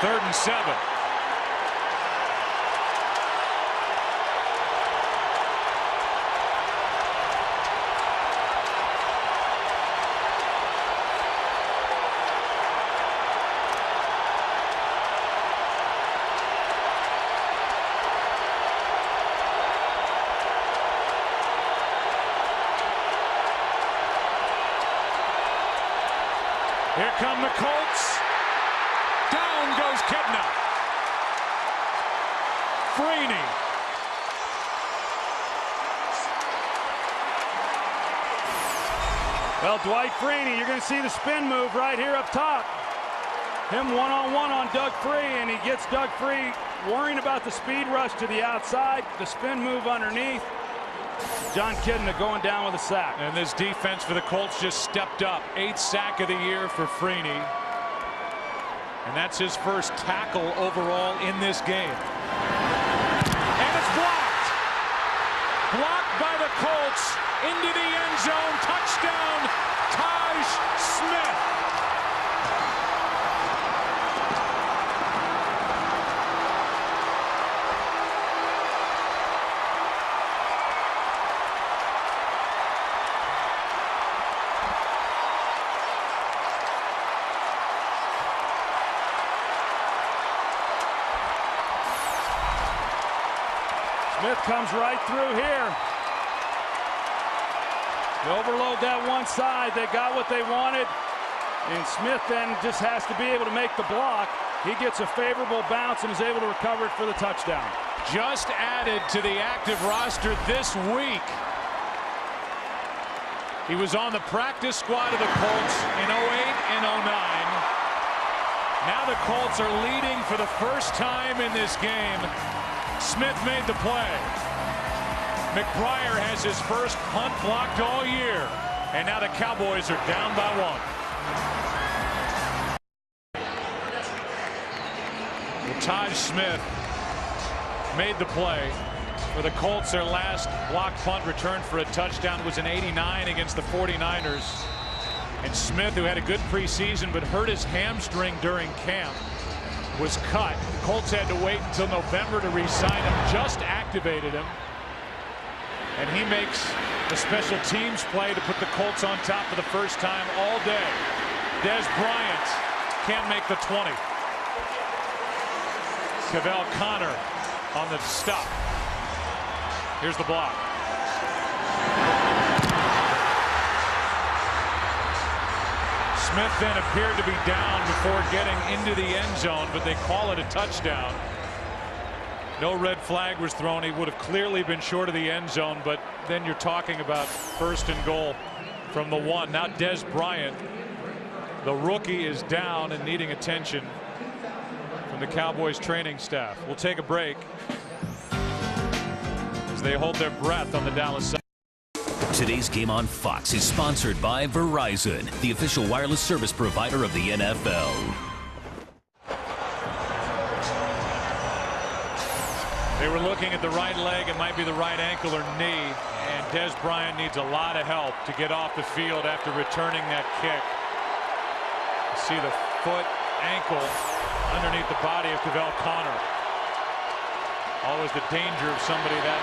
Third and 7. Here come the Colts. Down goes Kitna. Freeney. Well, Dwight Freeney, you're going to see the spin move right here up top. Him one-on-one on Doug Free, and he gets Doug Free worrying about the speed rush to the outside, the spin move underneath. John Kitna going down with a sack. And this defense for the Colts just stepped up. 8th sack of the year for Freeney. And that's his first tackle overall in this game. And it's blocked. blocked by the Colts, into the end zone, touchdown, Taj Smith. Smith comes right through here. They overload that one side. They got what they wanted. And Smith then just has to be able to make the block. He gets a favorable bounce and is able to recover it for the touchdown. Just added to the active roster this week. He was on the practice squad of the Colts in 08 and 09. Now the Colts are leading for the first time in this game. Smith made the play. McBriar has his first punt blocked all year. And now the Cowboys are down by 1. Well, Taj Smith made the play for the Colts. Their last blocked punt return for a touchdown was in '89 against the 49ers. And Smith, who had a good preseason but hurt his hamstring during camp, was cut. The Colts had to wait until November to re-sign him, just activated him. And he makes the special teams play to put the Colts on top for the first time all day. Dez Bryant can't make the 20. Cavell Connor on the stop. Here's the block. Smith then appeared to be down before getting into the end zone, but they call it a touchdown. No red flag was thrown. He would have clearly been short of the end zone, but then you're talking about first and goal from the 1. Now Dez Bryant, the rookie, is down and needing attention from the Cowboys training staff. We'll take a break as they hold their breath on the Dallas side. Today's game on Fox is sponsored by Verizon, the official wireless service provider of the NFL. They were looking at the right leg. It might be the right ankle or knee. And Dez Bryant needs a lot of help to get off the field after returning that kick. You see the foot, ankle underneath the body of Cavell Connor. Always the danger of somebody that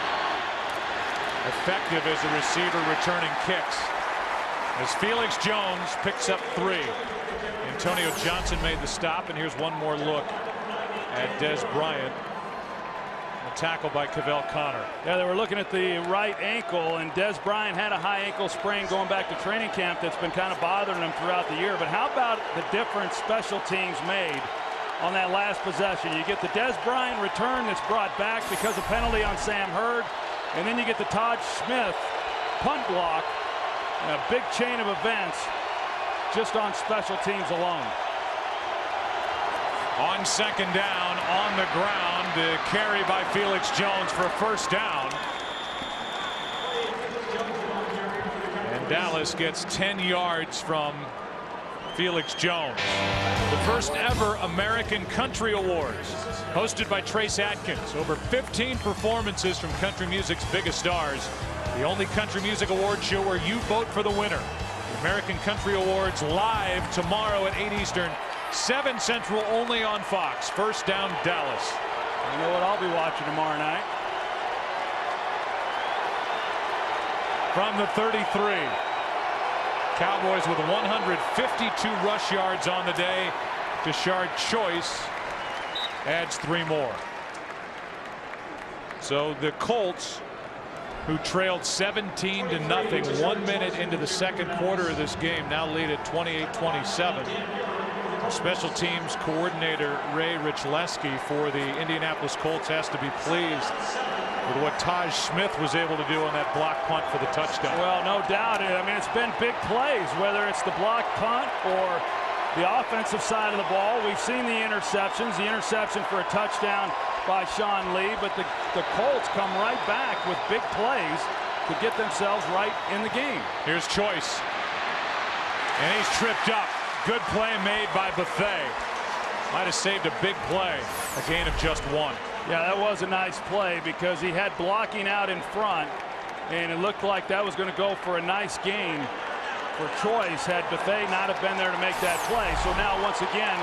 effective as a receiver returning kicks. As Felix Jones picks up 3. Antonio Johnson made the stop, and here's one more look at Dez Bryant. A tackle by Cavell Connor. Yeah, they were looking at the right ankle, and Dez Bryant had a high ankle sprain going back to training camp that's been kind of bothering him throughout the year. But how about the difference special teams made on that last possession? You get the Dez Bryant return that's brought back because of penalty on Sam Hurd, and then you get the Taj Smith punt block, and a big chain of events just on special teams alone. On second down, on the ground, the carry by Felix Jones for a first down. And Dallas gets 10 yards from Felix Jones. The first ever American Country Awards, hosted by Trace Atkins. Over 15 performances from country music's biggest stars. The only country music award show where you vote for the winner. The American Country Awards live tomorrow at 8 Eastern. 7 Central, only on Fox. First down, Dallas. You know what I'll be watching tomorrow night? From the 33. Cowboys with 152 rush yards on the day. Tashard Choice adds 3 more. So the Colts, who trailed 17-0 1 minute into the second quarter of this game, now lead at 28-27. Special teams coordinator Ray Richleski for the Indianapolis Colts has to be pleased with what Taj Smith was able to do on that block punt for the touchdown. Well, no doubt. I mean, it's been big plays, whether it's the block punt or the offensive side of the ball. We've seen the interceptions, the interception for a touchdown by Sean Lee, but the Colts come right back with big plays to get themselves right in the game. Here's Choice, and he's tripped up. Good play made by Buffet. Might have saved a big play. A gain of just 1. Yeah, that was a nice play because he had blocking out in front. And it looked like that was going to go for a nice gain for Choice had Bethea not have been there to make that play. So now once again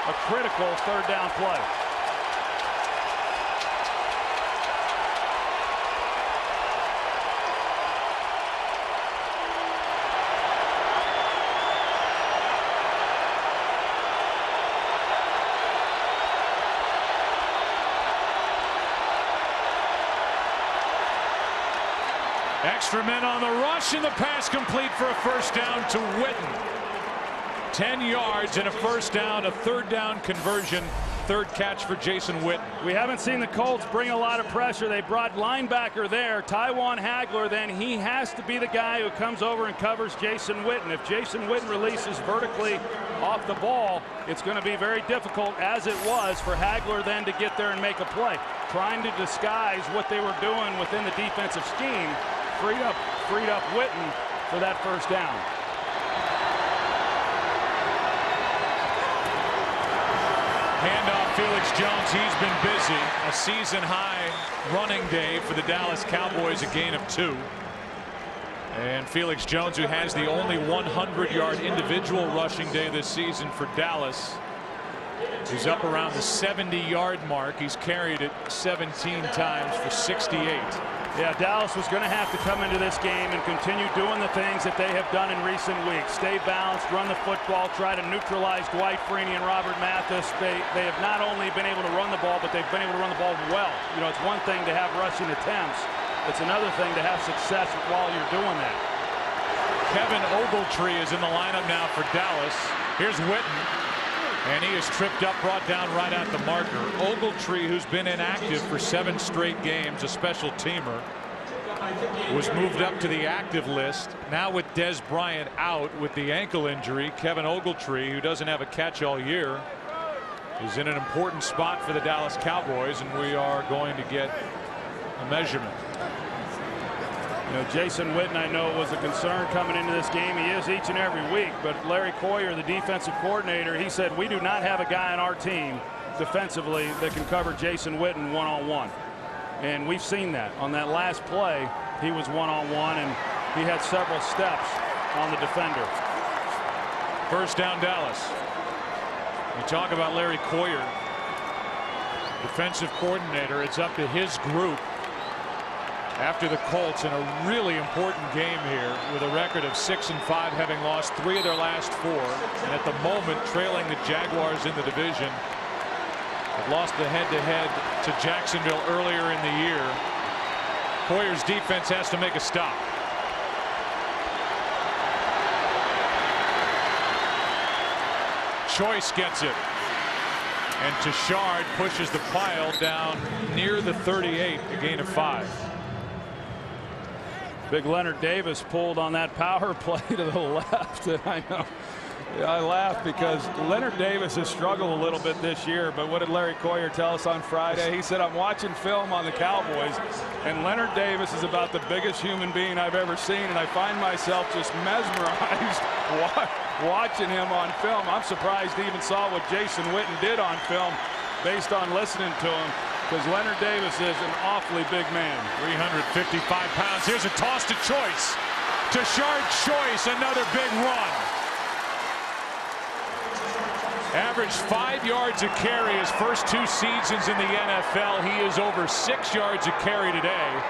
a critical third down play. Extra men on the rush, and the pass complete for a first down to Witten. 10 yards and a first down, a third down conversion, third catch for Jason Witten. We haven't seen the Colts bring a lot of pressure. They brought linebacker there, Tywan Hagler. Then he has to be the guy who comes over and covers Jason Witten. If Jason Witten releases vertically off the ball, it's going to be very difficult, as it was, for Hagler then to get there and make a play. Trying to disguise what they were doing within the defensive scheme. Freed up Witten for that first down. Handoff Felix Jones. He's been busy. A season-high running day for the Dallas Cowboys, a gain of 2. And Felix Jones, who has the only 100-yard individual rushing day this season for Dallas, is up around the 70-yard mark. He's carried it 17 times for 68. Yeah, Dallas was going to have to come into this game and continue doing the things that they have done in recent weeks. Stay balanced, run the football, try to neutralize Dwight Freeney and Robert Mathis. They have not only been able to run the ball, but they've been able to run the ball well. You know, it's one thing to have rushing attempts. It's another thing to have success while you're doing that. Kevin Ogletree is in the lineup now for Dallas. Here's Witten. And he is tripped up, brought down right at the marker. Ogletree, who's been inactive for 7 straight games, a special teamer, was moved up to the active list. Now with Des Bryant out with the ankle injury, Kevin Ogletree, who doesn't have a catch all year, is in an important spot for the Dallas Cowboys, and we are going to get a measurement. You know, Jason Witten, I know, was a concern coming into this game. He is each and every week. But Larry Coyer, the defensive coordinator, he said, we do not have a guy on our team defensively that can cover Jason Witten one-on-one. And we've seen that. On that last play, he was one-on-one, and he had several steps on the defender. First down, Dallas. You talk about Larry Coyer, defensive coordinator. It's up to his group after the Colts in a really important game here, with a record of 6-5, having lost 3 of their last 4, and at the moment trailing the Jaguars in the division. Have lost the head-to-head to Jacksonville earlier in the year. Coyer's defense has to make a stop. Choice gets it, and Tashard pushes the pile down near the 38, a gain of 5. Big Leonard Davis pulled on that power play to the left. And I know, I laugh because Leonard Davis has struggled a little bit this year. But what did Larry Coyer tell us on Friday? He said, I'm watching film on the Cowboys, and Leonard Davis is about the biggest human being I've ever seen, and I find myself just mesmerized watching him on film. I'm surprised he even saw what Jason Witten did on film based on listening to him, because Leonard Davis is an awfully big man. 355 pounds. Here's a toss to Choice. Tashard Choice, another big run. Averaged 5 yards a carry his first 2 seasons in the NFL. He is over 6 yards a carry today.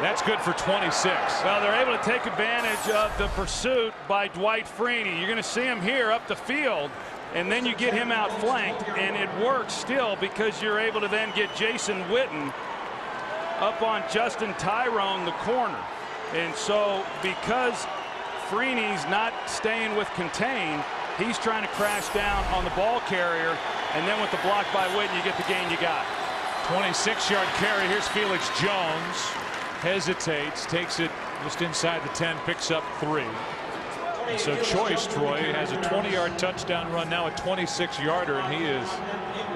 That's good for 26. Well, they're able to take advantage of the pursuit by Dwight Freeney. You're going to see him here up the field, and then you get him outflanked, and it works still because you're able to then get Jason Witten up on Justin Tyrone, the corner. And so because Freeney's not staying with contain, he's trying to crash down on the ball carrier, and then with the block by Witten, you get the gain you got. 26-yard carry. Here's Felix Jones. Hesitates, takes it just inside the 10, picks up 3. And so Choice, Troy, has a 20-yard touchdown run, now a 26-yarder, and he is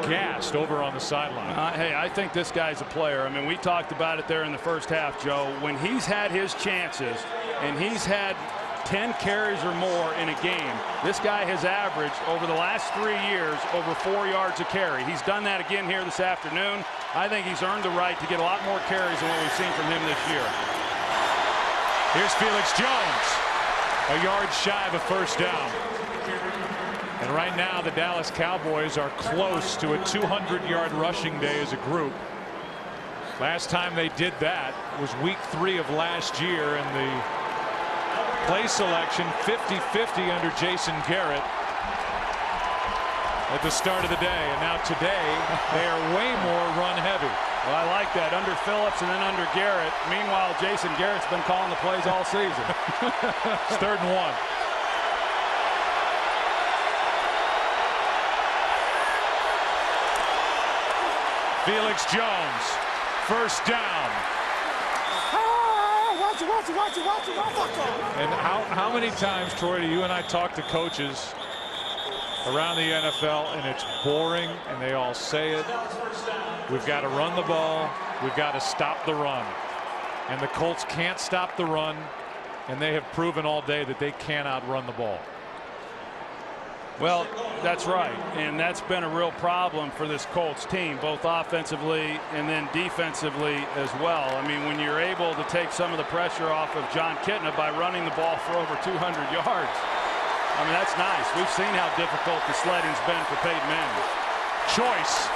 gassed over on the sideline. Hey, I think this guy's a player. I mean, we talked about it there in the first half, Joe. When he's had his chances and he's had 10 carries or more in a game, this guy has averaged over the last 3 years over 4 yards a carry. He's done that again here this afternoon. I think he's earned the right to get a lot more carries than what we've seen from him this year. Here's Felix Jones, a yard shy of a first down. And right now the Dallas Cowboys are close to a 200-yard rushing day as a group. Last time they did that was week 3 of last year, and the play selection 50-50 under Jason Garrett at the start of the day. And now today they are way more run heavy. Well, I like that, under Phillips and then under Garrett. Meanwhile, Jason Garrett's been calling the plays all season. It's 3rd and 1. Felix Jones, first down. And how many times, Troy, do you and I talk to coaches around the NFL, and it's boring, and they all say it? We've got to run the ball. We've got to stop the run. And the Colts can't stop the run, and they have proven all day that they cannot run the ball. Well, that's right, and that's been a real problem for this Colts team, both offensively and then defensively as well. I mean, when you're able to take some of the pressure off of Jon Kitna by running the ball for over 200 yards, I mean, that's nice. We've seen how difficult the sledding's been for Peyton Manning. Choice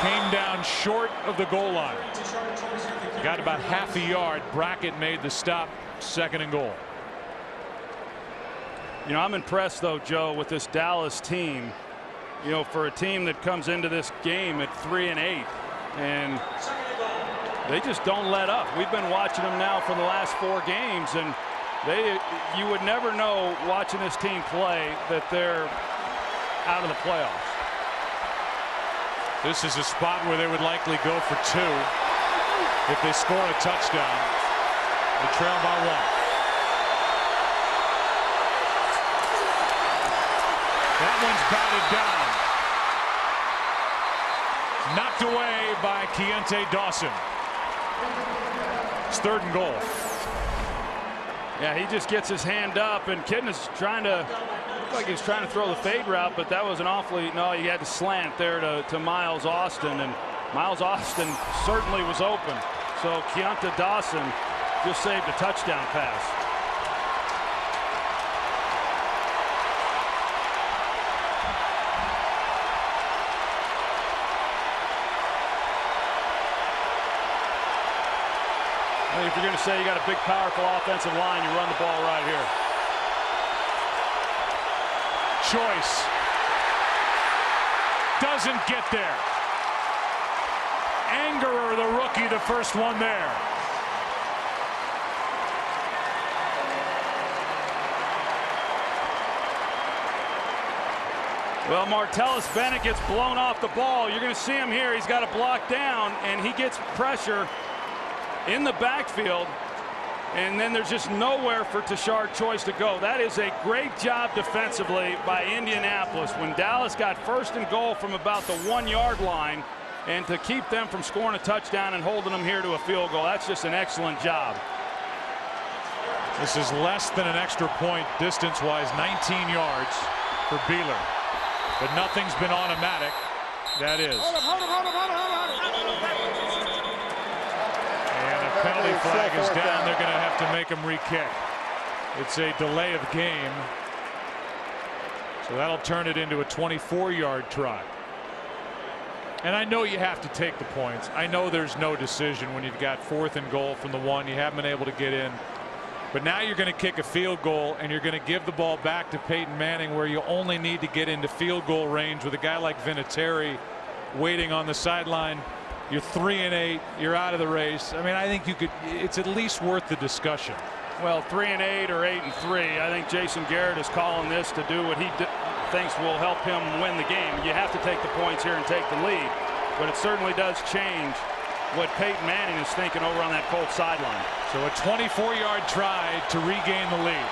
came down short of the goal line. Got about half a yard. Brackett made the stop, 2nd and goal. You know, I'm impressed, though, Joe, with this Dallas team. You know, for a team that comes into this game at 3-8, and they just don't let up. We've been watching them now for the last 4 games, and you would never know watching this team play that they're out of the playoffs. This is a spot where they would likely go for 2 if they score a touchdown. They trail by 1. That one's batted down. Knocked away by Keontae Dawson. It's 3rd and goal. Yeah, he just gets his hand up, and Kidney's trying to, looked like he was trying to throw the fade route, but that was an awfully, no, he had to slant there to Miles Austin, and Miles Austin certainly was open. So Keontae Dawson just saved a touchdown pass. If you're going to say you got a big, powerful offensive line, you run the ball right here. Choice doesn't get there. Angerer, the rookie, the first one there. Well, Martellus Bennett gets blown off the ball. You're going to see him here. He's got a block down, and he gets pressure in the backfield, and then there's just nowhere for Tashard Choice to go. That is a great job defensively by Indianapolis when Dallas got 1st and goal from about the 1-yard line, and to keep them from scoring a touchdown and holding them here to a field goal. That's just an excellent job. This is less than an extra point distance-wise, 19 yards for Beeler, but nothing's been automatic. That is. Penalty flag is down. They're going to have to make him re-kick. It's a delay of game, so that'll turn it into a 24-yard try. And I know you have to take the points. I know there's no decision when you've got 4th and goal from the 1. You haven't been able to get in, but now you're going to kick a field goal, and you're going to give the ball back to Peyton Manning, where you only need to get into field goal range with a guy like Vinatieri waiting on the sideline. You're 3-8. You're out of the race. I mean, I think you could. It's at least worth the discussion. Well, 3-8 or 8-3. I think Jason Garrett is calling this to do what he thinks will help him win the game. You have to take the points here and take the lead, but it certainly does change what Peyton Manning is thinking over on that Colts sideline. So a 24-yard try to regain the lead.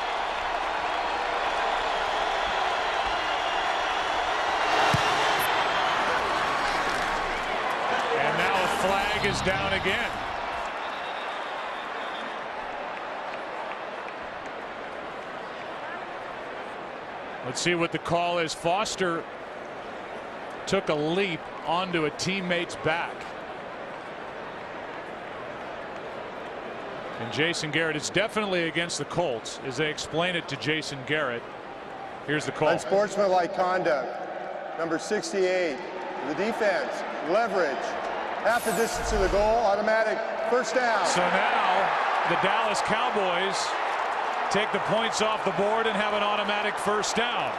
Flag is down again. Let's see what the call is. Foster took a leap onto a teammate's back. And Jason Garrett, it's definitely against the Colts as they explain it to Jason Garrett. Here's the call. Unsportsmanlike conduct. Number 68. The defense. Leverage. Half the distance to the goal. Automatic first down. So now the Dallas Cowboys take the points off the board and have an automatic first down.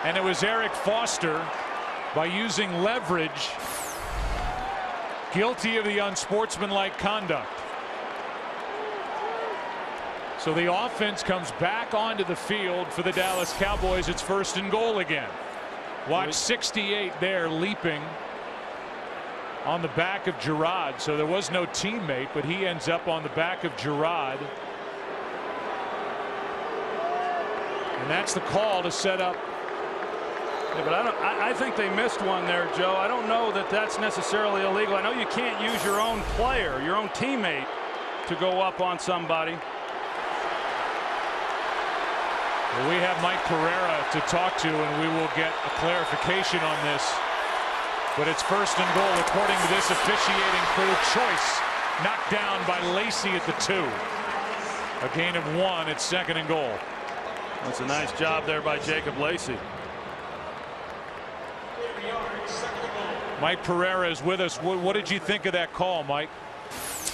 And it was Eric Foster, by using leverage, guilty of the unsportsmanlike conduct. So the offense comes back onto the field for the Dallas Cowboys. It's 1st and goal again. Watch 68 there leaping on the back of Gerard. So there was no teammate, but he ends up on the back of Gerard. And that's the call to set up. Yeah, but I think they missed one there, Joe. I don't know that that's necessarily illegal. I know you can't use your own player, your own teammate, to go up on somebody. Well, we have Mike Pereira to talk to, and we will get a clarification on this. But it's 1st and goal according to this officiating crew. Choice knocked down by Lacey at the 2. A gain of 1. It's 2nd and goal. That's a nice job there by Jacob Lacey. Mike Pereira is with us. What did you think of that call, Mike?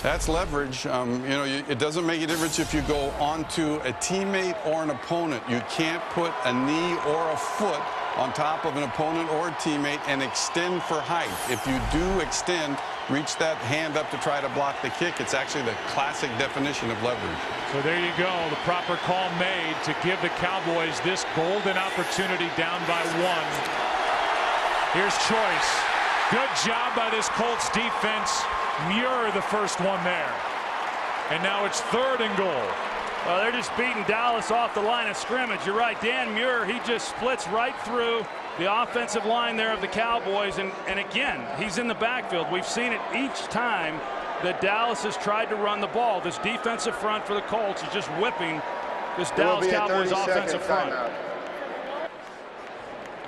That's leverage. You know, it doesn't make a difference if you go onto a teammate or an opponent. You can't put a knee or a foot on top of an opponent or a teammate and extend for height. If you do extend, reach that hand up to try to block the kick, it's actually the classic definition of leverage. So there you go. The proper call made to give the Cowboys this golden opportunity down by 1. Here's Choice. Good job by this Colts defense. Muir the first one there. And now it's 3rd and goal. Well, they're just beating Dallas off the line of scrimmage. You're right. Dan Muir, he just splits right through the offensive line there of the Cowboys. And again, he's in the backfield. We've seen it each time that Dallas has tried to run the ball. This defensive front for the Colts is just whipping this Dallas Cowboys offensive front.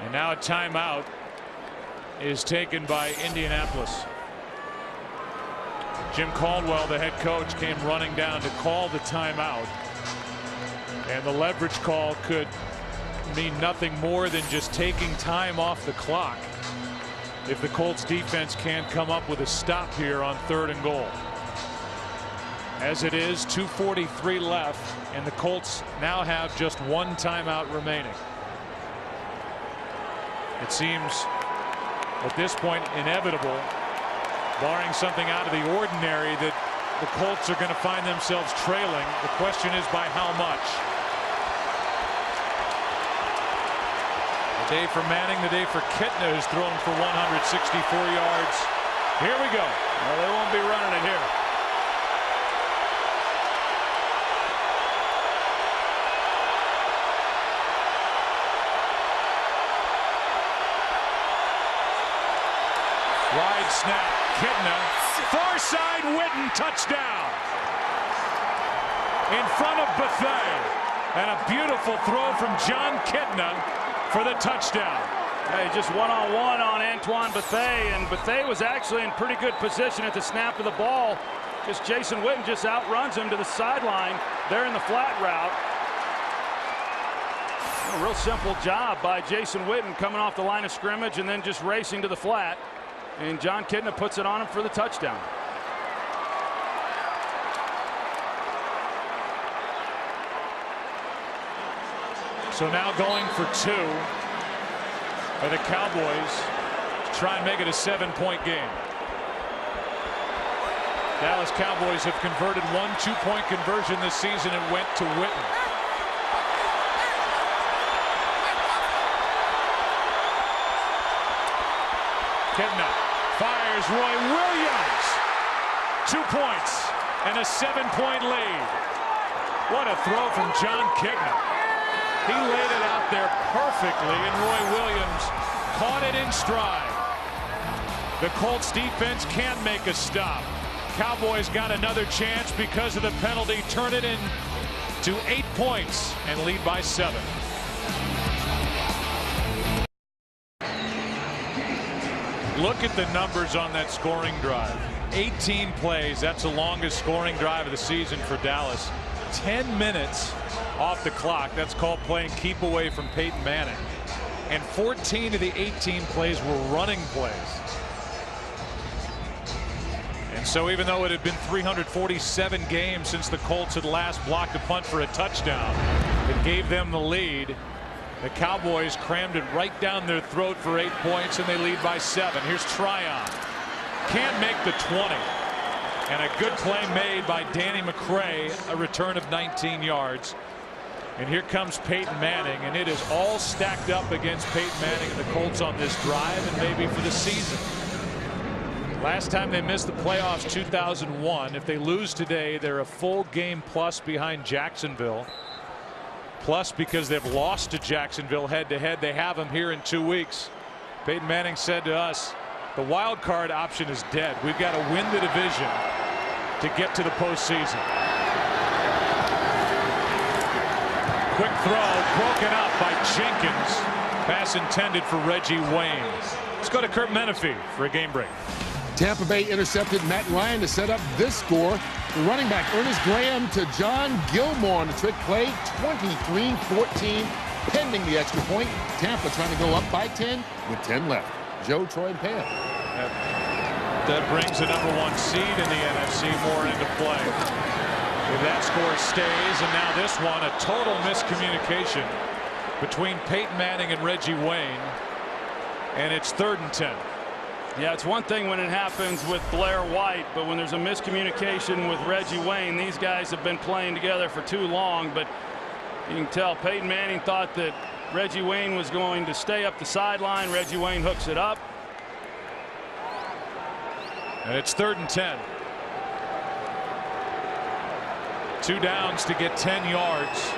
And now a timeout is taken by Indianapolis. Jim Caldwell, the head coach, came running down to call the timeout. And the leverage call could mean nothing more than just taking time off the clock if the Colts defense can't come up with a stop here on 3rd and goal. As it is, 2:43 left, and the Colts now have just 1 timeout remaining. It seems at this point inevitable, barring something out of the ordinary, that the Colts are going to find themselves trailing. The question is by how much. The day for Manning, the day for Kitna, who's thrown for 164 yards. Here we go. Well, they won't be running it here. Wide snap. Kitna. Far side. Witten. Touchdown. In front of Bethea. And a beautiful throw from John Kitna for the touchdown. Hey, just one-on-one on Antoine Bethea. And Bethea was actually in pretty good position at the snap of the ball. Just Jason Witten just outruns him to the sideline. They're in the flat route. A real simple job by Jason Witten coming off the line of scrimmage and then just racing to the flat. And John Kitna puts it on him for the touchdown. So now going for 2 are the Cowboys to try and make it a 7-point game. Dallas Cowboys have converted 1 2-point conversion this season and went to Witten. Kitna fires. Roy Williams. 2 points and a 7-point lead. What a throw from John Kitna. He laid it out there perfectly, and Roy Williams caught it in stride. The Colts defense can't make a stop. Cowboys got another chance because of the penalty. Turn it into 8 points and lead by 7. Look at the numbers on that scoring drive. 18 plays. That's the longest scoring drive of the season for Dallas. 10 minutes off the clock. That's called playing keep away from Peyton Manning. And 14 of the 18 plays were running plays. And so even though it had been 347 games since the Colts had last blocked a punt for a touchdown, it gave them the lead. The Cowboys crammed it right down their throat for 8 points, and they lead by 7. Here's Tryon. Can't make the 20. And a good play made by Danny McCray, a return of 19 yards. And here comes Peyton Manning, and it is all stacked up against Peyton Manning and the Colts on this drive, and maybe for the season. Last time they missed the playoffs, 2001. If they lose today, they're a full game plus behind Jacksonville. Plus, because they've lost to Jacksonville head-to-head, they have them here in 2 weeks. Peyton Manning said to us, the wild card option is dead. We've got to win the division to get to the postseason. Quick throw, broken up by Jenkins. Pass intended for Reggie Wayne. Let's go to Kurt Menefee for a game break. Tampa Bay intercepted Matt Ryan to set up this score. The running back Ernest Graham to John Gilmore on the trick play, 23-14, pending the extra point. Tampa trying to go up by 10 with 10 left. Joe, Troy, and Pam. That brings the #1 seed in the NFC more into play. If that score stays, and now this one, a total miscommunication between Peyton Manning and Reggie Wayne, and it's 3rd and 10. Yeah, it's one thing when it happens with Blair White, but when there's a miscommunication with Reggie Wayne, these guys have been playing together for too long. But you can tell Peyton Manning thought that Reggie Wayne was going to stay up the sideline. Reggie Wayne hooks it up. And it's 3rd and 10. 2 downs to get 10 yards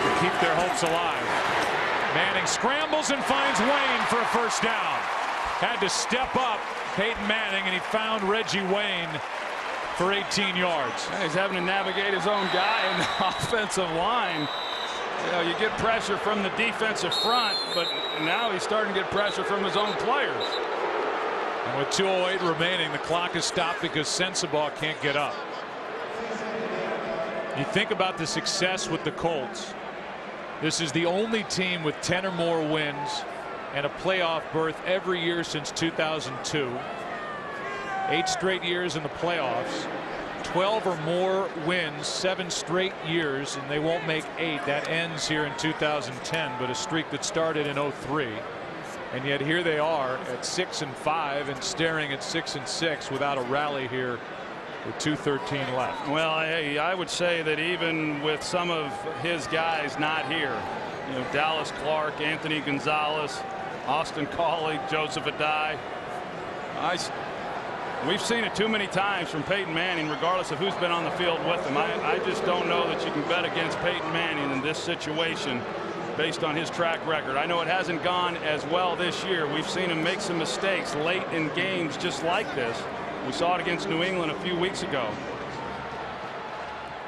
to keep their hopes alive. Manning scrambles and finds Wayne for a first down. Had to step up Peyton Manning, and he found Reggie Wayne for 18 yards. He's having to navigate his own guy in the offensive line. You know, you get pressure from the defensive front, but now he's starting to get pressure from his own players. And with 2:08 remaining, the clock is stopped because Sensabaugh can't get up. You think about the success with the Colts. This is the only team with 10 or more wins and a playoff berth every year since 2002. 8 straight years in the playoffs. 12 or more wins 7 straight years, and they won't make 8. That ends here in 2010, but a streak that started in 03. And yet here they are at 6-5 and staring at 6-6 without a rally here with 2:13 left. Well, hey, I would say that even with some of his guys not here, you know, Dallas Clark, Anthony Gonzalez, Austin Collie, Joseph Adai, we've seen it too many times from Peyton Manning, regardless of who's been on the field with him. I just don't know that you can bet against Peyton Manning in this situation based on his track record. I know it hasn't gone as well this year. We've seen him make some mistakes late in games just like this. We saw it against New England a few weeks ago.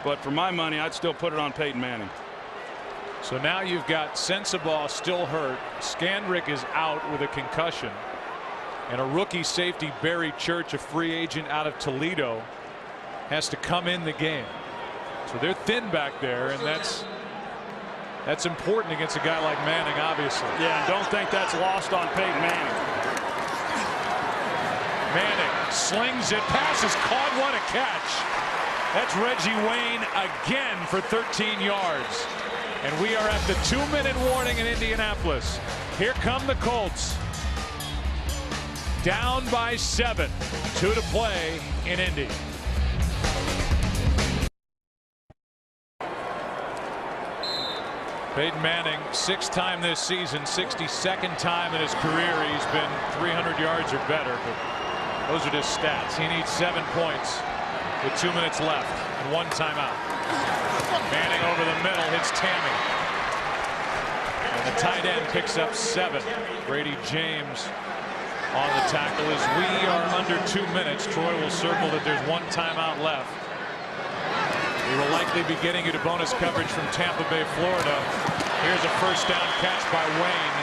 But for my money, I'd still put it on Peyton Manning. So now you've got Sensabaugh still hurt. Scandrick is out with a concussion. And a rookie safety, Barry Church, a free agent out of Toledo, has to come in the game. So they're thin back there, and that's important against a guy like Manning, obviously. Yeah, don't think that's lost on Peyton Manning. Manning slings it, passes caught. What a catch. That's Reggie Wayne again for 13 yards. And we are at the 2-minute warning in Indianapolis. Here come the Colts. Down by 7. 2 to play in Indy. Peyton Manning, 6th time this season, 62nd time in his career he's been 300 yards or better. But those are just stats. He needs 7 points with 2 minutes left and 1 timeout. Manning over the middle, hits Tammy. And the tight end picks up 7. Brady James on the tackle as we are under 2 minutes. Troy will circle that there's 1 timeout left. We will likely be getting you to bonus coverage from Tampa Bay, Florida. Here's a first down catch by Wayne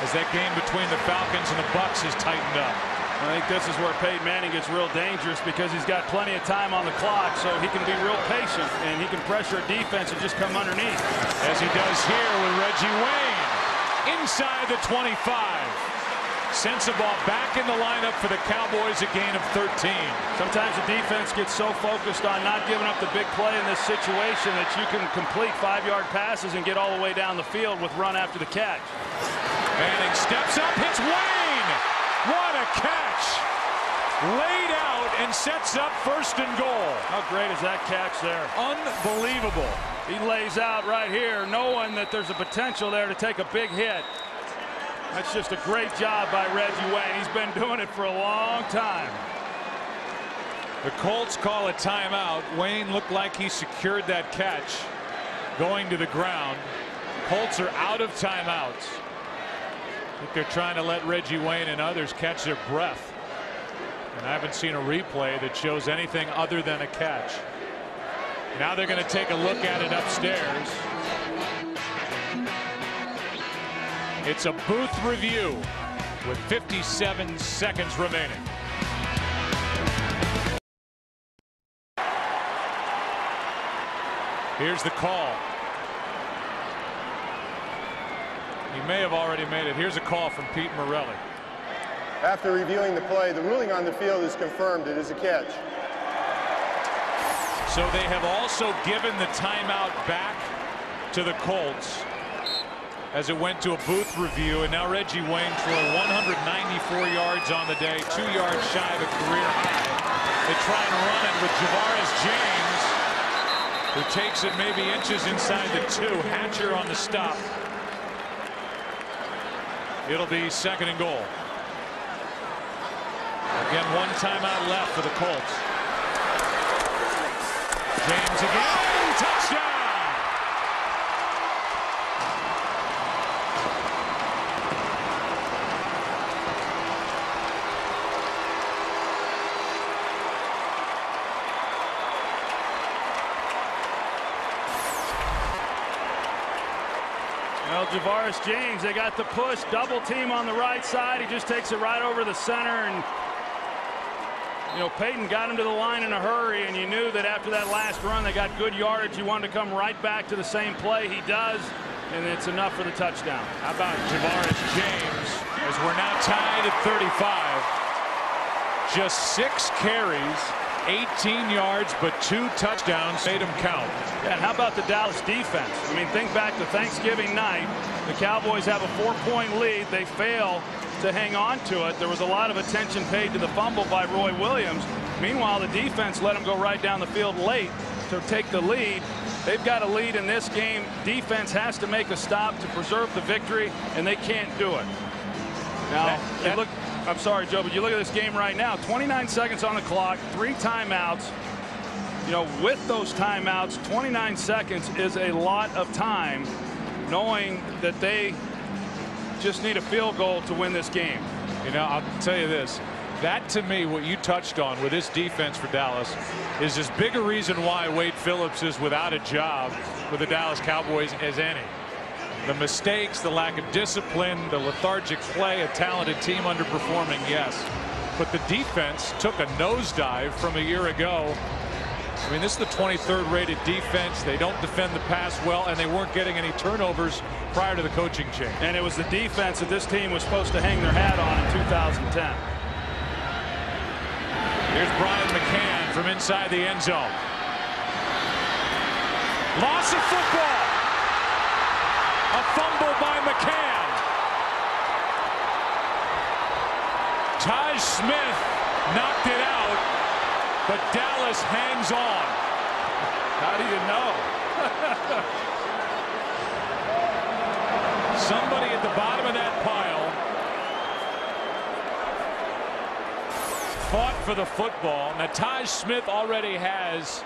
as that game between the Falcons and the Bucs is tightened up. I think this is where Peyton Manning gets real dangerous because he's got plenty of time on the clock, so he can be real patient and he can pressure a defense and just come underneath. As he does here with Reggie Wayne inside the 25. Sends the ball back in the lineup for the Cowboys, a gain of 13. Sometimes the defense gets so focused on not giving up the big play in this situation that you can complete 5-yard passes and get all the way down the field with run after the catch. Manning steps up, hits Wayne. What a catch. Laid out and sets up 1st and goal. How great is that catch there? Unbelievable. He lays out right here knowing that there's a potential there to take a big hit. That's just a great job by Reggie Wayne. He's been doing it for a long time. The Colts call a timeout. Wayne looked like he secured that catch going to the ground. Colts are out of timeouts. I think they're trying to let Reggie Wayne and others catch their breath. And I haven't seen a replay that shows anything other than a catch. Now they're going to take a look at it upstairs. It's a booth review with 57 seconds remaining. Here's the call. He may have already made it. Here's a call from Pete Morelli. After reviewing the play, the ruling on the field is confirmed. It is a catch. So they have also given the timeout back to the Colts as it went to a booth review, and now Reggie Wayne for 194 yards on the day, 2 yards shy of a career high. They try and run it with Javaris James, who takes it maybe inches inside the 2. Hatcher on the stop. It'll be 2nd and goal. Again, 1 timeout left for the Colts. James again, touchdown! Well, Javaris James, they got the push, double team on the right side. He just takes it right over the center, and you know, Peyton got him to the line in a hurry, and you knew that after that last run they got good yardage. You wanted to come right back to the same play. He does, and it's enough for the touchdown. How about Javaris James as we're now tied at 35. Just 6 carries, 18 yards, but 2 touchdowns made him count. Yeah, and how about the Dallas defense? I mean, think back to Thanksgiving night. The Cowboys have a 4-point lead. They fail to hang on to it. There was a lot of attention paid to the fumble by Roy Williams. Meanwhile, the defense let him go right down the field late to take the lead. They've got a lead in this game. Defense has to make a stop to preserve the victory, and they can't do it. Now, I'm sorry, Joe, but you look at this game right now, 29 seconds on the clock, 3 timeouts. You know, with those timeouts, 29 seconds is a lot of time, knowing that they just need a field goal to win this game. You know, I'll tell you this. That, to me, what you touched on with this defense for Dallas is as big a reason why Wade Phillips is without a job with the Dallas Cowboys as any. The mistakes, the lack of discipline, the lethargic play, a talented team underperforming, yes. But the defense took a nosedive from a year ago. I mean, this is the 23rd rated defense. They don't defend the pass well, and they weren't getting any turnovers prior to the coaching change. And it was the defense that this team was supposed to hang their hat on in 2010. Here's Brian McCann from inside the end zone. Loss of football. A fumble by McCann. Taj Smith knocked it out, but Dallas hangs on. How do you know? Somebody at the bottom of that pile fought for the football. Now, Taj Smith already has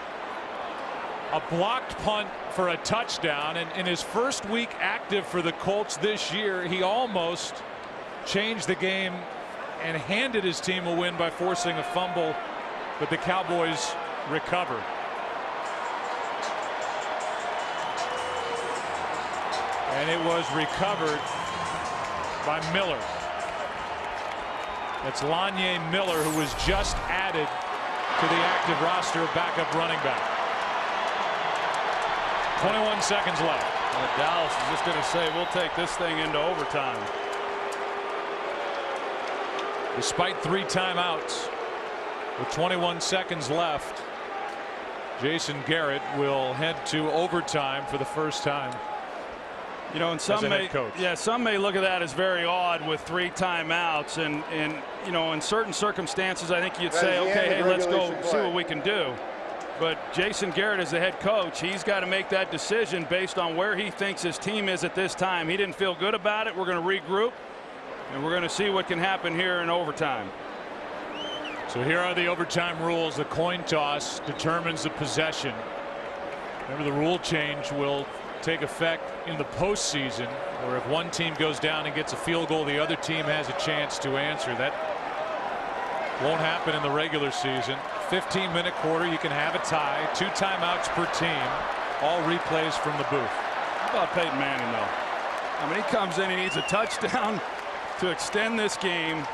a blocked punt for a touchdown, and in his first week active for the Colts this year, he almost changed the game and handed his team a win by forcing a fumble, but the Cowboys recovered. And it was recovered by Miller. That's Lanye Miller, who was just added to the active roster of backup running back. 21 seconds left. Dallas is just going to say, we'll take this thing into overtime. Despite 3 timeouts, with 21 seconds left, Jason Garrett will head to overtime for the first time. You know, and some may look at that as very odd with 3 timeouts, and you know, in certain circumstances, I think you'd say, okay, hey, let's go see what we can do. But Jason Garrett, as the head coach, he's got to make that decision based on where he thinks his team is at this time. He didn't feel good about it. We're going to regroup, and we're going to see what can happen here in overtime. So here are the overtime rules. The coin toss determines the possession. Remember, the rule change will take effect in the postseason, where if one team goes down and gets a field goal, the other team has a chance to answer. That won't happen in the regular season. 15-minute quarter, you can have a tie. 2 timeouts per team. All replays from the booth. How about Peyton Manning, though? I mean, he comes in, he needs a touchdown to extend this game,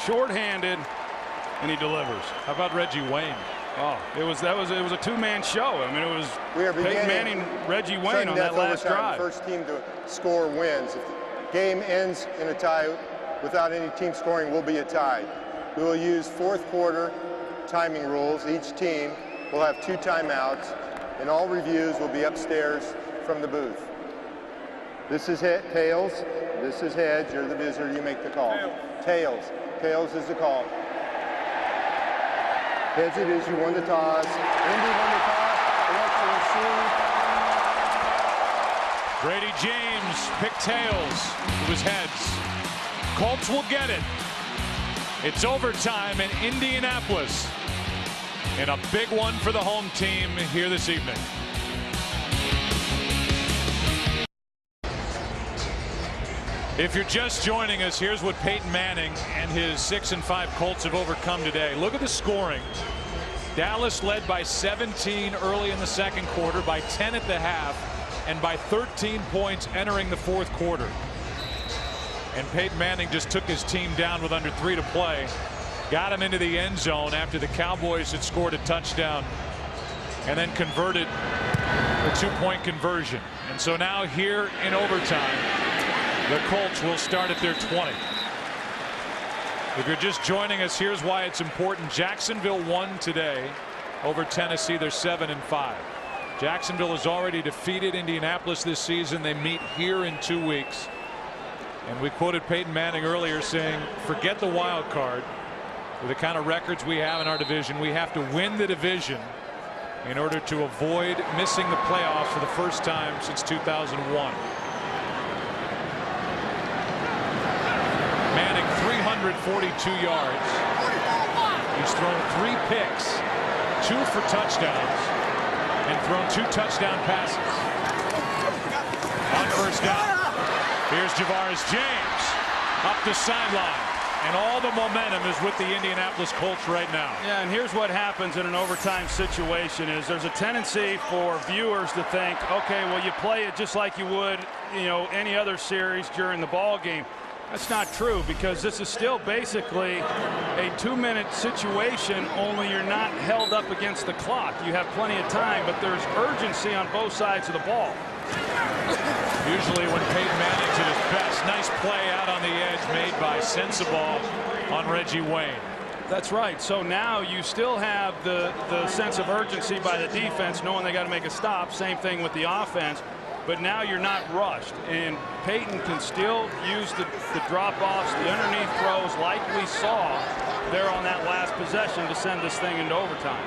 shorthanded, and he delivers. How about Reggie Wayne? Oh, it was a 2-man show. I mean, it was Peyton Manning, Reggie Wayne on that last drive. First team to score wins. If the game ends in a tie without any team scoring, will be a tie. We will use fourth quarter timing rules. Each team will have 2 timeouts, and all reviews will be upstairs from the booth. This is tails. This is heads. You're the visitor. You make the call. Tails. Tails is the call. Heads it is. You won the toss. Indy won the toss. Brady James picked tails. It was heads. Colts will get it. It's overtime in Indianapolis, and a big one for the home team here this evening. If you're just joining us, here's what Peyton Manning and his 6-5 Colts have overcome today. Look at the scoring. Dallas led by 17 early in the second quarter, by 10 at the half, and by 13 points entering the fourth quarter. And Peyton Manning just took his team down with under 3 to play. Got him into the end zone after the Cowboys had scored a touchdown and then converted the 2-point conversion. And so now here in overtime, the Colts will start at their 20. If you're just joining us, here's why it's important. Jacksonville won today over Tennessee. They're 7-5. Jacksonville has already defeated Indianapolis this season. They meet here in 2 weeks. And we quoted Peyton Manning earlier saying, forget the wild card. With the kind of records we have in our division, we have to win the division in order to avoid missing the playoffs for the first time since 2001. Manning 342 yards. He's thrown 3 picks, 2 for touchdowns, and thrown 2 touchdown passes. On first down. Here's Javaris James up the sideline, and all the momentum is with the Indianapolis Colts right now. Yeah, and here's what happens in an overtime situation is there's a tendency for viewers to think, okay, well, you play it just like you would, you know, any other series during the ball game. That's not true, because this is still basically a 2-minute situation, only you're not held up against the clock. You have plenty of time, but there's urgency on both sides of the ball. Usually when Peyton Manning's at his best, nice play out on the edge made by Sensabaugh on Reggie Wayne. That's right. So now you still have the sense of urgency by the defense, knowing they got to make a stop. Same thing with the offense. But now you're not rushed, and Peyton can still use the drop-offs, the underneath throws like we saw there on that last possession to send this thing into overtime.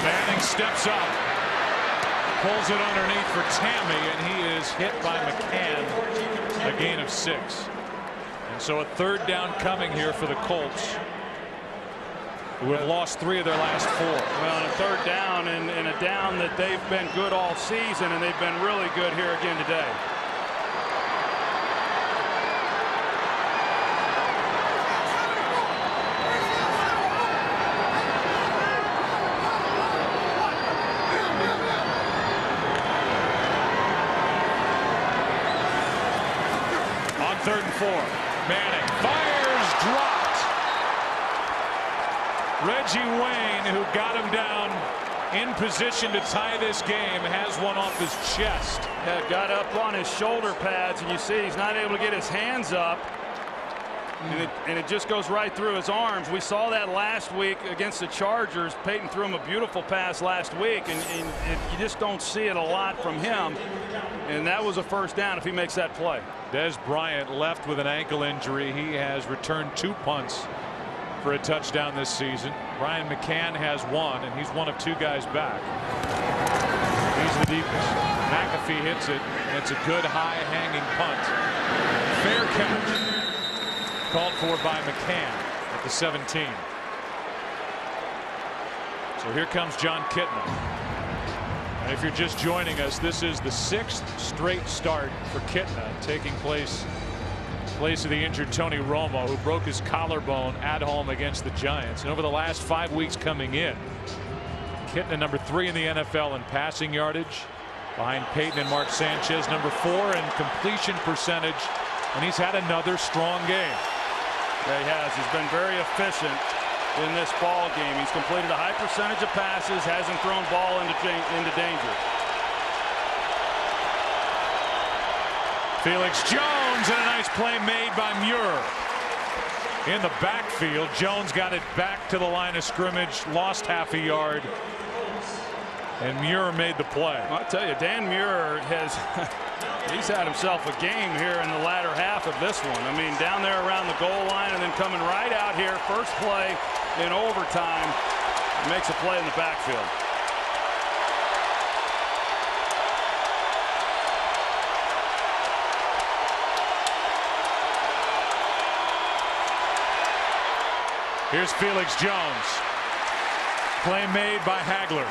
Manning steps up, pulls it underneath for Tammy, and he is hit by McCann, a gain of 6. And so a 3rd down coming here for the Colts, who have lost 3 of their last 4. Well, and a 3rd down, and a down that they've been good all season, and they've been really good here again today. On 3rd 4. Manning fires, dropped. Reggie Wayne, who got him down in position to tie this game, has one off his chest. Yeah, got up on his shoulder pads, and you see he's not able to get his hands up. And it just goes right through his arms. We saw that last week against the Chargers. Peyton threw him a beautiful pass last week, and you just don't see it a lot from him. And that was a first down if he makes that play. Des Bryant left with an ankle injury. He has returned 2 punts for a touchdown this season. Ryan McCann has 1, and he's one of 2 guys back. He's the deepest. McAfee hits it, and it's a good high hanging punt. Fair catch. Called for by McCann at the 17. So here comes John Kitna. And if you're just joining us, this is the 6th straight start for Kitna, taking place of the injured Tony Romo, who broke his collarbone at home against the Giants. And over the last 5 weeks coming in, Kitna number 3 in the NFL in passing yardage, behind Peyton and Mark Sanchez, number 4 in completion percentage, and he's had another strong game. Yeah, he has. He's been very efficient in this ball game. He's completed a high percentage of passes, hasn't thrown ball into danger. Felix Jones, and a nice play made by Muir. In the backfield, Jones got it back to the line of scrimmage, lost half a yard, and Muir made the play. I'll tell you, Dan Muir has he's had himself a game here in the latter half of this one. I mean, down there around the goal line and then coming right out here, first play in overtime, makes a play in the backfield. Here's Felix Jones. Play made by Hagler.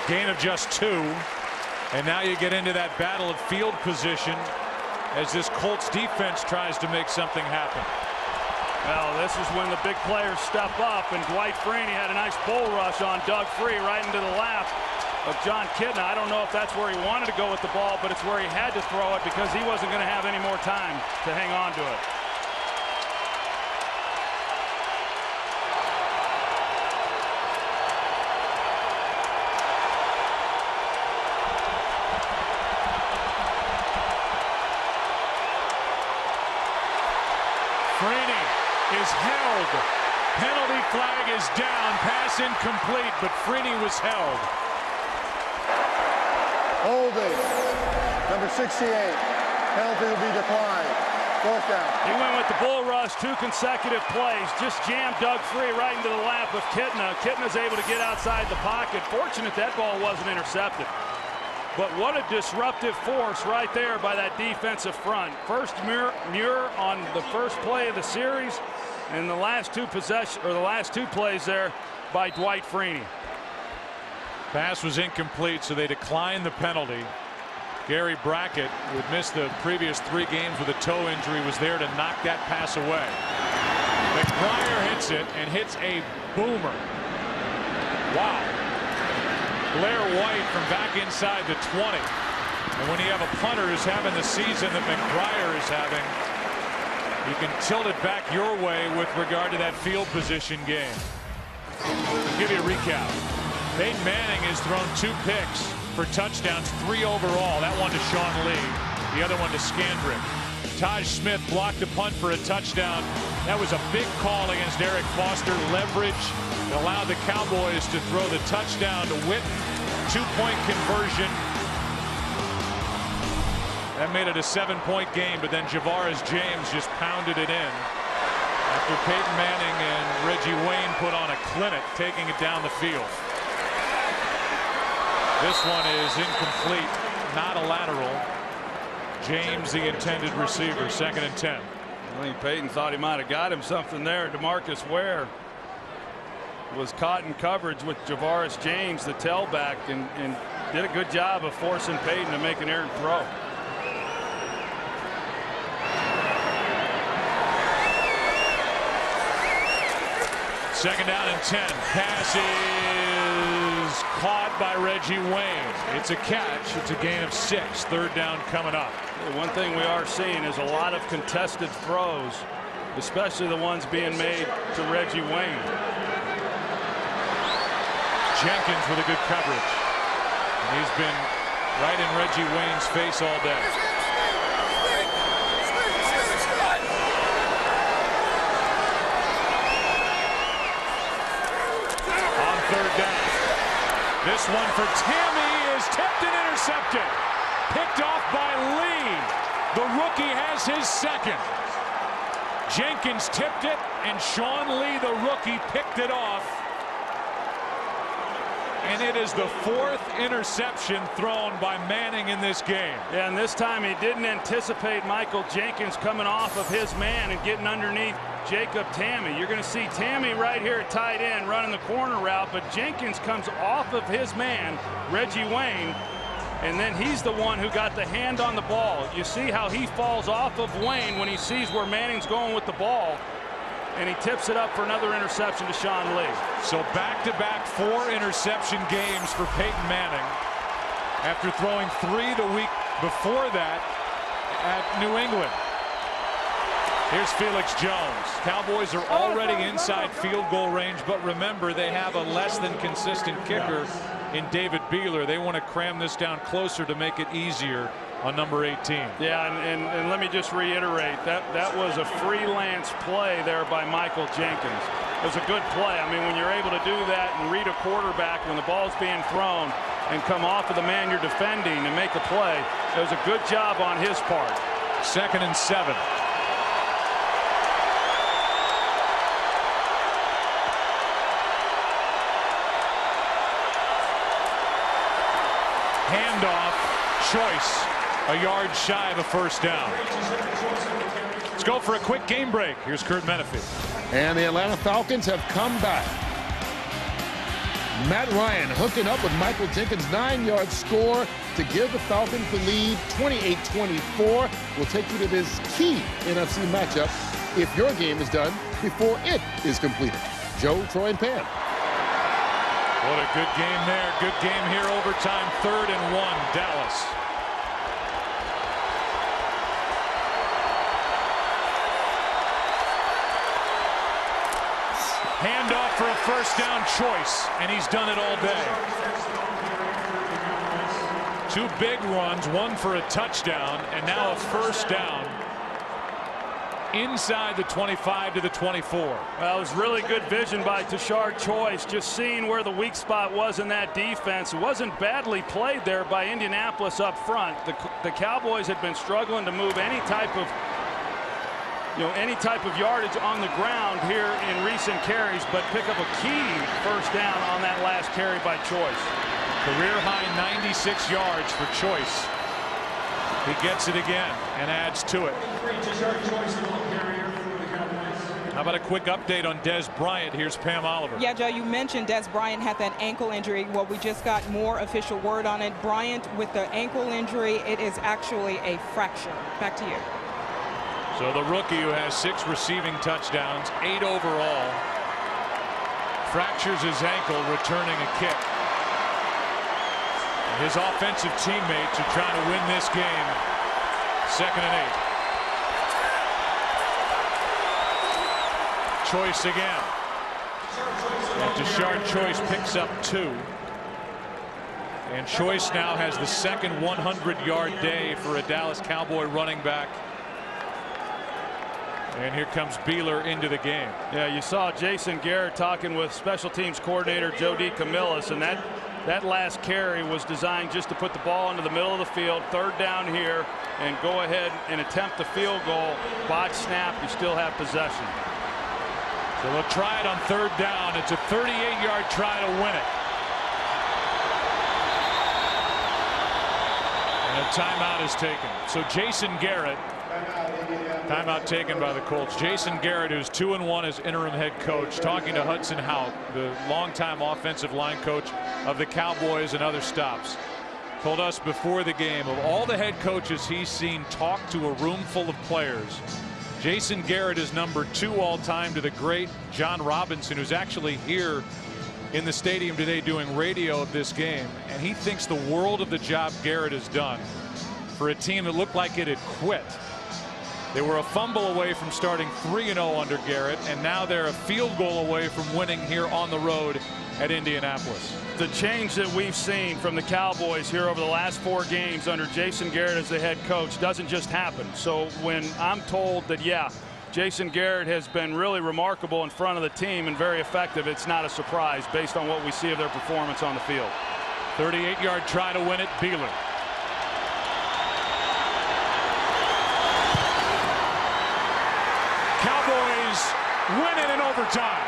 Gain of just 2. And now you get into that battle of field position as this Colts defense tries to make something happen. Well, this is when the big players step up, and Dwight Freeney had a nice bull rush on Doug Free right into the lap of John Kitna. I don't know if that's where he wanted to go with the ball, but it's where he had to throw it because he wasn't going to have any more time to hang on to it. Is held. Penalty flag is down. Pass incomplete, but Freeney was held. Holding. Number 68. Penalty will be declined. 4th down. He went with the bull rush, 2 consecutive plays. Just jammed Doug Free right into the lap of Kitna. Kitna's able to get outside the pocket. Fortunate that ball wasn't intercepted. But what a disruptive force right there by that defensive front. First Muir on the first play of the series, and the last 2 plays there by Dwight Freeney. Pass was incomplete, so they declined the penalty. Gary Brackett, who had missed the previous 3 games with a toe injury, was there to knock that pass away. McBriar hits it and hits a boomer. Wow. Blair White from back inside the 20. And when you have a punter who's having the season that McBriar is having, you can tilt it back your way with regard to that field position game. I'll give you a recap. Peyton Manning has thrown 2 picks for touchdowns, 3 overall. That one to Sean Lee, the other one to Scandrick. Taj Smith blocked the punt for a touchdown. That was a big call against Eric Foster. Leverage that allowed the Cowboys to throw the touchdown to Witten. 2-point conversion. That made it a 7-point game, but then Javaris James just pounded it in after Peyton Manning and Reggie Wayne put on a clinic, taking it down the field. This one is incomplete, not a lateral. James, the intended receiver, 2nd and 10. I think Peyton thought he might have got him something there. DeMarcus Ware was caught in coverage with Javaris James, the tailback, and did a good job of forcing Peyton to make an errant throw. Second down and 10. Pass is is caught by Reggie Wayne. It's a catch. It's a gain of 6. Third down coming up. One thing we are seeing is a lot of contested throws, especially the ones being made to Reggie Wayne. Jenkins with a good coverage. And he's been right in Reggie Wayne's face all day. On third down. This one for Tammy is tipped and intercepted. Picked off by Lee. The rookie has his second. Jenkins tipped it, and Sean Lee, the rookie, picked it off. And it is the 4th interception thrown by Manning in this game. Yeah, and this time he didn't anticipate Michael Jenkins coming off of his man and getting underneath Jacob Tammy. You're going to see Tammy right here at tight end running the corner route, but Jenkins comes off of his man, Reggie Wayne, and then he's the one who got the hand on the ball. You see how he falls off of Wayne when he sees where Manning's going with the ball, and he tips it up for another interception to Sean Lee. So back-to-back 4 interception games for Peyton Manning after throwing 3 the week before that at New England. Here's Felix Jones. Cowboys are already inside field goal range, but remember, they have a less than consistent kicker in David Beeler. They want to cram this down closer to make it easier on number 18. Yeah, and let me just reiterate, that was a freelance play there by Michael Jenkins. It was a good play. I mean, when you're able to do that and read a quarterback when the ball's being thrown and come off of the man you're defending and make a play, it was a good job on his part. 2nd and 7. Handoff, Choice, a yard shy of a first down. Let's go for a quick game break. Here's Kurt Menefee. And the Atlanta Falcons have come back. Matt Ryan hooking up with Michael Jenkins' 9-yard score to give the Falcons the lead, 28-24. We'll take you to this key NFC matchup if your game is done before it is completed. Joe, Troy, and Pam. What a good game there. Good game here. Overtime. 3rd and 1. Dallas. Handoff for a first down, Choice, and he's done it all day. 2 big runs, 1 for a touchdown, and now a first down inside the 25 to the 24. Well, it was really good vision by Tashard Choice, just seeing where the weak spot was in that defense. It wasn't badly played there by Indianapolis up front. The Cowboys had been struggling to move any type of yardage on the ground here in recent carries, but pick up a key first down on that last carry by Choice. Career high 96 yards for Choice. He gets it again and adds to it. How about a quick update on Dez Bryant? Here's Pam Oliver. Yeah, Joe, you mentioned Dez Bryant had that ankle injury. Well, we just got more official word on it. Bryant with the ankle injury, it is actually a fracture. Back to you. So the rookie who has 6 receiving touchdowns, 8 overall, fractures his ankle returning a kick. And his offensive teammates are trying to win this game. 2nd and 8. Choice again. And Tashard Choice picks up 2. And Choice now has the second 100-yard day for a Dallas Cowboy running back. And here comes Beeler into the game. Yeah, you saw Jason Garrett talking with special teams coordinator Joe DeCamillis, and that last carry was designed just to put the ball into the middle of the field, 3rd down here, and go ahead and attempt the field goal. Botch snap, you still have possession. So they'll try it on 3rd down. It's a 38-yard try to win it. And a timeout is taken. So Jason Garrett, timeout taken by the Colts. Jason Garrett, who's 2-1 as interim head coach, talking to Hudson Houck, the longtime offensive line coach of the Cowboys and other stops, told us before the game of all the head coaches he's seen talk to a room full of players, Jason Garrett is number 2 all time to the great John Robinson, who's actually here in the stadium today doing radio of this game, and he thinks the world of the job Garrett has done for a team that looked like it had quit. They were a fumble away from starting 3-0 under Garrett, and now they're a field goal away from winning here on the road at Indianapolis. The change that we've seen from the Cowboys here over the last 4 games under Jason Garrett as the head coach doesn't just happen. So when I'm told that, yeah, Jason Garrett has been really remarkable in front of the team and very effective, it's not a surprise based on what we see of their performance on the field. 38-yard try to win it, Beeler. Cowboys win it in overtime.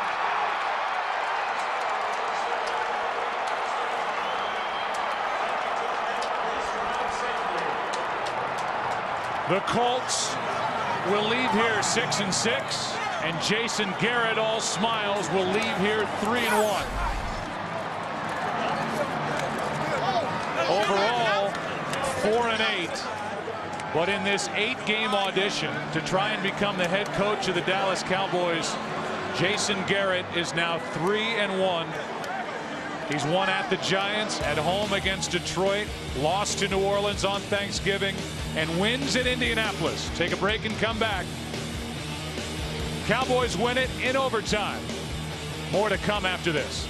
The Colts will leave here 6-6, and Jason Garrett, all smiles, will leave here 3-1. Overall, 4-8. But in this 8-game audition to try and become the head coach of the Dallas Cowboys, Jason Garrett is now 3-1. He's won at the Giants, at home against Detroit, lost to New Orleans on Thanksgiving, and wins at Indianapolis. Take a break and come back. Cowboys win it in overtime. More to come after this.